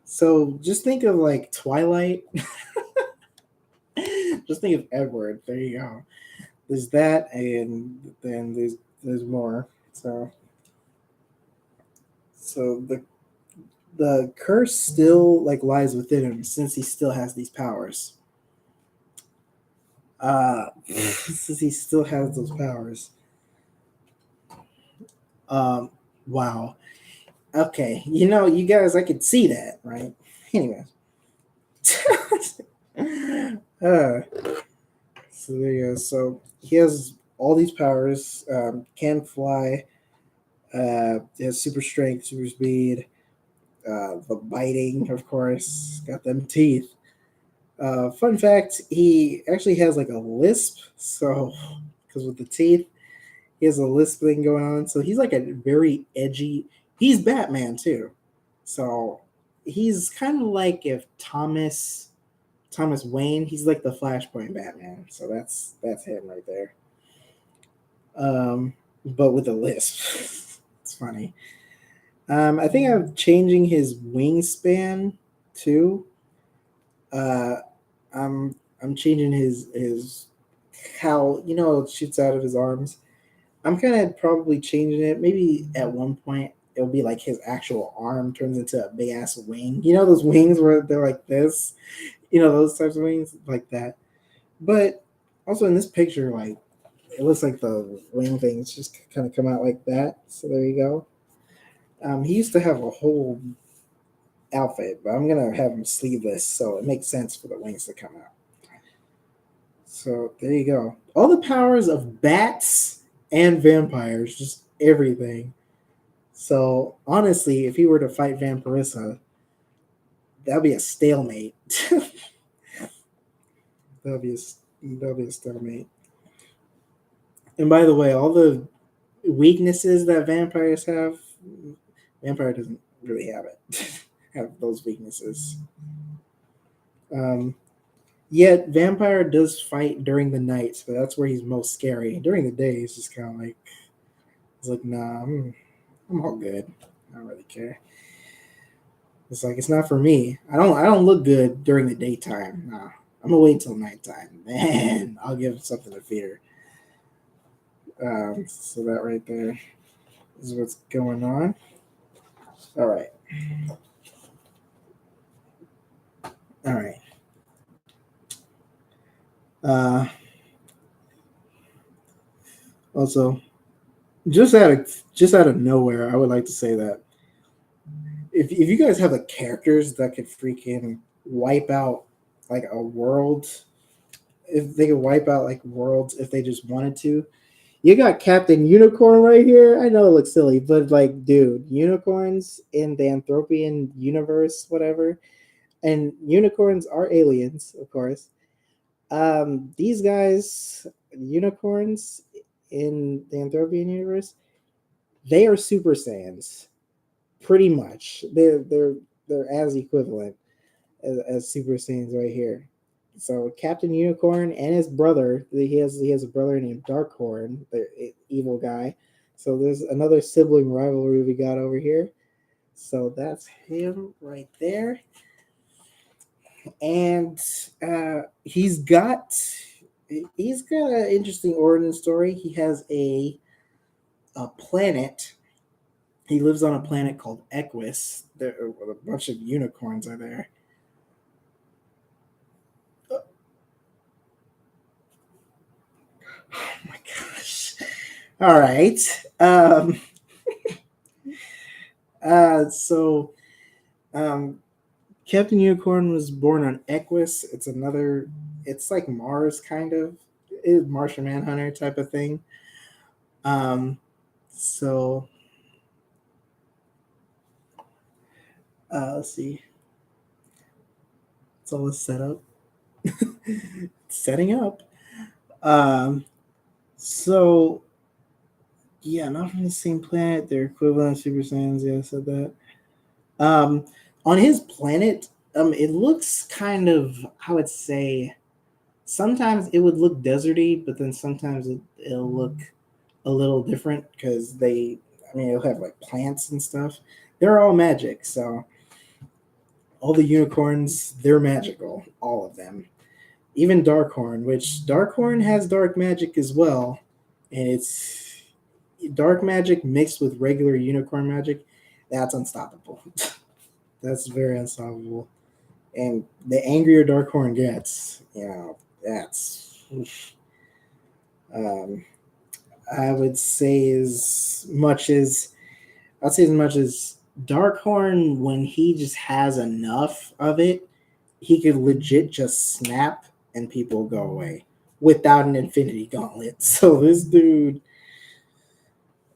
So just think of like Twilight. Just think of Edward. There you go. There's that, and then there's more. So the curse still like lies within him since he still has these powers. Since he still has those powers. Um, wow. Okay, you guys, I could see that, right? Anyway. uh, so there you go. So he has all these powers. Can fly. He has super strength, super speed. The biting, of course, got them teeth. Fun fact: he actually has like a lisp. So, because with the teeth, he has a lisp thing going on. So he's like a very edgy. He's Batman too. So he's kind of like if Thomas Wayne. He's like the Flashpoint Batman. So that's him right there. But with a lisp. It's funny. I think I'm changing his wingspan too. Uh, I'm changing his how it shoots out of his arms. I'm kind of probably changing it. Maybe at one point it'll be like his actual arm turns into a big ass wing. You know those wings where they're like this. Those types of wings like that. But also in this picture, like it looks like the wing things just kind of come out like that. So there you go. He used to have a whole outfit, but I'm gonna have him sleeveless, so it makes sense for the wings to come out. So there you go. All the powers of bats and vampires, just everything. So honestly, if he were to fight Vampirissa, that'd be a stalemate. that'd be a stalemate. And by the way, all the weaknesses that vampires have, vampire doesn't really have it. Have those weaknesses. Um, Yet vampire does fight during the night, so that's where he's most scary. During the day, he's just kind of like, it's like, nah, I'm all good. I don't really care. It's like it's not for me. I don't look good during the daytime. Nah, I'm gonna wait till nighttime. Man, I'll give him something to fear. So that right there is what's going on. All right, all right. Uh, Also, just out of nowhere, I would like to say that if you guys have the characters that could freaking wipe out like a world, if they could wipe out like worlds if they just wanted to, you got Captain Unicorn right here. I know it looks silly, but like, dude, unicorns in the Anthropian universe, whatever, and unicorns are aliens, of course. These guys, unicorns in the Anthropian universe, they are Super Saiyans, pretty much. They're as equivalent as Super Saiyans right here. So Captain Unicorn and his brother, he has a brother named Darkhorn, the evil guy. So there's another sibling rivalry we got over here. So that's him right there, and he's got an interesting origin story. He has a planet. He lives on a planet called Equus. There, a bunch of unicorns are there. Oh my gosh. All right. So um, Captain Unicorn was born on Equus. It's like Mars kind of, Martian Manhunter type of thing. Um, so let's see. It's all this setup. Setting up. Um, so yeah, not from the same planet. They're equivalent Super Saiyans. Yeah, I said that. Um, on his planet, it looks kind of, I would say, sometimes it would look deserty, but then sometimes it'll look a little different because I mean, it'll have like plants and stuff. They're all magic. So all the unicorns, they're magical, all of them. Even Darkhorn, which Darkhorn has dark magic as well, and it's dark magic mixed with regular unicorn magic. That's unstoppable. That's very unstoppable. And the angrier Darkhorn gets, that's. Um, I would say as much as Darkhorn, when he just has enough of it, he could legit just snap and people go away without an Infinity Gauntlet. So this dude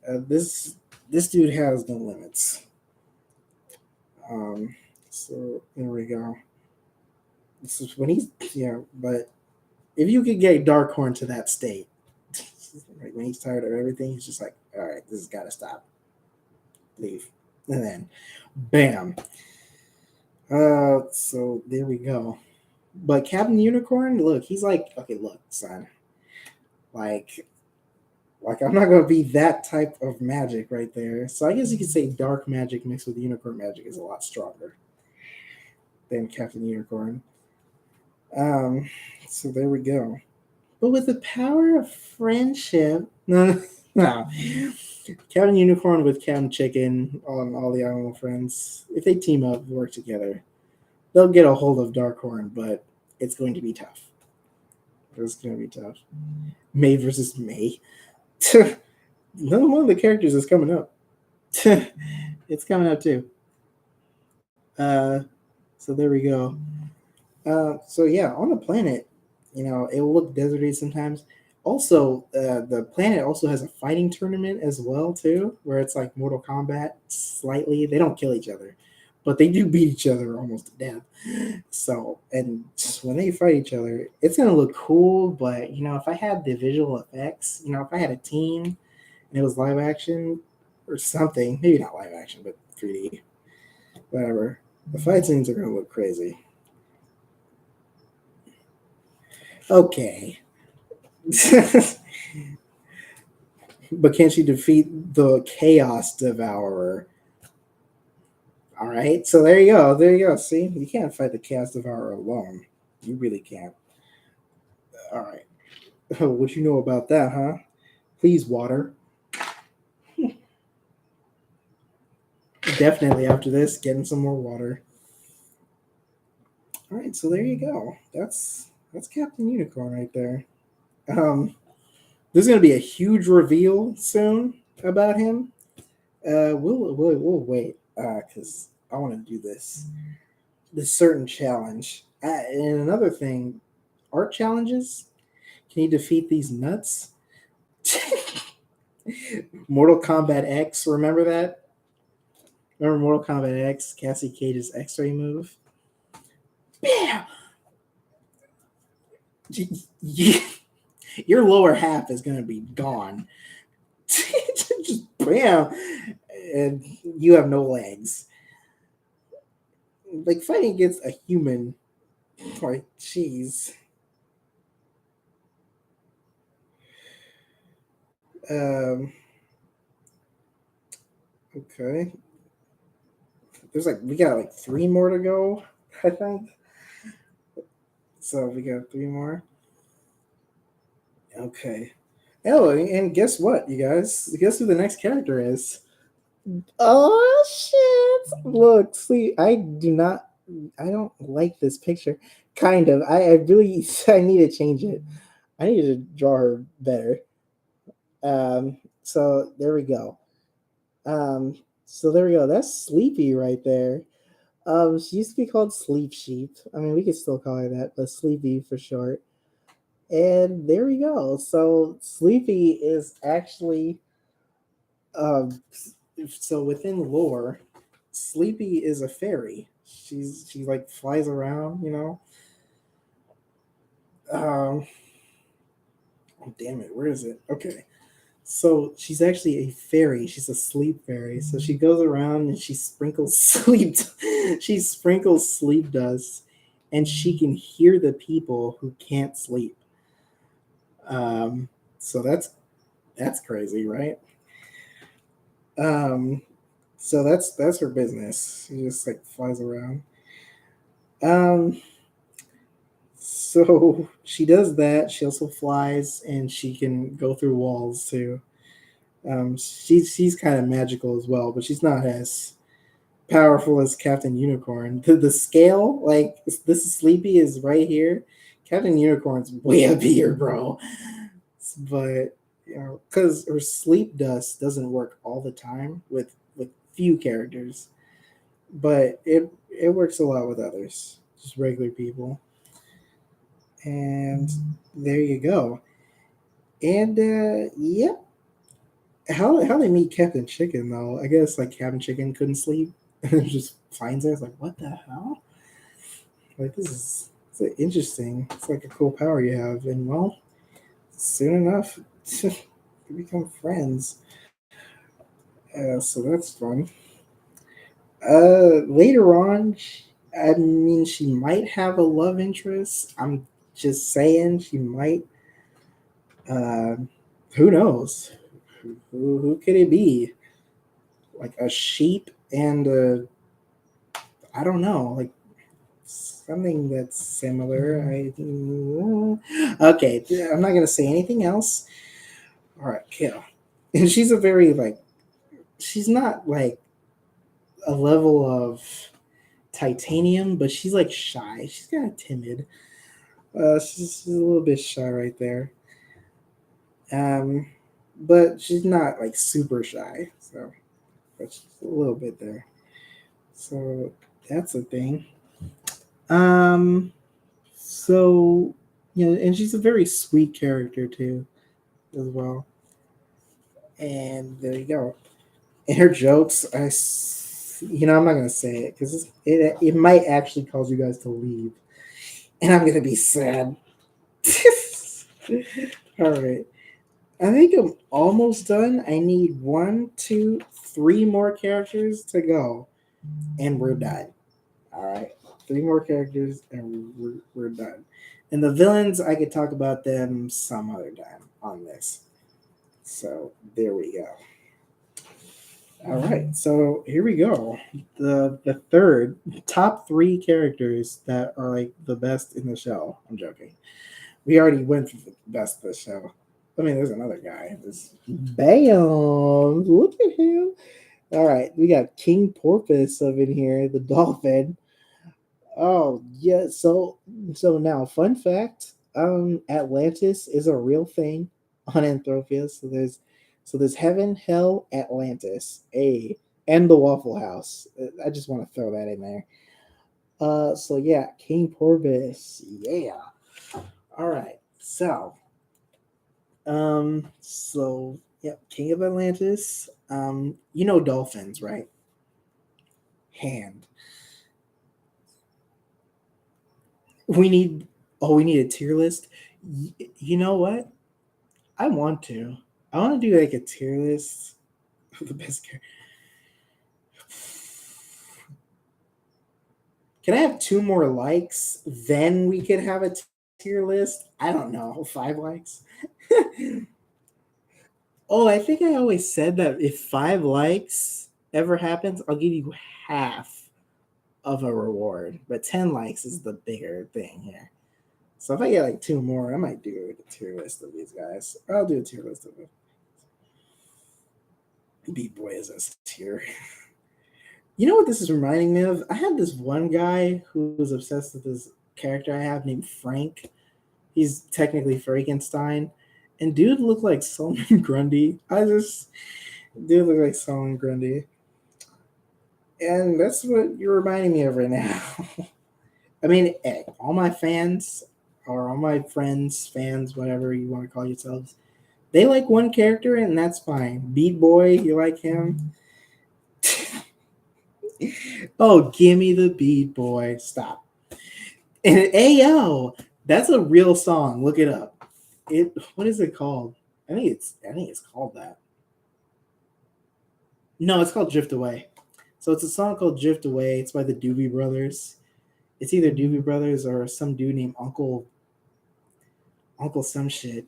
has no limits. So there we go. This is when he's but if you could get Darkhorn to that state, right, when he's tired of everything, he's just like, all right, this has got to stop. Leave, and then, bam. So there we go. But Captain Unicorn, look, he's like, okay, look, son, like, I'm not gonna be that type of magic right there. So I guess you could say dark magic mixed with unicorn magic is a lot stronger than Captain Unicorn. So there we go. But with the power of friendship, no, no. Captain Unicorn with Captain Chicken on all the animal friends, if they team up, work together, they'll get a hold of Darkhorn, but it's going to be tough. It's going to be tough. May versus May. None one of the characters is coming up. It's coming up too. Uh, so there we go. So yeah, on the planet, it will look deserty sometimes. Also, the planet also has a fighting tournament as well too, where it's like Mortal Kombat slightly. They don't kill each other, but they do beat each other almost to death. So, and when they fight each other, it's gonna look cool. But if I had the visual effects, if I had a team and it was live action or something, maybe not live action, but 3D, whatever, the fight scenes are gonna look crazy. Okay. But can she defeat the Chaos Devourer? All right, so there you go. There you go. See, you can't fight the Chaos Devourer alone. You really can't. All right. What you know about that, huh? Please, water. Definitely after this, getting some more water. All right, so there you go. That's Captain Unicorn right there. There's gonna be a huge reveal soon about him. We'll wait because I want to do this certain challenge. And another thing, art challenges. Can you defeat these nuts? Mortal Kombat X. Remember that? Remember Mortal Kombat X? Cassie Cage's X-ray move. Bam! Your lower half is gonna be gone. Just bam, and you have no legs. Like fighting against a human. Like, jeez. Um. Okay. We got like three more to go, I think. So we got three more. Okay. Oh, and guess what, you guys? Guess who the next character is? Oh shit! Look, see, I don't like this picture. Kind of. I really, I need to change it. I need to draw her better. So there we go. So there we go. That's Sleepy right there. She used to be called Sleep Sheep. I mean, we could still call her that, but Sleepy for short. And there we go. So Sleepy is actually um so within lore, Sleepy is a fairy. She like flies around, Um oh damn it, where is it? Okay. So she's actually a fairy. She's a sleep fairy. So she goes around and she sprinkles sleep. She sprinkles sleep dust, and she can hear the people who can't sleep. So that's crazy, right? Um, so that's her business. She just like flies around. Um, so she does that. She also flies, and she can go through walls too. She's kind of magical as well, but she's not as powerful as Captain Unicorn. The scale, like this Sleepy is right here. Captain Unicorn's way up here, bro. But because her sleep dust doesn't work all the time with few characters, but it works a lot with others, just regular people. And there you go. And yep, how they meet Captain Chicken though? I guess like Captain Chicken couldn't sleep and just finds her. It's like what the hell? Like this is it's interesting. It's like a cool power you have, and well, soon enough, you become friends. So that's fun. Later on, I mean, she might have a love interest. I'm just saying she might. Uh, who knows? Who could it be? Like a sheep and I don't know, like something that's similar. Okay, I'm not gonna say anything else. All right, kill. And she's a very like she's not like a level of titanium, but she's like shy. She's kind of timid. She's a little bit shy right there. Um, but she's not like super shy. So, but she's a little bit there. So that's a thing. Um, so and she's a very sweet character too, as well. And there you go. And her jokes, I'm not gonna say it because it might actually cause you guys to leave, and I'm gonna be sad. All right. I think I'm almost done. I need one, two, three more characters to go, and we're done. All right, three more characters, and we're done. And the villains, I could talk about them some other time on this. So there we go. All right, so here we go. The third top three characters that are like the best in the show. I'm joking. We already went for the best of the show. I mean, there's another guy. There's Bam. Look at him. All right, we got King Porpoise up in here, the dolphin. Oh yeah. So now, fun fact. Atlantis is a real thing on Anthropia. So there's heaven, hell, Atlantis, and the Waffle House. I just want to throw that in there. So yeah, King Porpoise. Yeah. All right. So yeah, King of Atlantis. Dolphins, right? Hand. We need. Oh, we need a tier list. You know what? I want to. I want to do like a tier list of the best character. Can I have two more likes? Then we could have a tier list. I don't know. 5 likes. Oh, I think I always said that if 5 likes ever happens, I'll give you half of a reward. But 10 likes is the bigger thing here. So if I get like two more, I might do a tier list of these guys. I'll do a tier list of it. Beat Boy is S tier. You know what this is reminding me of? I had this one guy who was obsessed with this character I have named Frank. He's technically Frankenstein. And dude looked like Solomon Grundy. Dude looked like Solomon Grundy. And that's what you're reminding me of right now. I mean, hey, all my fans, or all my friends, fans, whatever you want to call yourselves, they like one character and that's fine. Beat Boy, you like him? Oh, give me the Beat Boy. Stop. And Ayo, that's a real song. Look it up. What is it called? I think it's called that. No, it's called Drift Away. So it's a song called Drift Away. It's by the Doobie Brothers. It's either Doobie Brothers or some dude named Uncle some shit.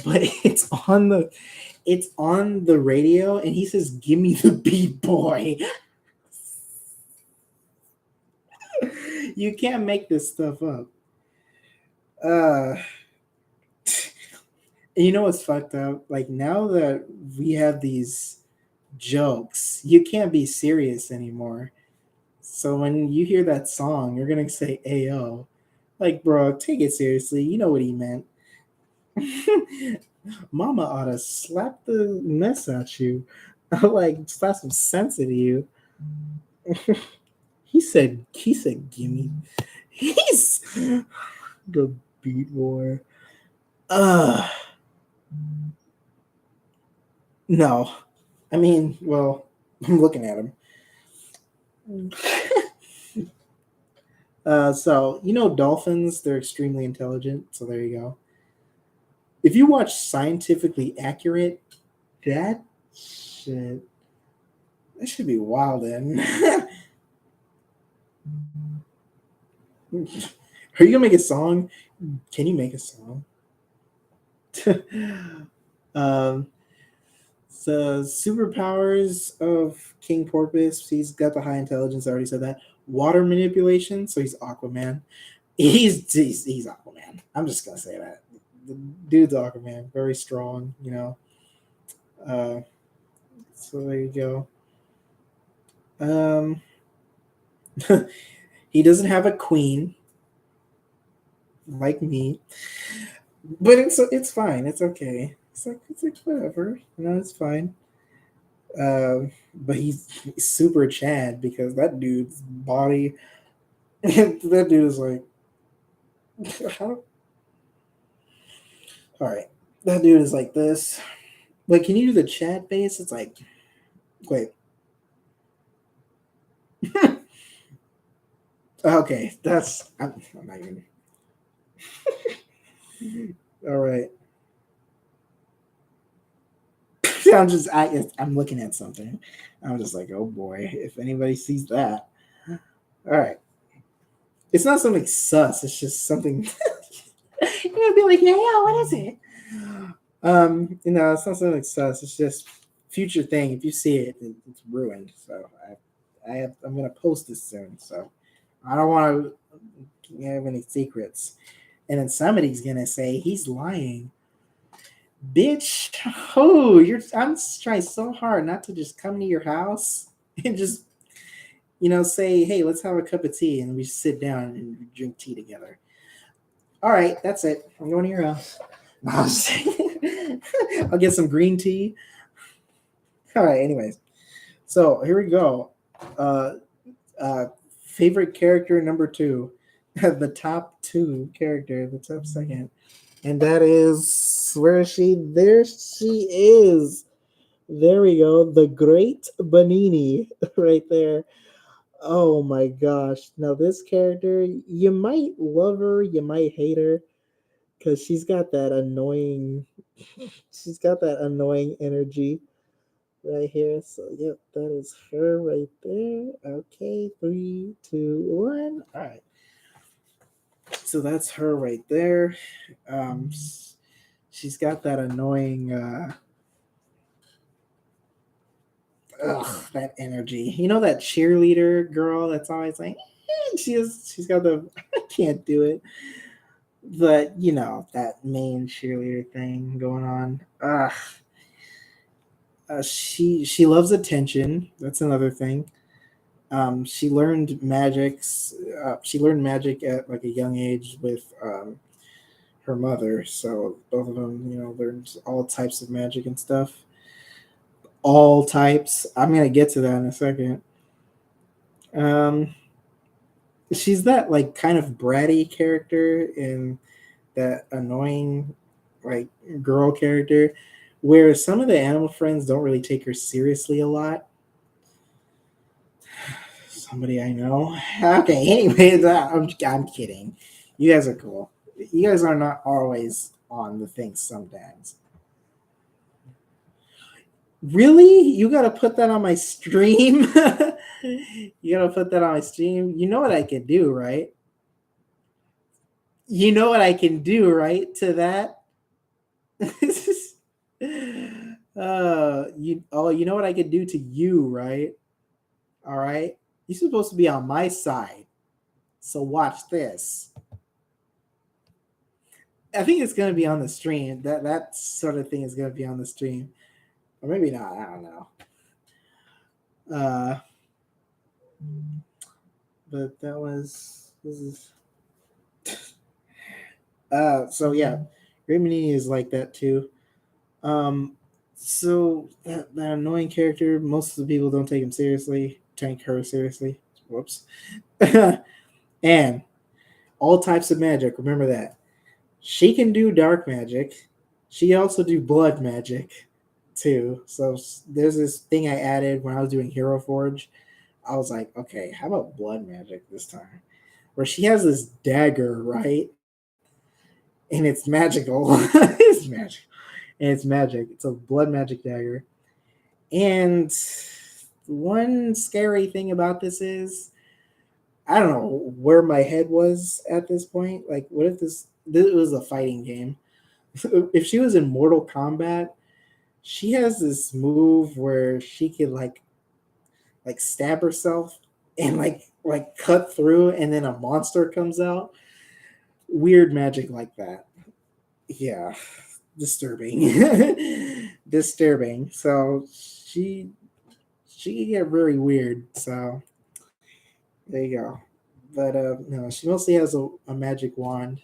but it's on the radio, and he says, "Give me the beat, boy." You can't make this stuff up. Uh, you know what's fucked up? Like now that we have these jokes, you can't be serious anymore. So when you hear that song, you're gonna say "Ayo," like, bro, take it seriously. You know what he meant. Mama ought to slap the mess out you, like slap some sense into you. Gimme. He's the beat war. Uh no. I mean, well, I'm looking at him. So you know dolphins, they're extremely intelligent, so there you go. If you watch Scientifically Accurate, that shit that should be wild then. Are you gonna make a song? Can you make a song? um, the superpowers of King Porpoise. He's got the high intelligence. I already said that. Water manipulation. So he's Aquaman. He's Aquaman. I'm just gonna say that. The dude's Aquaman. Very strong. You know. Uh, so there you go. Um, he doesn't have a queen like me, but it's fine. It's okay. It's like whatever. You know, it's fine. But he's super Chad because that dude's body, that dude is like, how, all right, that dude is like this. Like, can you do the Chad face? It's like, wait, okay, I'm not even. All right, I'm looking at something. I'm just like, oh boy, if anybody sees that, all right, it's not something sus. It's just something. You're gonna be like, yeah, what is it? It's not something like sus. It's just future thing. If you see it, it's ruined. So I'm gonna post this soon. So I don't want to have any secrets. And then somebody's gonna say he's lying, bitch. Oh, I'm just trying so hard not to just come to your house and just say, hey, let's have a cup of tea, and we sit down and drink tea together. All right, that's it. I'm going to your house. No, I'll get some green tea. All right, anyways. So here we go. Uh, uh, Favorite character number two, the top two character, the top second, and that is where is she? There she is. There we go. The Great Banini, right there. Oh my gosh! Now this character, you might love her, you might hate her, because she's got that annoying. She's got that annoying energy right here. So, yep, that is her right there. Okay, 3, 2, 1. All right. So that's her right there. Um, she's got that annoying, that energy. You know that cheerleader girl that's always like, she's got the, I can't do it. But that main cheerleader thing going on. She loves attention. That's another thing. She learned magics. She learned magic at like a young age with her mother. So both of them, learned all types of magic and stuff. All types. I'm gonna get to that in a second. Um, she's that like kind of bratty character in that annoying like girl character, where some of the animal friends don't really take her seriously a lot. Somebody I know. Okay, anyways, I'm kidding. You guys are cool. You guys are not always on the things sometimes. Really? You gotta put that on my stream? You gotta put that on my stream? You know what I can do, right? You know what I can do, right? To that? You know what I could do to you, right? All right. You're supposed to be on my side. So watch this. I think it's gonna be on the stream. That sort of thing is gonna be on the stream. Or maybe not, I don't know. Uh but that was this is so yeah, Rimini is like that too. Um, so that annoying character, most of the people don't take him seriously, take her seriously. Whoops. And all types of magic. Remember that she can do dark magic. She also do blood magic too. So there's this thing I added when I was doing Hero Forge. I was like, okay, how about blood magic this time? Where she has this dagger, right? And it's magical. It's magic. And it's magic. It's a blood magic dagger. And one scary thing about this is I don't know where my head was at this point. Like, what if this was a fighting game? If she was in Mortal Kombat, she has this move where she could like stab herself and like cut through, and then a monster comes out. Weird magic like that. Yeah, disturbing, disturbing. So she can get very weird. So there you go. But no, she mostly has a magic wand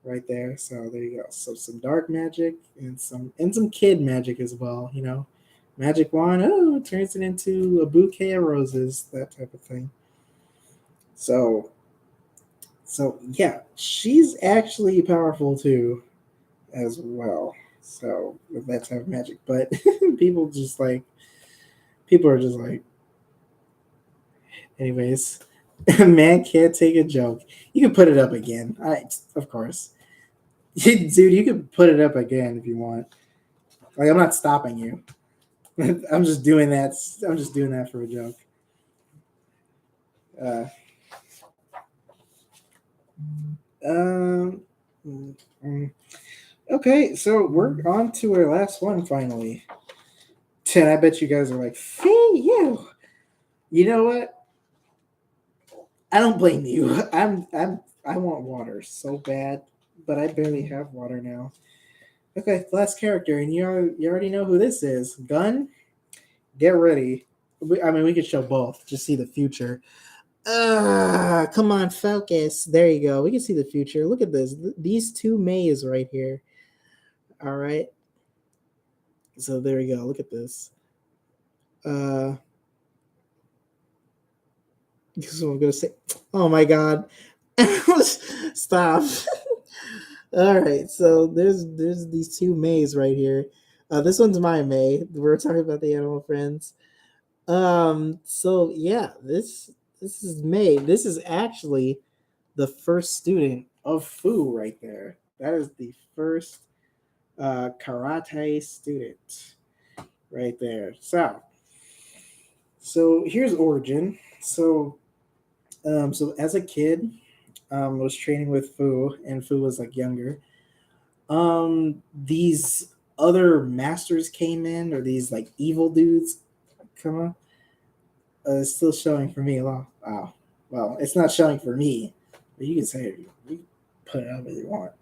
right there. So there you go. So some dark magic and some kid magic as well. You know, magic wand. Oh, it turns it into a bouquet of roses. That type of thing. So yeah, she's actually powerful too, as well. So with that type of magic, but people are just like, anyways. Man can't take a joke. You can put it up again. Of course. Dude, you can put it up again if you want. Like, I'm not stopping you. I'm just doing that. I'm just doing that for a joke. Uh, um, mm, mm. Okay, so we're on to our last one finally. And I bet you guys are like, "Fee you." You know what? I don't blame you. I want water so bad, but I barely have water now. Okay, last character, and you already know who this is. Gun, get ready. I mean, we could show both. Just see the future. Come on, focus. There you go. We can see the future. Look at this. These two Mays right here. All right. So there you go. Look at this. Uh, so I'm gonna say, oh my god, stop. All right. So there's these two Mays right here. This one's my May. We're talking about the animal friends. So yeah, this is May. This is actually the first student of Fu right there. That is the first karate student right there. So here's origin. So as a kid, was training with Fu, and Fu was like younger. These other masters came in, or these like evil dudes come on. It's still showing for me. Wow. Well, it's not showing for me, but you can say it. You can put it up if you want.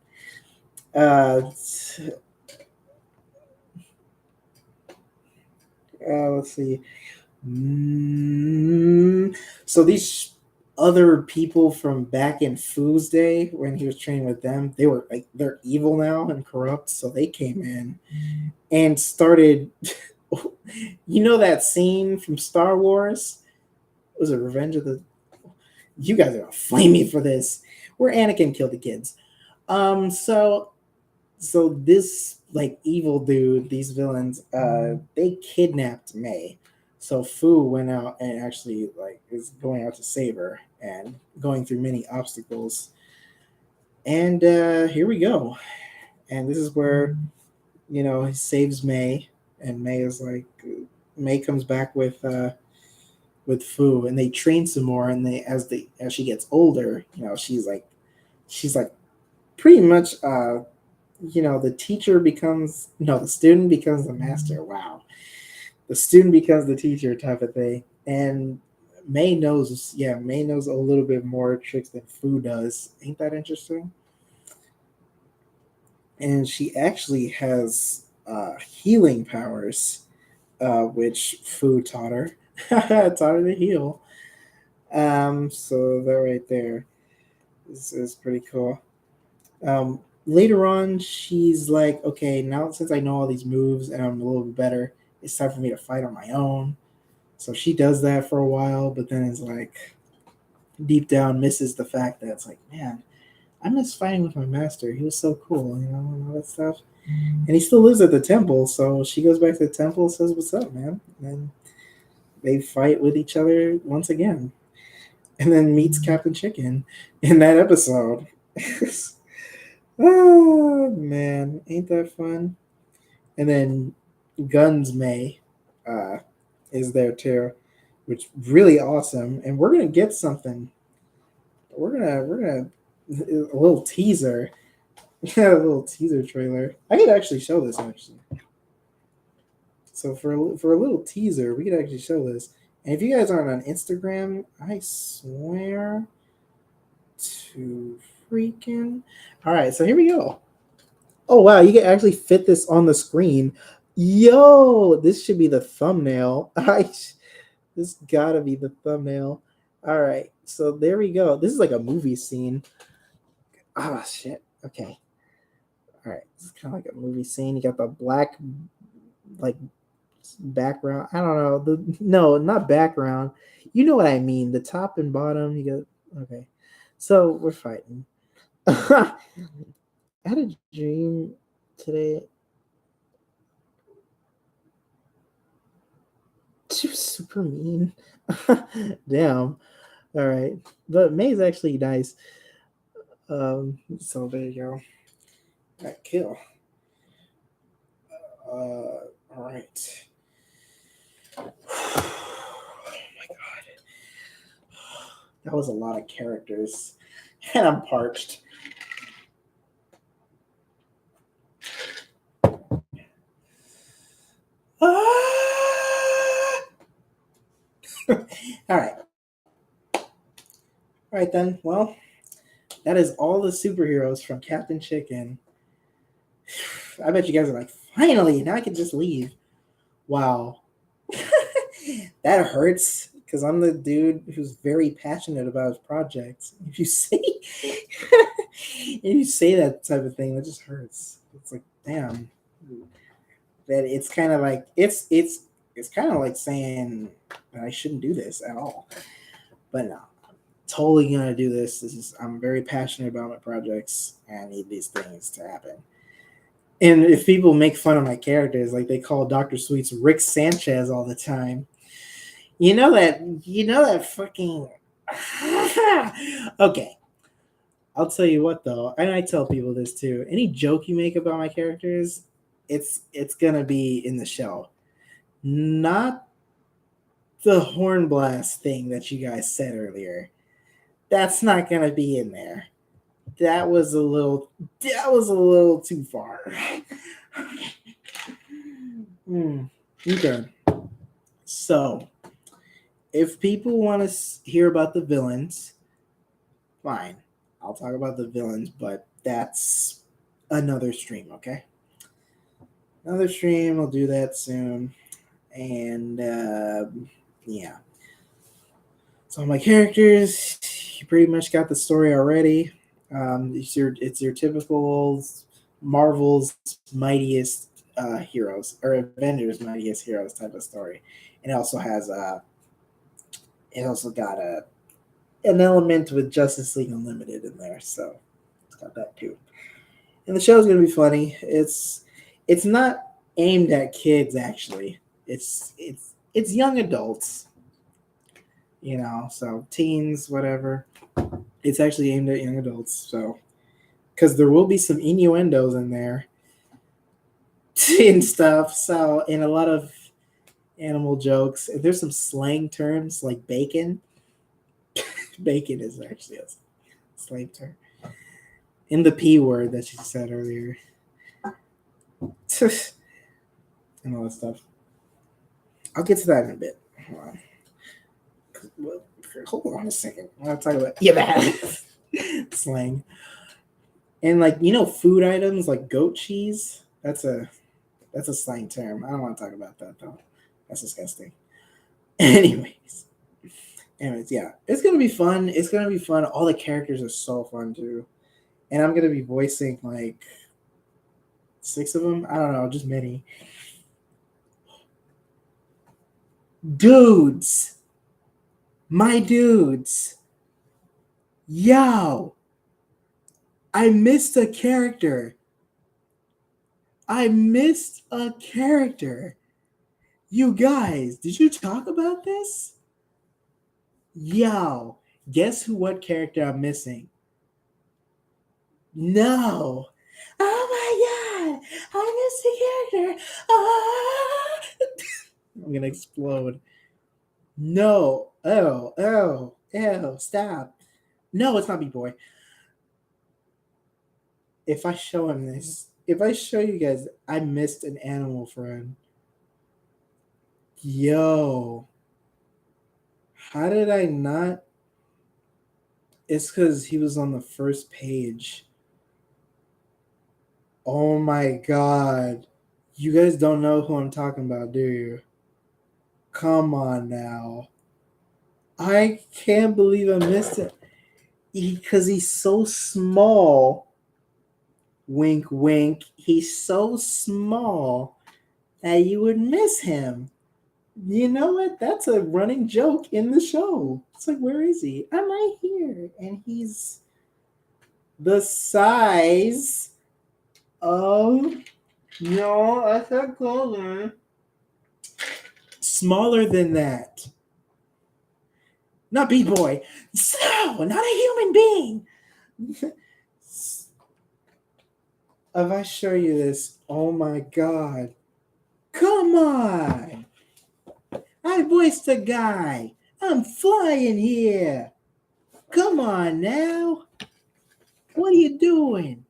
Uh, let's see. So these other people from back in Fu's day, when he was training with them, they were like they're evil now and corrupt. So they came in and started. You know that scene from Star Wars? Was it Revenge of the? You guys are gonna flame me for this. Where Anakin killed the kids. So this like evil dude, these villains, they kidnapped May. So Fu went out and actually like is going out to save her and going through many obstacles. And here we go. And this is where he saves May, and May is like May comes back with Fu, and they train some more. And as she gets older, she's like pretty much the teacher becomes no, the student becomes the master. Wow, the student becomes the teacher type of thing. And May knows a little bit more tricks than Fu does. Ain't that interesting? And she actually has healing powers, which Fu taught her. Taught her to heal. So that right there is pretty cool. Later on, she's like, okay, now since I know all these moves and I'm a little bit better, it's time for me to fight on my own. So she does that for a while, but then it's like deep down misses the fact that it's like, man, I miss fighting with my master. He was so cool, and all that stuff. And he still lives at the temple, so she goes back to the temple and says, what's up, man? And they fight with each other once again. And then meets Captain Chicken in that episode. Oh man, ain't that fun? And then Guns May uh, is there too, which really awesome. And we're gonna get something. We're gonna a little teaser. Yeah, a little teaser trailer. I could actually show this actually. So for a little teaser, we could actually show this. And if you guys aren't on Instagram, I swear to freaking. All right, so here we go. Oh wow, you can actually fit this on the screen. Yo, this should be the thumbnail. This gotta be the thumbnail. All right, so there we go. This is like a movie scene. Oh shit. Okay. All right, this is kind of like a movie scene. You got the black like background. I don't know. No, not background. You know what I mean. The top and bottom. You got okay. So we're fighting. I had a dream today. She was super mean. Damn. All right. But May's actually nice. So there you go. All right, kill. All right. Oh my god. That was a lot of characters. And I'm parched. Ah! All right. All right then. Well, that is all the superheroes from Captain Chicken. I bet you guys are like, finally, now I can just leave. Wow. That hurts because I'm the dude who's very passionate about his projects. If you say if you say that type of thing, that just hurts. It's like, damn. That it's kind of like it's kind of like saying that I shouldn't do this at all. But no, totally gonna do this. I'm very passionate about my projects and I need these things to happen. And if people make fun of my characters, like they call Dr. Sweets Rick Sanchez all the time, you know that fucking okay. I'll tell you what though, and I tell people this too. Any joke you make about my characters, it's gonna be in the show. Not the horn blast thing that you guys said earlier. That's not gonna be in there. That was a little too far. Hmm. Okay. So if people want to hear about the villains, fine. I'll talk about the villains, but that's another stream, okay? Another stream. I'll do that soon. And yeah. So my characters, you pretty much got the story already. It's your typical Marvel's mightiest heroes or Avengers mightiest heroes type of story. And it also got an element with Justice League Unlimited in there, so it's got that too. And the show's gonna be funny. It's not aimed at kids actually. It's young adults, so teens, whatever. It's actually aimed at young adults, so because there will be some innuendos in there and stuff. So and a lot of animal jokes. And there's some slang terms like bacon. Bacon is actually a slang term. In the P word that you said earlier. and all that stuff. I'll get to that in a bit. Hold on. Well, hold on a second. I'll talk about that slang. And like food items like goat cheese. That's a slang term. I don't want to talk about that though. That's disgusting. Anyways, yeah, it's gonna be fun. It's gonna be fun. All the characters are so fun too, and I'm gonna be voicing like 6 of them. I don't know, just many dudes. My dudes, yo, I missed a character. I missed a character. You guys, did you talk about this? Yo, guess who? What character I'm missing? No. Oh my god! I missed a character. Ah! I'm gonna explode. No. Oh, oh, oh, stop. No, it's not B-Boy. If I show him this, if I show you guys, I missed an animal friend. Yo. How did I not? It's because he was on the first page. Oh my god. You guys don't know who I'm talking about, do you? Come on now. I can't believe I missed it. Because he's so small. Wink, wink. He's so small that you would miss him. You know what? That's a running joke in the show. It's like, where is he? I'm right here. And he's the size of. No, I said closer. Smaller than that. Not B-Boy. No, not a human being. If I show you this, oh my god. Come on. I voiced the guy. I'm flying here. Come on now. What are you doing?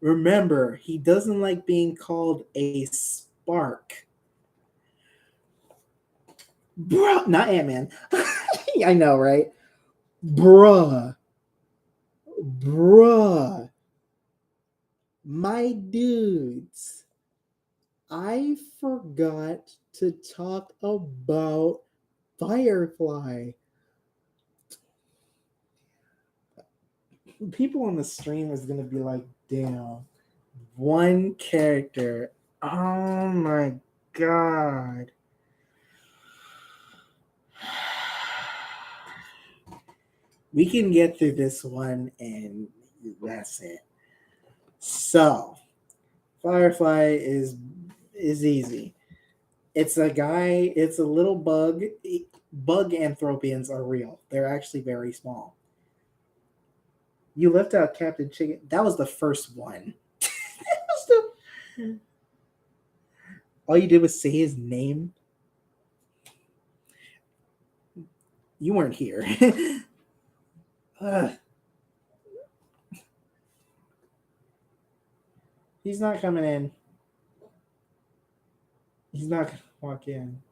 Remember, he doesn't like being called a spark. Bro, not Ant-Man. I know, right? Bruh. Bruh. My dudes. I forgot to talk about Firefly. People on the stream is gonna be like, damn, one character. Oh my god. We can get through this one and that's it. So Firefly is easy. It's a guy, it's a little bug. Bug anthropians are real. They're actually very small. You left out Captain Chicken. That was the first one. All you did was say his name. You weren't here. He's not coming in. He's not gonna walk in.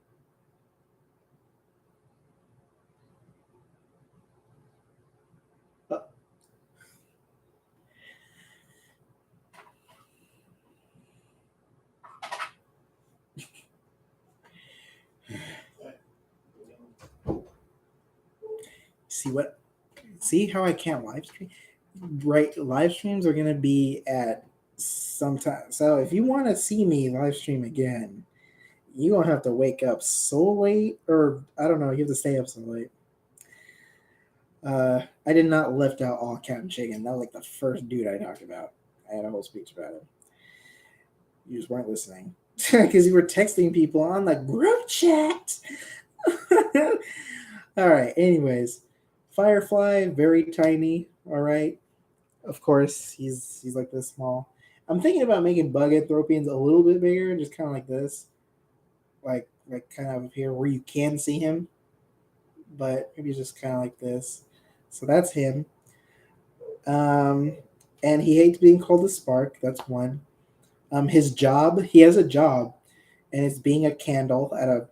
See what? See how I can't live stream? Right, live streams are gonna be at sometime. So if you want to see me live stream again, you gonna have to wake up so late, or I don't know. You have to stay up so late. I did not lift out all Captain Chicken. That was like the first dude I talked about. I had a whole speech about it. You just weren't listening because you were texting people on like group chat. All right. Anyways, Firefly, very tiny. All right. Of course, he's like this small. I'm thinking about making Bug Anthropians a little bit bigger, just kind of like this, like kind of here where you can see him, but maybe just kind of like this. So that's him. And he hates being called a spark. That's one. His job, he has a job, and it's being a candle at a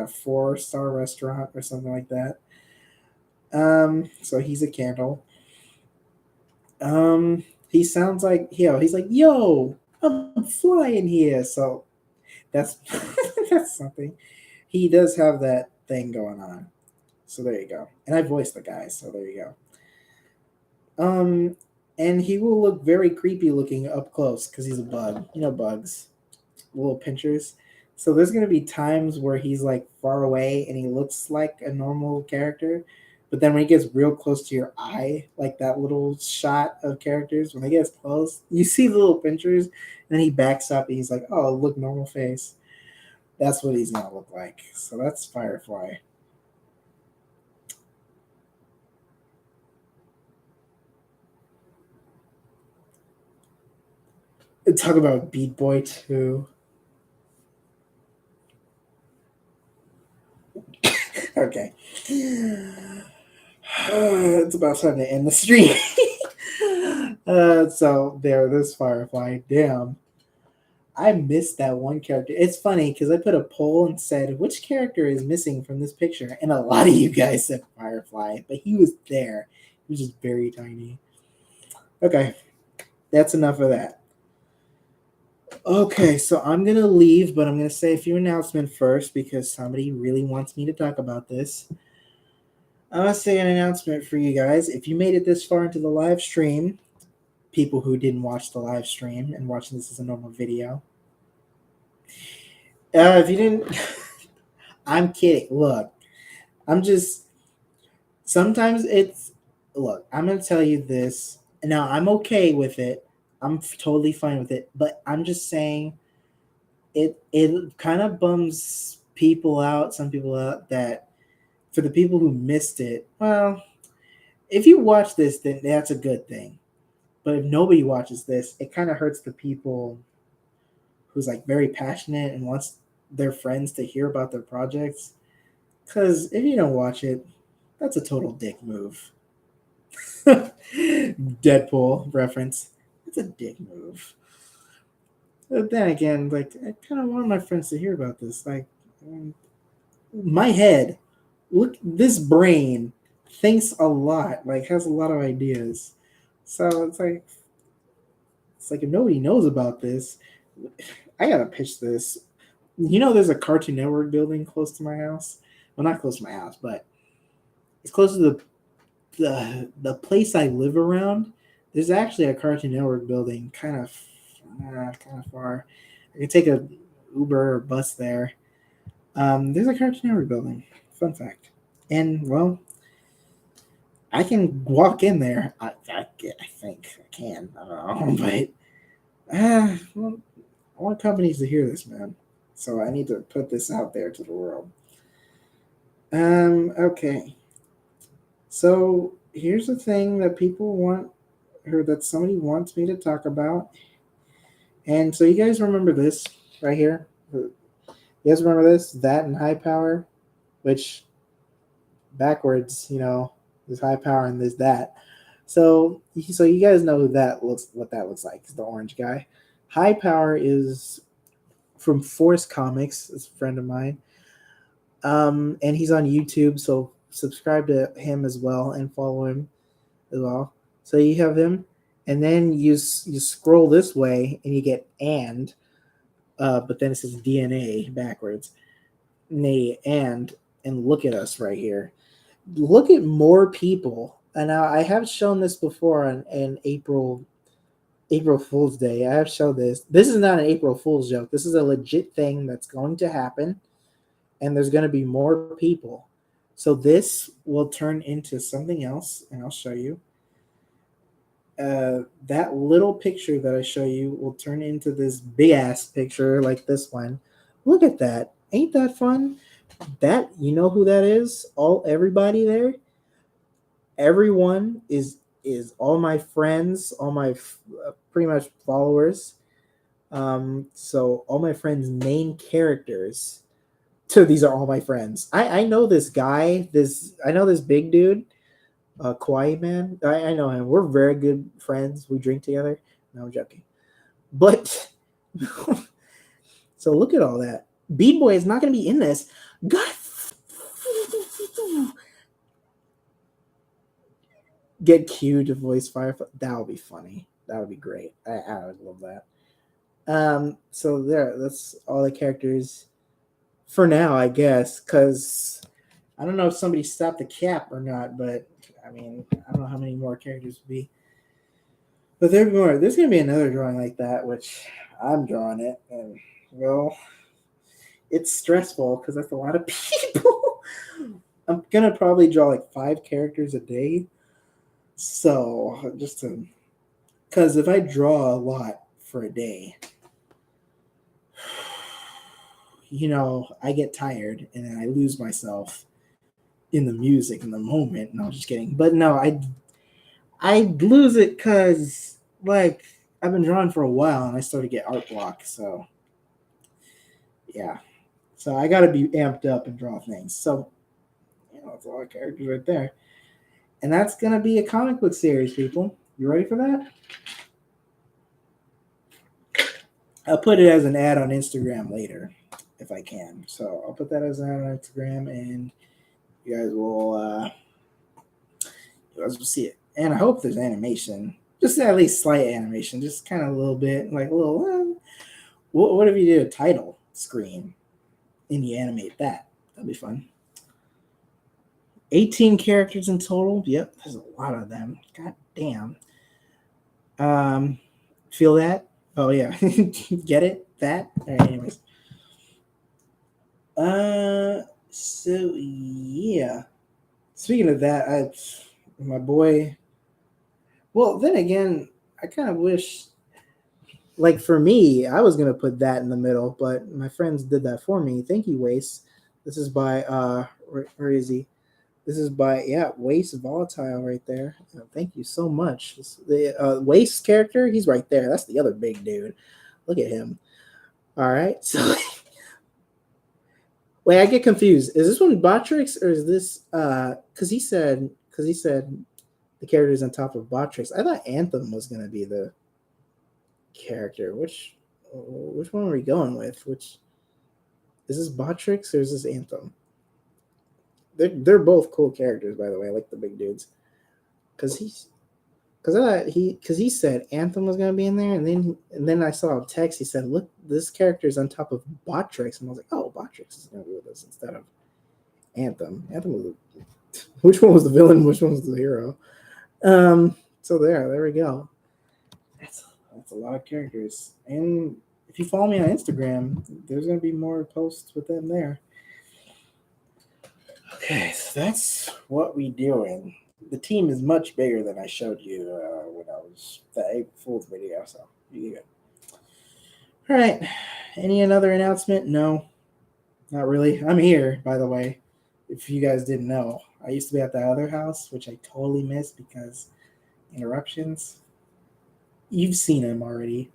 4-star restaurant or something like that. So he's a candle. He sounds like he's like, "Yo, I'm flying here." So that's that's something. He does have that thing going on. So there you go. And I voiced the guy, so there you go. And he will look very creepy looking up close because he's a bug. You know, bugs, little pinchers. So there's gonna be times where he's like far away and he looks like a normal character, but then when he gets real close to your eye, like that little shot of characters, when they get close, you see the little pinchers, and then he backs up and he's like, "Oh, look, normal face." That's what he's gonna look like. So that's Firefly. Talk about Beat Boy 2. Okay. It's about time to end the stream. So there's Firefly. Damn. I missed that one character. It's funny because I put a poll and said, which character is missing from this picture? And a lot of you guys said Firefly, but he was there. He was just very tiny. Okay, that's enough of that. Okay, so I'm going to leave, but I'm going to say a few announcements first because somebody really wants me to talk about this. I'm going to say an announcement for you guys. If you made it this far into the live stream, people who didn't watch the live stream and watching this as a normal video, if you didn't, I'm kidding. Look, I'm just, sometimes it's, look, I'm going to tell you this. Now, I'm okay with it. I'm totally fine with it, but I'm just saying it kind of bums people out, some people out, that for the people who missed it, well, if you watch this, then that's a good thing. But if nobody watches this, it kind of hurts the people who's like very passionate and wants their friends to hear about their projects. Because if you don't watch it, that's a total dick move. Deadpool reference. It's a dick move. But then again, like I kind of want my friends to hear about this. Like my head, look, this brain thinks a lot. Like has a lot of ideas. So it's like if nobody knows about this, I gotta pitch this. You know, there's a Cartoon Network building close to my house. Well, not close to my house, but it's close to the place I live around. There's actually a Cartoon Network building, kind of far. I could take a Uber or bus there. There's a Cartoon Network building. Fun fact. And well, I can walk in there. I think I can. I don't know, but well, I want companies to hear this, man. So I need to put this out there to the world. Okay. So here's the thing that people want, or that somebody wants me to talk about. And so you guys remember this right here? You guys remember this? That and high power, which backwards, there's high power and there's that. So you guys know what that looks like. It's the orange guy. High power is from Force Comics. It's a friend of mine. And he's on YouTube, so subscribe to him as well and follow him as well. So you have him, and then you scroll this way and you get but then it says DNA backwards. Nay, and look at us right here. Look at more people. And now I have shown this before on in April Fool's Day. I have shown this. This is not an April Fool's joke. This is a legit thing that's going to happen, and there's going to be more people. So this will turn into something else, and I'll show you. That little picture that I show you will turn into this big ass picture like this one. Look at that. Ain't that fun? That, you know who that is? Everybody there? Everyone is all my friends, all my pretty much followers. So all my friends' main characters. So these are all my friends. I know this guy. I know this big dude, Kawaii Man. I know him. We're very good friends. We drink together. No, I'm joking. But So look at all that. Beat Boy is not going to be in this. God. Get Q to voice Firefly. That would be funny. That would be great. I would love that. So that's all the characters for now, I guess, because I don't know if somebody stopped the cap or not, but I mean, I don't know how many more characters would be. But there's more. There's gonna be another drawing like that, which I'm drawing it, and well, it's stressful because that's a lot of people. I'm gonna probably draw like 5 characters a day. So just to, because if I draw a lot for a day, I get tired and then I lose myself in the music in the moment. No, I'm just kidding. But no, I lose it because like I've been drawing for a while and I started to get art block. So yeah, so I got to be amped up and draw things. So it's a lot of characters right there, and that's gonna be a comic book series, people. You ready for that? I'll put it as an ad on Instagram later if I can. So I'll put that as an ad on Instagram, and you guys will see it. And I hope there's animation, just at least slight animation, just kind of a little bit, like a little. What if you did a title screen and you animate that? That'd be fun. 18 characters in total. Yep, there's a lot of them. God damn. Feel that? Oh yeah, get it? That? All right, anyways. So yeah. Speaking of that, my boy. Well, then again, I kind of wish, like for me, I was gonna put that in the middle, but my friends did that for me. Thank you, Waste. This is by where is he? This is by Waste Volatile right there. Thank you so much. The Waste character, he's right there. That's the other big dude. Look at him. All right, so wait, I get confused. Is this one Botrix or is this because he said the character is on top of Botrix. I thought Anthem was gonna be the character. Which one are we going with? Which is this Botrix or is this Anthem? They're both cool characters, by the way. I like the big dudes. Because he said Anthem was gonna be in there, and then I saw a text. He said, "Look, this character is on top of Botrix," and I was like, "Oh, Botrix is gonna be with us instead of Anthem." Anthem was which one was the villain? Which one was the hero? So there we go. That's a lot of characters, and if you follow me on Instagram, there's gonna be more posts with them there. Okay, so that's what we doing. The team is much bigger than I showed you when I was the April Fool's video, so you good. All right. Any another announcement? No, not really. I'm here, by the way. If you guys didn't know, I used to be at the other house, which I totally missed because interruptions. You've seen him already.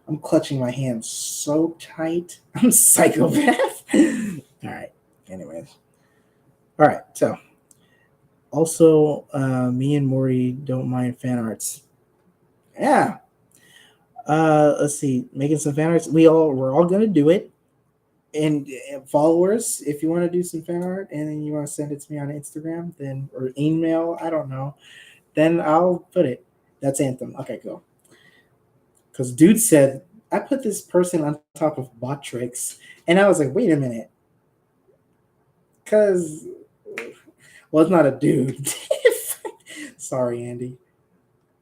I'm clutching my hands so tight. I'm a psychopath. All right. Anyways. All right. So, also, me and Maury don't mind fan arts. Yeah. Let's see. Making some fan arts. We're all gonna do it. And followers, if you want to do some fan art and then you want to send it to me on Instagram, then or email, I don't know, then I'll put it. That's Anthem. Okay, cool. Because dude said I put this person on top of Botrix, and I was like, wait a minute, because well, it's not a dude. Sorry, Andy.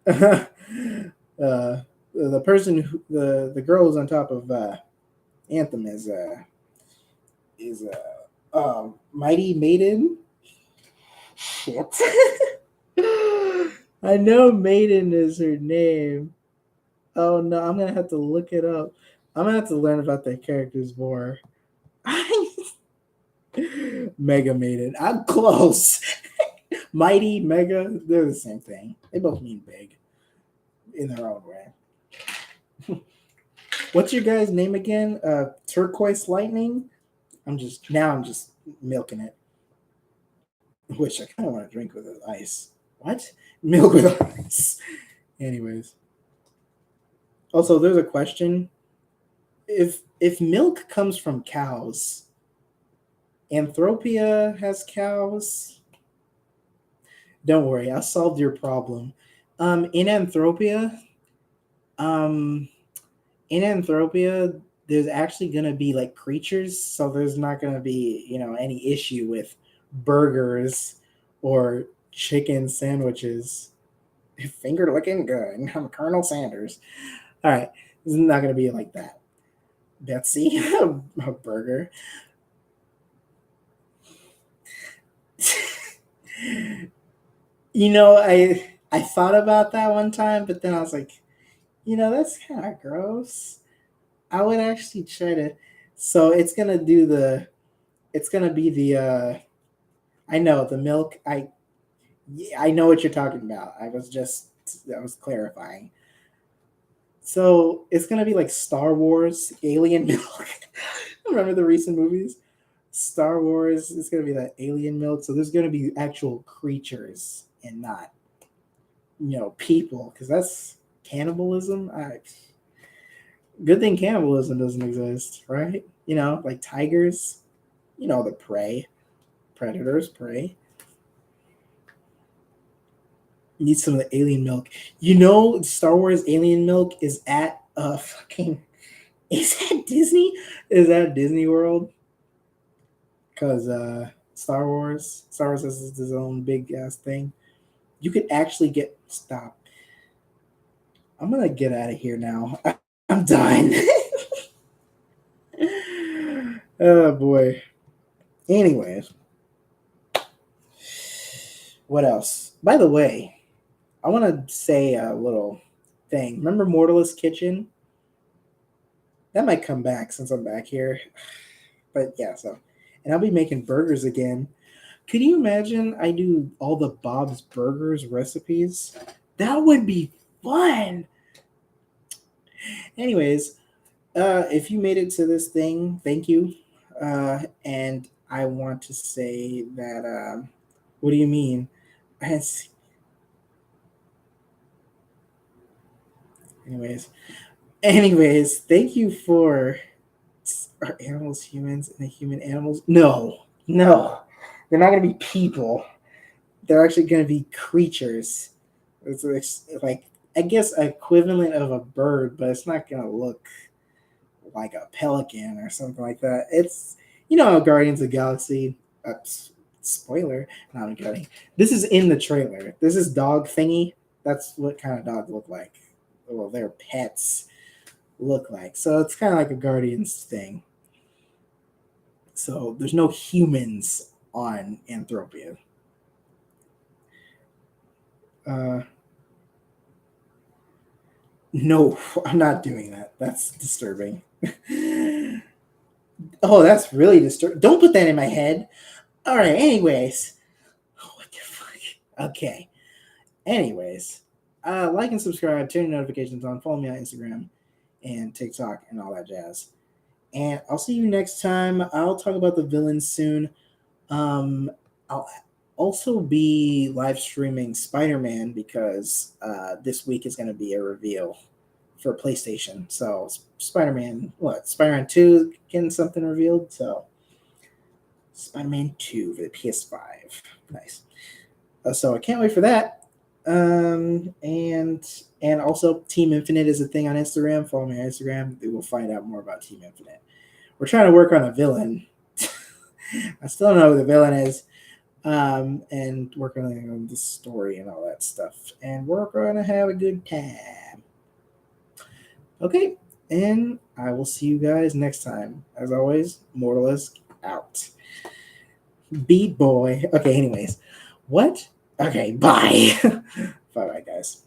The person the girl who's on top of Anthem is Mighty Maiden. Shit. I know Maiden is her name. Oh no, I'm gonna have to look it up. I'm gonna have to learn about their characters more. Mega Maiden. I'm close. Mighty, Mega, they're the same thing. They both mean big in their own way. What's your guy's name again? Turquoise Lightning? I'm just milking it. Which I kind of want to drink with ice. What? Milk with ice. Anyways. Also, there's a question. if milk comes from cows, Anthropia has cows. Don't worry, I solved your problem. In Anthropia, um, in Anthropia, there's actually gonna be like creatures, so there's not gonna be any issue with burgers or chicken sandwiches. Finger looking good. I'm Colonel Sanders. All right, it's not gonna be like that. Betsy, a burger. I thought about that one time, but then I was like, that's kind of gross. I would actually try to. So it's gonna be the. I know the milk. I know what you're talking about. I was clarifying. So it's gonna be like Star Wars alien milk. Remember the recent movies? Star Wars is gonna be that alien milk. So there's gonna be actual creatures and not people, because that's cannibalism. Good thing cannibalism doesn't exist, right? Like tigers, the prey, predators, prey. You need some of the alien milk. Star Wars alien milk is at fucking. Is that Disney? Is that Disney World? Because Star Wars has its own big ass thing. You could actually get stop. I'm gonna get out of here now. I'm done. Oh boy. Anyways, what else? By the way, I want to say a little thing. Remember Mortalist Kitchen? That might come back since I'm back here. But yeah, and I'll be making burgers again. Could you imagine I do all the Bob's Burgers recipes? That would be fun. Anyways, if you made it to this thing, thank you. And I want to say that, what do you mean? Anyways, thank you for. Are animals humans and the human animals? No, no, they're not going to be people. They're actually going to be creatures. It's like, I guess, equivalent of a bird, but it's not going to look like a pelican or something like that. It's Guardians of the Galaxy. Spoiler, not kidding. This is in the trailer. This is dog thingy. That's what kind of dogs look like. Well, their pets look like. So it's kind of like a Guardians thing. So there's no humans on Anthropia. No, I'm not doing that. That's disturbing. Oh, that's really disturbing. Don't put that in my head. All right. Anyways, what the fuck? Okay. Anyways, like and subscribe, turn your notifications on, follow me on Instagram and TikTok and all that jazz. And I'll see you next time. I'll talk about the villains soon. I'll also be live streaming Spider-Man because this week is going to be a reveal for PlayStation. So Spider-Man 2 getting something revealed. So Spider-Man 2 for the PS5. Nice. So I can't wait for that. And also Team Infinite is a thing on Instagram. Follow me on Instagram. We will find out more about Team Infinite. We're trying to work on a villain. I still don't know who the villain is. And working on the story and all that stuff. And we're going to have a good time. Okay, and I will see you guys next time. As always, Mortalist out. Beat boy. Okay, anyways. What? Okay, bye. Bye-bye, guys.